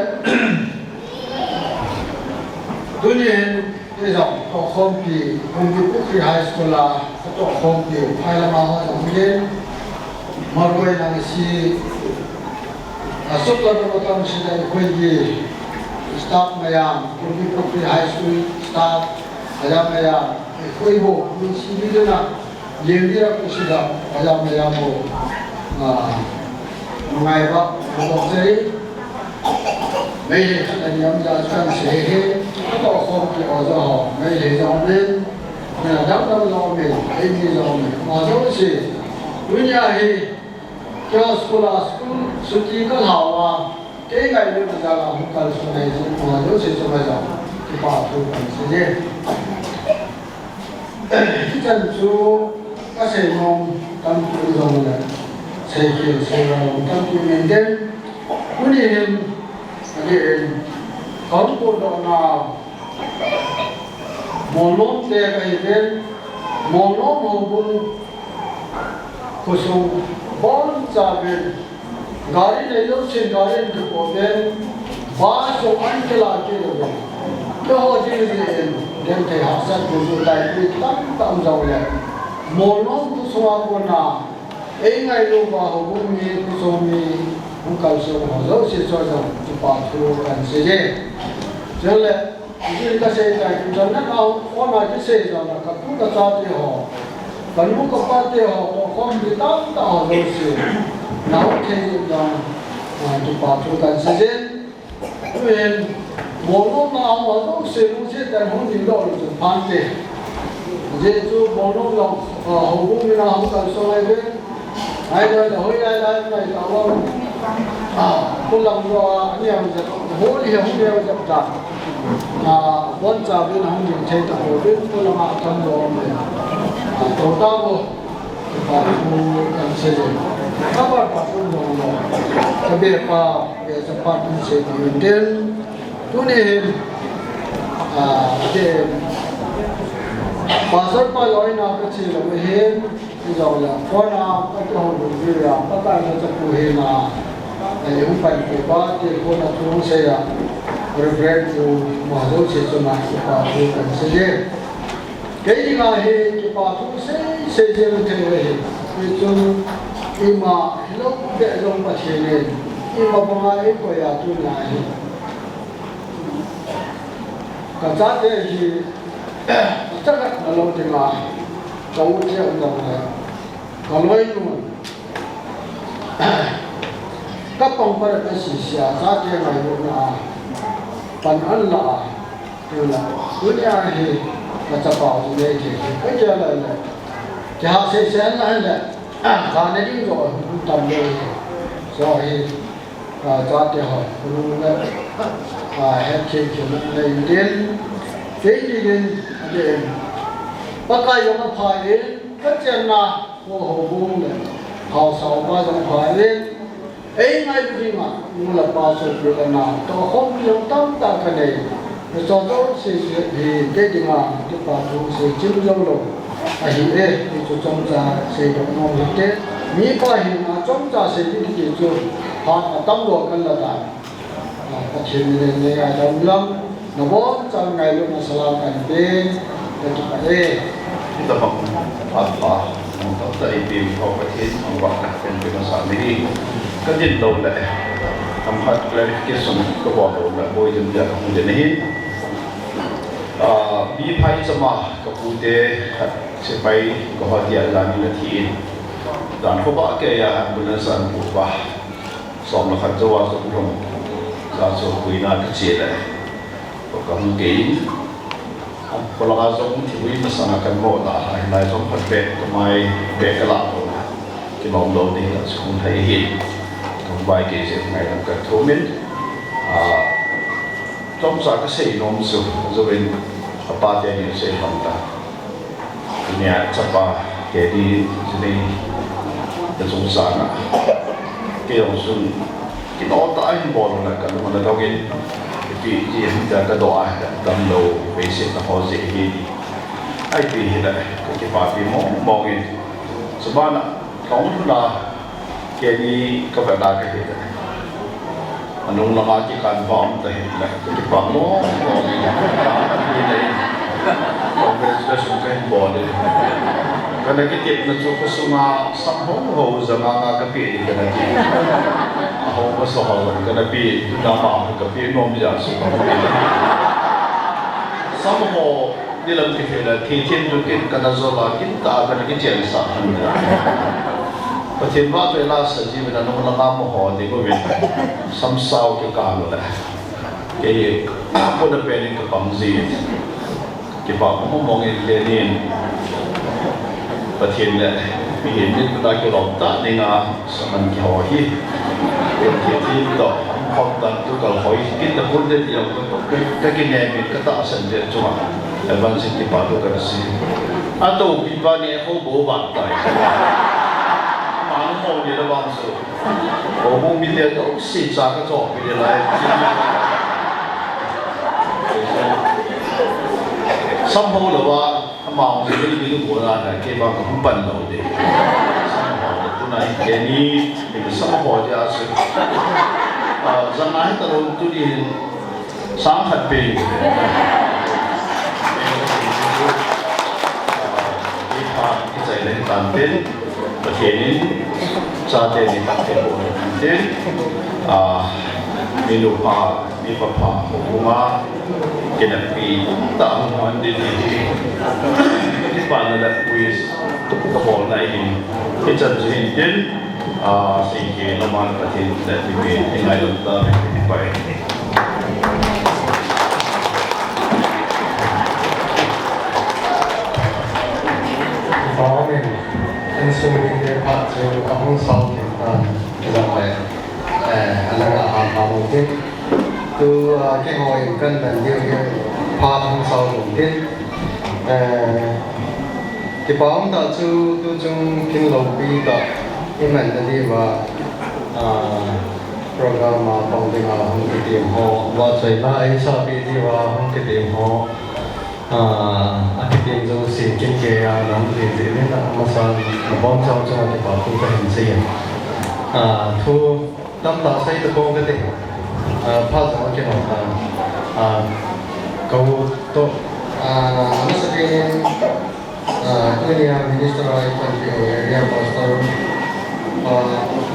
tôi nhìn cái dòng tổ không thì quốc tế high school là tổ không thì hay là mà họ dòng lên mà rồi là si số lượng của tôi sẽ là cái gì staff mà làm quốc tế high school staff là mà làm cái bộ mình xin đi là liền đi ra cái sự đó là mà làm bộ ngày đó một giây mấy anh em ra sang sẽ có không thì ở đó mấy thì dòng lên là đắp đắp lo mình anh đi lo mình mà dấu gì đối nhà thì cho school suy có hảo cái ngày nữa là không cần số này mà dấu gì cho bây giờ thì bảo tôi cần sẽ gì cái chân chú các thầy mong tâm tư rồi là thầy kiểu thầy lòng tâm tư mình đến cũng nhìn thì có một độ nào một lúc để cái bên một lúc một bún cuộc sống bốn gia bên gari này lúc trên gari được có bên ba số anh cái là cái rồi cái họ chỉ là đem thầy học sinh của chúng ta đi tâm giàu này một lúc cuộc sống của nào ấy ngày lúc vào học bún mi cuộc sống mi không cần sự họ dấu xin cho rằng chỉ bảo thu cần sẽ gì cho nên như ta xây tại chúng ta nó có nói cái xây rằng là các cụ ta cho thì họ cần muốn có ba thì họ không bị tắm tạo rồi sự nấu thêm rằng chỉ bảo thu cần sẽ gì vì một lúc nào mà dấu xin cũng sẽ tại không gì đâu là phán thế dễ chú một lúc nào hậu cũng như nào không cần so lại với ai đây là hồi ai đây này tạo không con lòng do anh em sẽ hỗ trợ không đeo dập chặt vẫn trả bên không những chơi tập hồ bên con làm ăn thân đồ này tổ tao vô và thu cần xây dựng các bạn phải không dùng rồi đặc biệt là về tập hoạt xây dựng trên tu niệm để bà rất bao giờ nào cái gì là mới hết bây giờ là con nào các cái hồn gì là các bạn nó sẽ phù hợp là những phần của ba thì con là chúng sẽ là reflect to mà dấu chỉ cho mà bà thu cần xây dựng cái gì là thì bà thu sẽ xây dựng thế này vì chúng khi mà lúc để dùng mà thế này khi mà bằng ai của nhà tu này cả giá thế thì chắc là lâu thì mà cháu theo đồng này còn nói luôn các công việc cái gì xia giá thế này luôn là phần ăn là từ là cứ nhà thì là tập bảo gì đây thì cái giờ này là thì họ sẽ lại là cả này đi rồi tầm đây rồi cho thì họ luôn là hết chuyện này đến cái gì đến để bắt cái giống nó phải đến cái chuyện là của hồ bung này họ sau ba giống phải đến ấy ngay khi mà nhưng là bao số việc nào tôi không dùng tâm ta cái này cho tôi sẽ thì cái gì mà cái bảo thủ sẽ chịu lâu rồi thì đây thì cho trong gia sẽ được ngon hết đấy มีไปมาจงจ่าเสด็จที่จู่หาตำรวจกันละได้ประเทศนี้เนี่ยดำลังนบจังไงลูกมาสลามกันเป็นเป็นไปที่ตะบังอาภาของตัวใจปีของประเทศของวัดเป็นภาษานี้ก็ยินดีเลยทำให้ clarification ก็บอกเลยโดยจำเป็นของเจนี่มีภัยสมากับผู้เดชไปก็หาเดียร์ลามินาทีด่านเขาบอกแกอยากบุญสันบุบะสองนักขัดจังหวะสมรมการส่งคุยนาที่เชียร์เลยก็กำลังเก่งคนละส่งที่วิ่งมาสนับกันหมดละหลายส่งพัดเบกทำไมเบกกระลาโดนที่มองโดนนี่ก็ส่งไทยหินทำใบเกษตรไงทำกระทุ่มินจอมสักก็เสียนมสุจะเป็นอาปาเดียนเสียฟังตาเนี่ยจับปาเกดีจะได้จะสงสารนะเกี่ยวสุนกินออตายบอลอะไรกันมันเรากินปีที่จะกระโดดดำโลไปเสียพอเสียฮีไอ้ปีที่ไหนก็จะปาปีมองเองสบายนะของทุนละเกดีก็แบบได้ก็เห็นมันลงละมาที่การฟ้องแต่เห็นเลยก็จะฟ้องมองนี่เลยของเป็นสเปเชียลการบอลเลยก็ในกิจนัดจุกสุนาสังหงโหจะมากระปีกันนะที่หงก็สหกันกันนะปีตุลามากับปีนมจะสุขภาพสังหงนี่เราที่เห็นเลยที่เทียนจุกินกันนะโซลากินตากันกินเจริญสันนิษฐานประเทศว่าเวลาสัจจิเป็นอนุโลมมโหดีก็เป็นซ้ำเศร้าที่การเลยเกี่ยคนจะเป็นกับปังซีเกี่ยวกับผมมองเห็นเรื่องนี้ประเทศเนี่ยมีเห็นนี่ก็ได้เกี่ยวกับตาในงานสมันเกี่ยวกับเป็นที่ต่อความตั้งตัวกับหอยกินแต่คนเดียวก็กินเนี่ยมีก็ต้องสัญญาจุ่มแต่บางสิ่งที่ปาตัวกันสิอันตัวปีบ้านเนี่ยเขาบอกว่าตายโอ้ยระวังสุดโอ้โหมีเดียต้องสิจากก็จบไปเลยสัมผัสหรือว่าหมาสิ่งที่มีตัวอะไรเกี่ยวกับหุ่นปั้นเราเด็กสัมผัสตัวไหนแค่นี้เป็นสัมผัสจะสุดจะไหนตลอดตัวนี้สังขัดเป็นที่พาที่ใจเล่นการเป็นประเทศนี้ชาตินี้ประเทศโบราณเด่นมีลูกพามีพ่อพาผมว่าเกิดปีต่างวันดีที่ผ่านมาแล้ววิสก็บอกในที่จะเห็นเด่นสิ่งที่เรามาประเทศและที่เป็นยังไงเราต้องไปฟ้องเองเป็นส่วนที่พาจะกับห้องสอบเกี่ยวกับจะไปอะไรอาหารมงคลตัวแค่หอยกันแบบเดียวพาห้องสอบมงคลที่ป้องต่อสู้ตัวจงกินลมปีต่อที่มันจะดีว่าโปรแกรมมาป้องกันมาห้องกิจกรรมหอว่าใช้มาไอ้ชอบปีที่ว่าห้องกิจกรรมหออาทิตย์นี้สิ่งที่เกี่ยวกับน้ำเลี้ยงเลี้ยงน้ำมันสั่งบ้องเจ้าจังที่บอกคุณก็เห็นเสียงทุกน้ำตาใส่ตะโกนกันเองภาษาเกี่ยวกับเขาตัวอันนั้นเป็นเรื่องมินิสเตอร์อะไรกันที่เรียกว่า Pastorate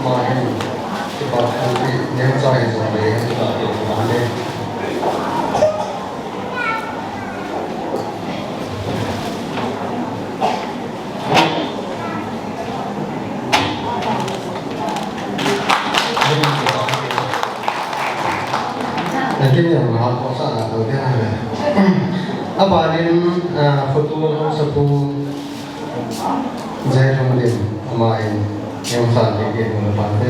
มาเห็นที่บอกที่เนี่ยใจส่วนใหญ่ที่เราเกี่ยวกับมันเลยที่นี่เราเขาสร้างตัวที่ไหนอาบานินฟุตบอลสปูเจอมันเด่นมาเองยังสั่นเด็กๆมันปั่นได้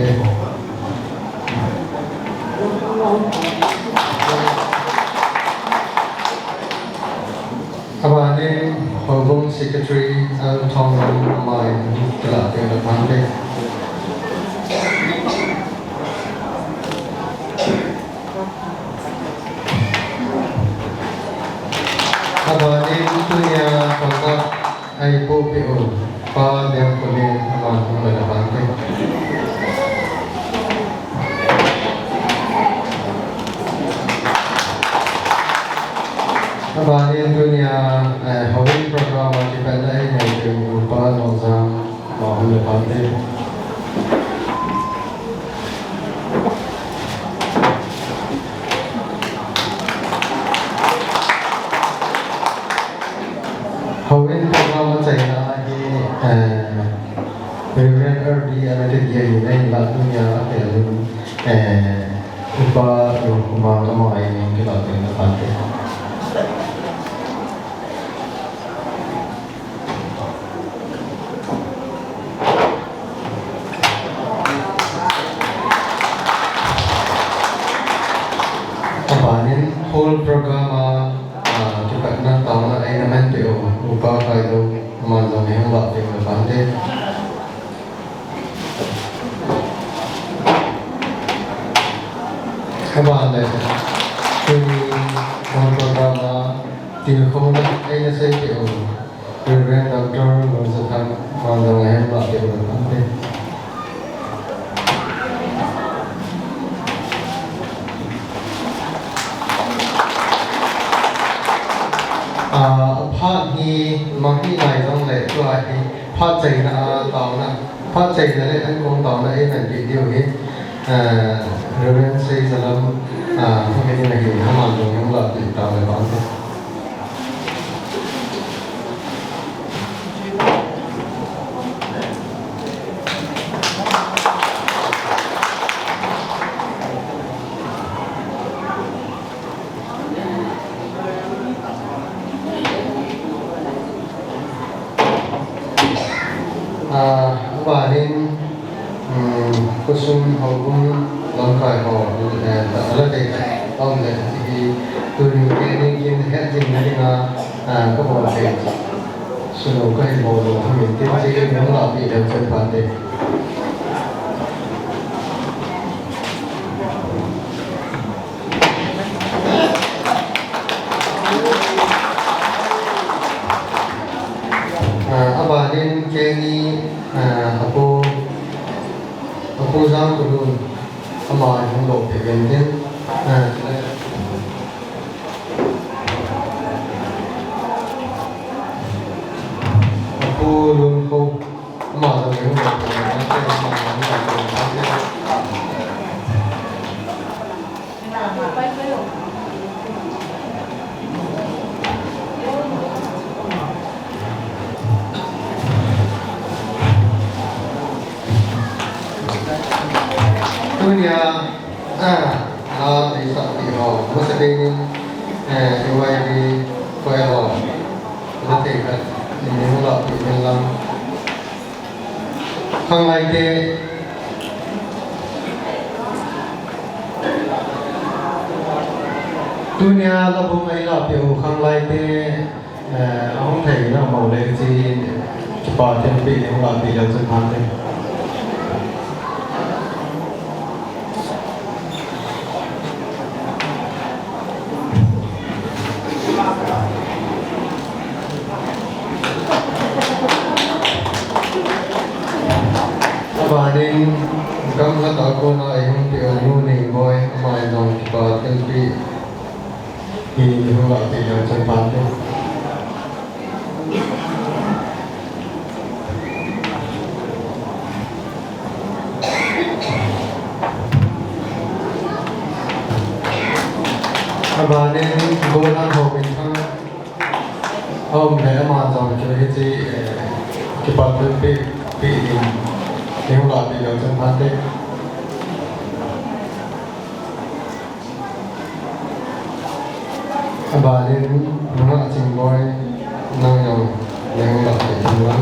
อาบานินหัวบง secretary ทองมาเองตลาดเดินปั่นได้Aphat punya kontak ibu PO pada yang kuning aman mendapat đi hầu hết các bạn chạy là Reverend Early ada dia ini lagunya apa ya lupa nama ini kita tengok nanti. Apa ni whole program kita nak tahu nak ini nanti lupa kalau malam yang lalu kita nanti. Các bạn này khi con programa tìm không được anh sẽ kiểu Reverend Doctor muốn sẽ tham hoàn toàn ngày hôm nay đều được làm thế. Aphat thì mang cái này trong lễ của ai Aphat chạy là tàu na Aphat chạy là lễ anh con tàu na anh là điều hết. Reverend say salam mungkin lagi hamal yang lah kita lewat. Bahin kusum hukum langkai ho ala de ông này thì tôi nghe nên kiến hết trình này là các bộ phim sử dụng cái bộ đồ mình tiên chỉ những là bị đem chân phản đề apa nên cái ni aku zam tu dulu ama yang lo pegang dia aku lumpuh ama yang lo dunia di saat itu masa ini dua di Koelo nanti kan ini mulai di dalam Khongsai ke dunia labu mai labu Khongsai ke ông thầy nó màu lên gì chụp trên bị mulai di dalam sepanjang Bahin kam la ta ko na ayung ti anu ni boy mai dong ki pa tel pi ki hu la ti ya chan pan de Bahin go na ho bin thang om le ma dong ki ti ki pa tel pi yang lah di dalam hati. Abalin mana cingboy nang yang lah di dalam.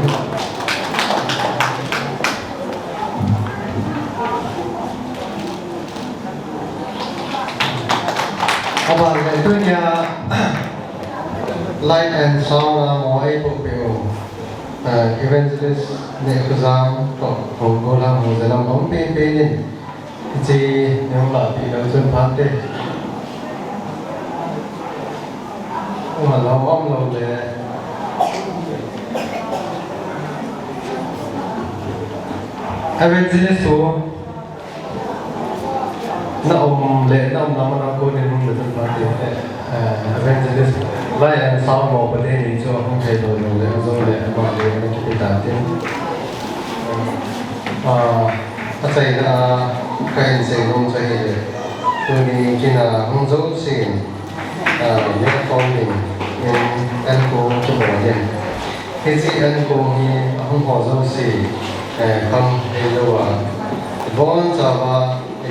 Abalin itu dia light and sound lah mau ibu evangelist ne exam to Songgel mo dalam om pe ni ji yang la bi lo chun phan te ma lo om lo le evangelist so na om le na om na ko ni mo chun phan te evangelist lai and sound mo pa ni cho không thể đổi được le zo le ba le na ki ta te อาศัยการเสกลมใจตัวนี้กินห้องโซ่สิ่งเนื้อฟองหนึ่งยังอันโกจะบอกยังที่ที่อันโกมีห้องห่อโซ่สิ่งคำเรียกว่าบอนจะว่า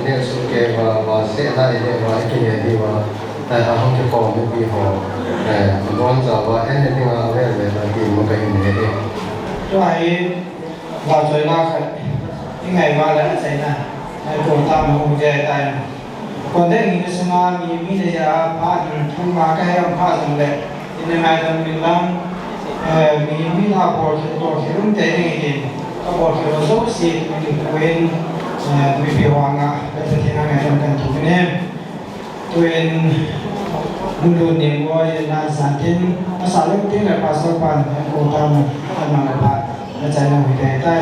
เนี่ยสุเกว่าเสียได้เนี่ยว่ากินดีว่าแต่ห้องจะฟองไม่มีห่อบอนจะว่าอันนี้ว่าอะไรแบบนี้มันก็ยังไม่ได้ตัวไอ้ว่าสวยมากครับยังไงว่าแล้วใส่นะไอ้ตัวตามมันใจตายคนได้ยินสมามีเดียพาดทุ่งมาแค่ยังพาดสำเร็จที่ในแม่ต้องมีลังมีท่าบอลตัวเขียนใจได้ยินก็บอลเขียนโซ่สีมีเวนมีพิวางอ่ะเป็นที่นั่งไงทำกันถูกไหมตัวเองมุดูเนี่ยว่านาสารทินภาษาเรื่องที่ในภาษาปันไอ้โคตรมันมาพาดและใจเราไม่ได้ใต้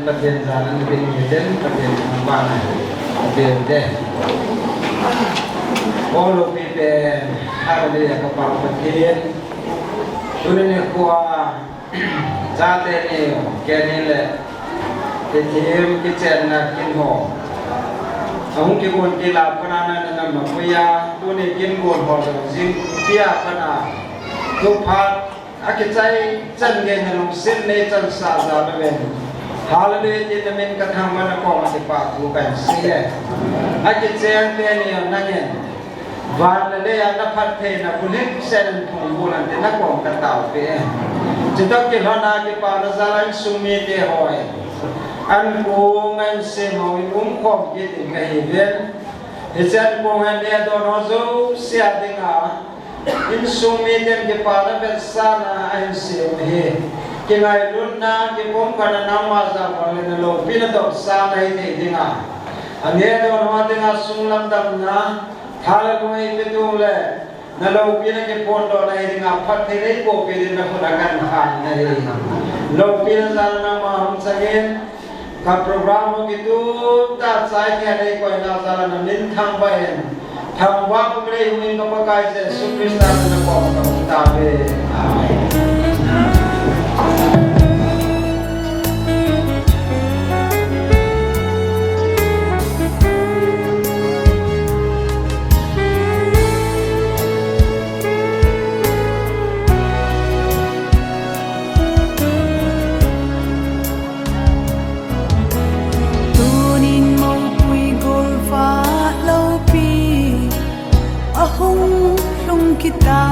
ประเด็นสารนั้นเป็นประเด็นบ้านไหนประเด็นเด็กโอ้ลูกพี่เป็นอะไรเนี่ยกระเป๋าประเทศตัวนี้กว่าจ้าเต้นี่แกนี่แหละที่ทีมกิจนากินหอเอาหุ่นกินคนกีฬาพนันนั่นมาพยาตัวนี้กินคนหอจริงเที่ยพนันทุกพักอากิจใจจันเงินลงเส้นในจันสาสาเวนHoliday di namin katama na ko kasi pakukan siya. Agit siya niya na yan. Varale ya na pathe na kulit sen punggulan din ako kataw pe. Jito kilhana ki para zaran sumite hoy. An kungan se mo umkom git gahiben. Isan kungan dia donozo siya dinga. In sumite ki para bersana an se he. cái ngày lúc na cái bom cái nam mà ra còn lên lô pin nó đọc sang này thì đi ngà anh nghe đâu nó đi ngà sung lâm đầm na thà là cũng ấy biết đâu lệ nó lô pin cái bom đó này đi ngà phát thế đấy bộ pin nó không đã gan khăn này lô pin ra nam mà không sang các program itu tak saya ada kau yang salah namin thang bayan thang wak mulai humin kapakai se Krista na ko tabe kita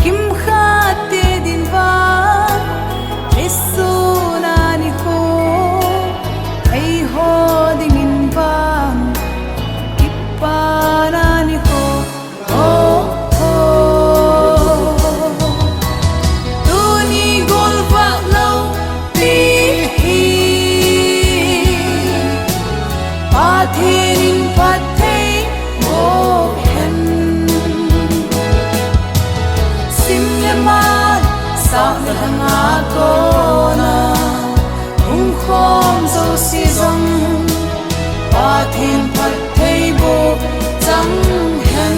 kim khate din va esuna Anikho ai ho dingin va ipana Anikho oh oh tuni golfa lo pi pathin pathe Thanga kona hung khom zo si zong pathin phat thei bo chang hen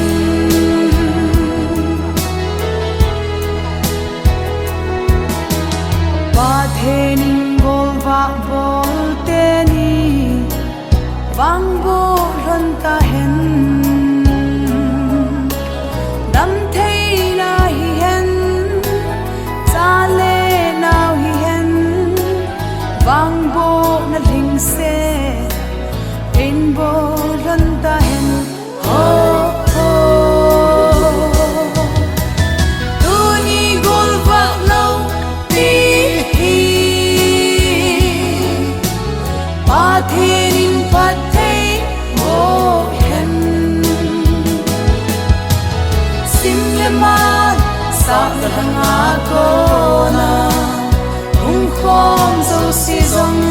pathin gol va bol te ni wang bo ron ta hen dam thei na hi hen vang bo na ring se in bo ran ta hen oh oh tuni gol va lo pi pathin pathe mo hen sim le ma sa thanga kona khom zo si zong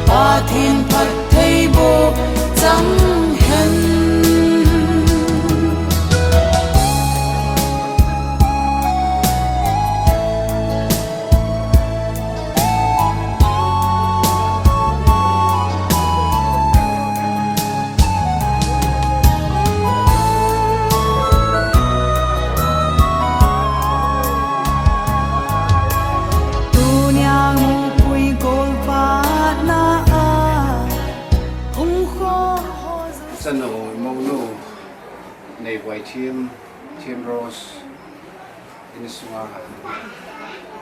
pathin phat thei bo chang hen Neiboithem Rose in sunga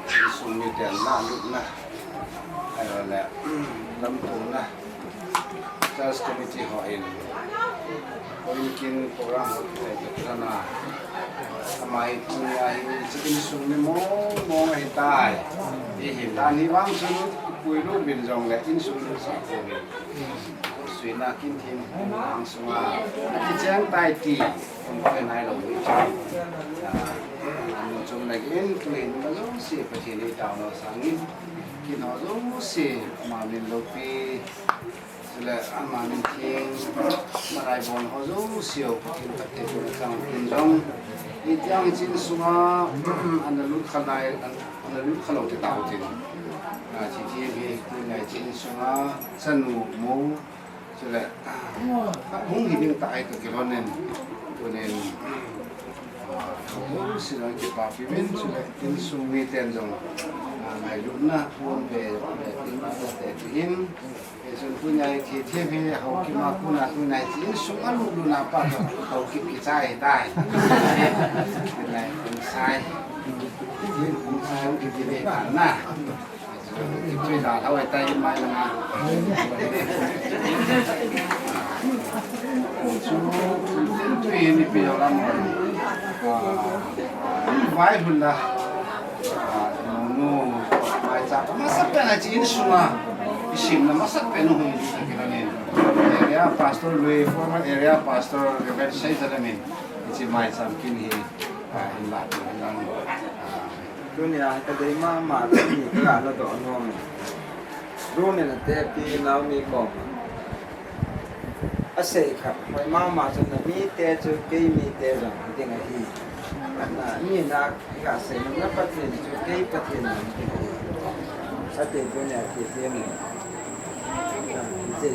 in sung ni ten na lut na ai la lam tu na church committee ho in kin program te na amai punya hi sung ni mo ai tai hi dan hi wang su pui lu bin jong le in sung ni sa ko ni suy na Kin-thempu ang sunga ki chang tai ti không có ai đâu bị chơi chung này cái chuyện nó giống gì phải chỉ đi tàu nó sáng in khi nó giống gì mà mình lâu pi là mà mình thiên mà đại bọn họ giống siêu thì tất cả những cái chuyện trong đi theo trên xuống anh là lúc khăn này anh là lúc khăn lâu thì tàu thì chỉ cái này trên xuống sân mũ cho là không hiện tại cái con này cho nên không sự là cái bảo vệ cho nên tin sung mi tiền dùng ngày lúc na buôn về tin bắt để tin cái số punya thì thêm về học kim mà cũng là này tin sung ăn lúc nào bắt học kim cái sai tai cái này cũng sai cũng sai cái gì đấy na cái đào tháo tay mai là chú ini pilih orang vai hula no macam masa pernah cium semua isim nama masa penuh ini kita ni area pastor Lui former area pastor website ada ni isim macam kini in Latin ตัวนี้ก็ได้มาที่นี่ก็เราต่อน้องรู้เนี่ยนะแต่ปีเรามีกองอาศัยครับไปมาจนมีแต่จุดกี่มีแต่จังที่ไงที่นี่นักอาศัยนับประเทศจุดกี่ประเทศนั่นอาศัยตัวนี้ที่เสียงจะ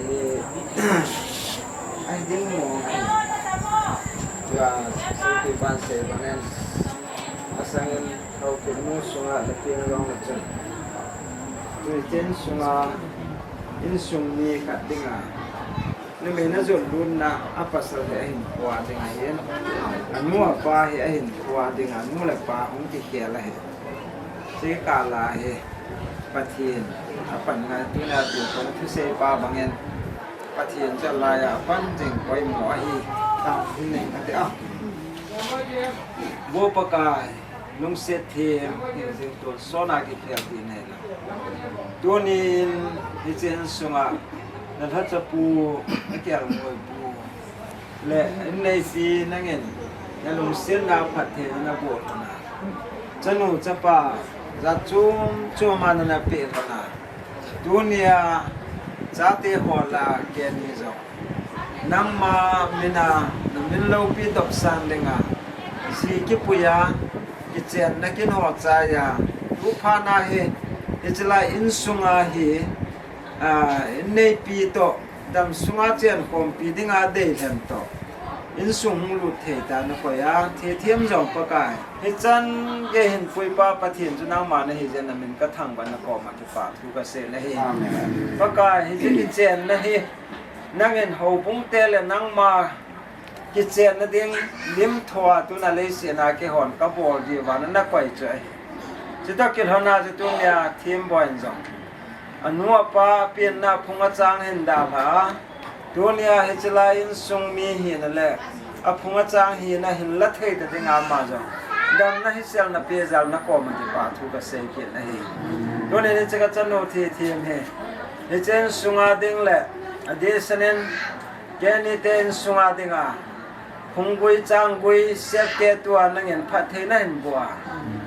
ไอ้ดิ้งมองว่าสุดที่บ้านเสพนั้นasangan kau kena sungai lebih orang macam tujuan sungai ini sungai kat tengah ni mana zulun na apa sahaja ini kuat dengan ini anu apa ini kuat dengan anu lepas mungkin kira lah sekala patien apa nak tu nak tu kalau tu sepa bangen patien jalan apa jeng kau mau tahu ini kata wo pakai nung set thêm thì tôi số nào cái kia thì này là tôi nên đi trên sông à nên hết cho pu cái kia là người pu lệ này gì năng nghe nhà nung set nào phát thì nó bột na chân nung chân pa ra chung mà nó bị rồi na tôi nia giá tiền họ là cái gì rồi nằm mà mình lâu bị độc sản đấy à si cái puya Kichenna Kin-Gon Upana he Ichla in sunga he Nei pi to dam sunga chen kom pi dinga de them to in sung lu the ta na ko ya the thiam jong pa kai he chan ge hin pui pa pathin chu nang ma na he jen na min ka thang ban na ko ma ki pa thu ka se na he pa kai he Kichenna na he nang en ho pung te le nang ma Kichenna ding lim thoa tu na le se na ke hon ka bol di wa na kwai chai chita ke hona je tu nya thim boin jong anu pa pin na phunga chang hen da ba tu nya he chla in sung mi hi na le a phunga chang hi na hin la thei ta ding a ma jong dam na hi sel na pe zal na ko ma ti pa thu ka se ke na hi tu ne che ka chan no thi thim he he chen sunga ding le a de sanen ke ni ten sunga ding a Hungui Changgui Sep Ke Tua Nangen Phat Thei Na Hin Bua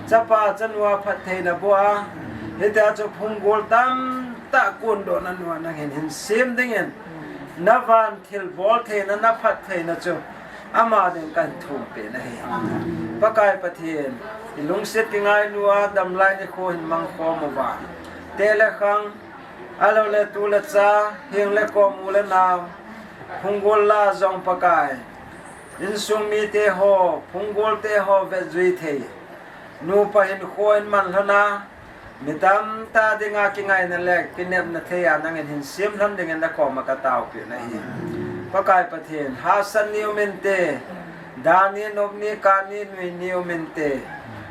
Chapa Chanwa Phat Thei Na Bua Hita Cho Phungol Tam Ta Kun Do Na Nua Nangen Hin Sim Dingen Navan Thil Bol Thei Na Na Phat Thei Na Cho Ama Ding Kan Thu Pe Na Hi Pakai Pathin Ilung Set Ki Ngai Nua Dam Lai Ni Kho Hin Mang Kho Mo Ba Te Le Khang Alo Le Tu Le Cha Hing Le Ko Mu Le Naw Phungol La Zong Pakai in sung mi te ho phungol te ho ve zui the nu pa hin khoin man lana midam ta dinga ki ngai na le kinem na the ya nang hin sim hlan ding na ko ma ka taw pi na hi pakai pathen ha san niu min te dani nob ni ka ni nui niu min te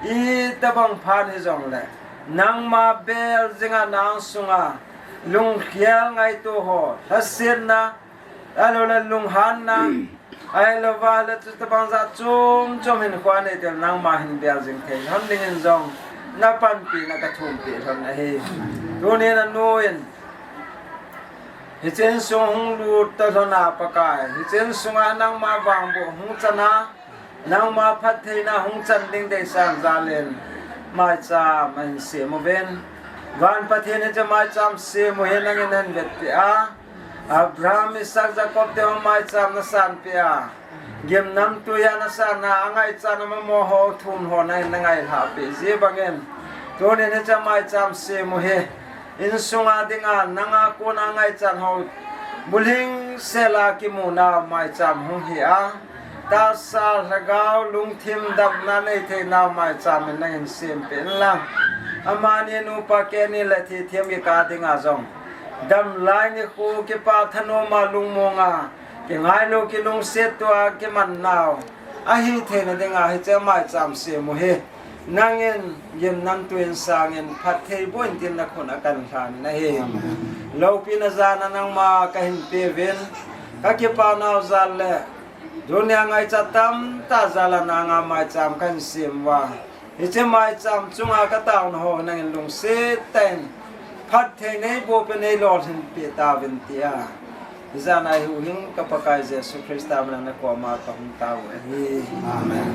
I ta bang phan hi jong le nang ma bel jinga nang sunga lung khial ngai to ho hasin na alo la lung han na ai lo va le tu ta bang za chum hin khwa ne tel nang ma hin bia jing the han ding in jong na pan pi na ka thum pi thon na he tu ne na noin hi chen sung lu ta thona pa kai hi chen sunga nang ma wang bo hu chana nang ma phat thei na hung chan ding de sang za len mai cha man se mo ben van pathen ne cha mai cham se mo he nang en vet pi a Abraham Isaac Jacob te mai cham na san pia gem nam tu ya na san na angai chan ma mo ho thun ho nai na ngai ha pe je bangen to ne ne cha mai cham se mo he in sunga dinga nanga ko na ngai chan ho buling sela ki mu na mai cham hu hi a ta sa lagaw lung thim dam na nei the na mai cham na in sem pe la amani nu pa ke ni la thi thiam ki ka dinga jong dam lai ni khu ke pa thano ma lung monga ke ngai lo ki lung set to ke man naw a hi the na denga hi che mai cham se mo he nangen yem nam tuen sangen phat thei boin tin na khona kan than na he lo pi na za na nang ma ka hin pe ven ka ke pa naw zal le dunya ngai cha tam ta zala na nga mai cham kan sim wa hi che mai cham chunga ka taw no ho nangen lung se ten Phat thei nei bo pe nei lord hin pe ta vin tia za nai hu hing ka pakai Jesus Christ ta na ko ma ta hum ta wa amen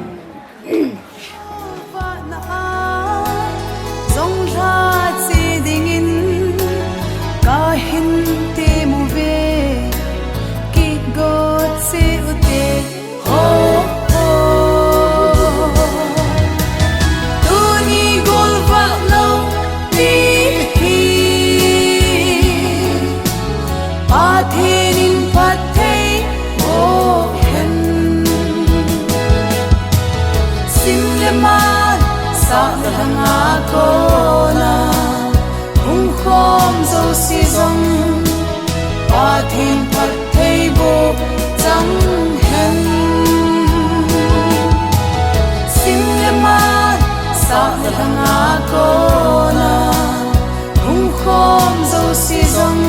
song ra chi ding in ka hin te mu ve ki go se u te ho ho tu ni gol va lo ni hi pa the nin pa the mo hen sim le ma sa thanga ko na hung khom zo si zong pa thin pat thei bo chang hen sim le ma sa thanga ko na hung khom zo si zong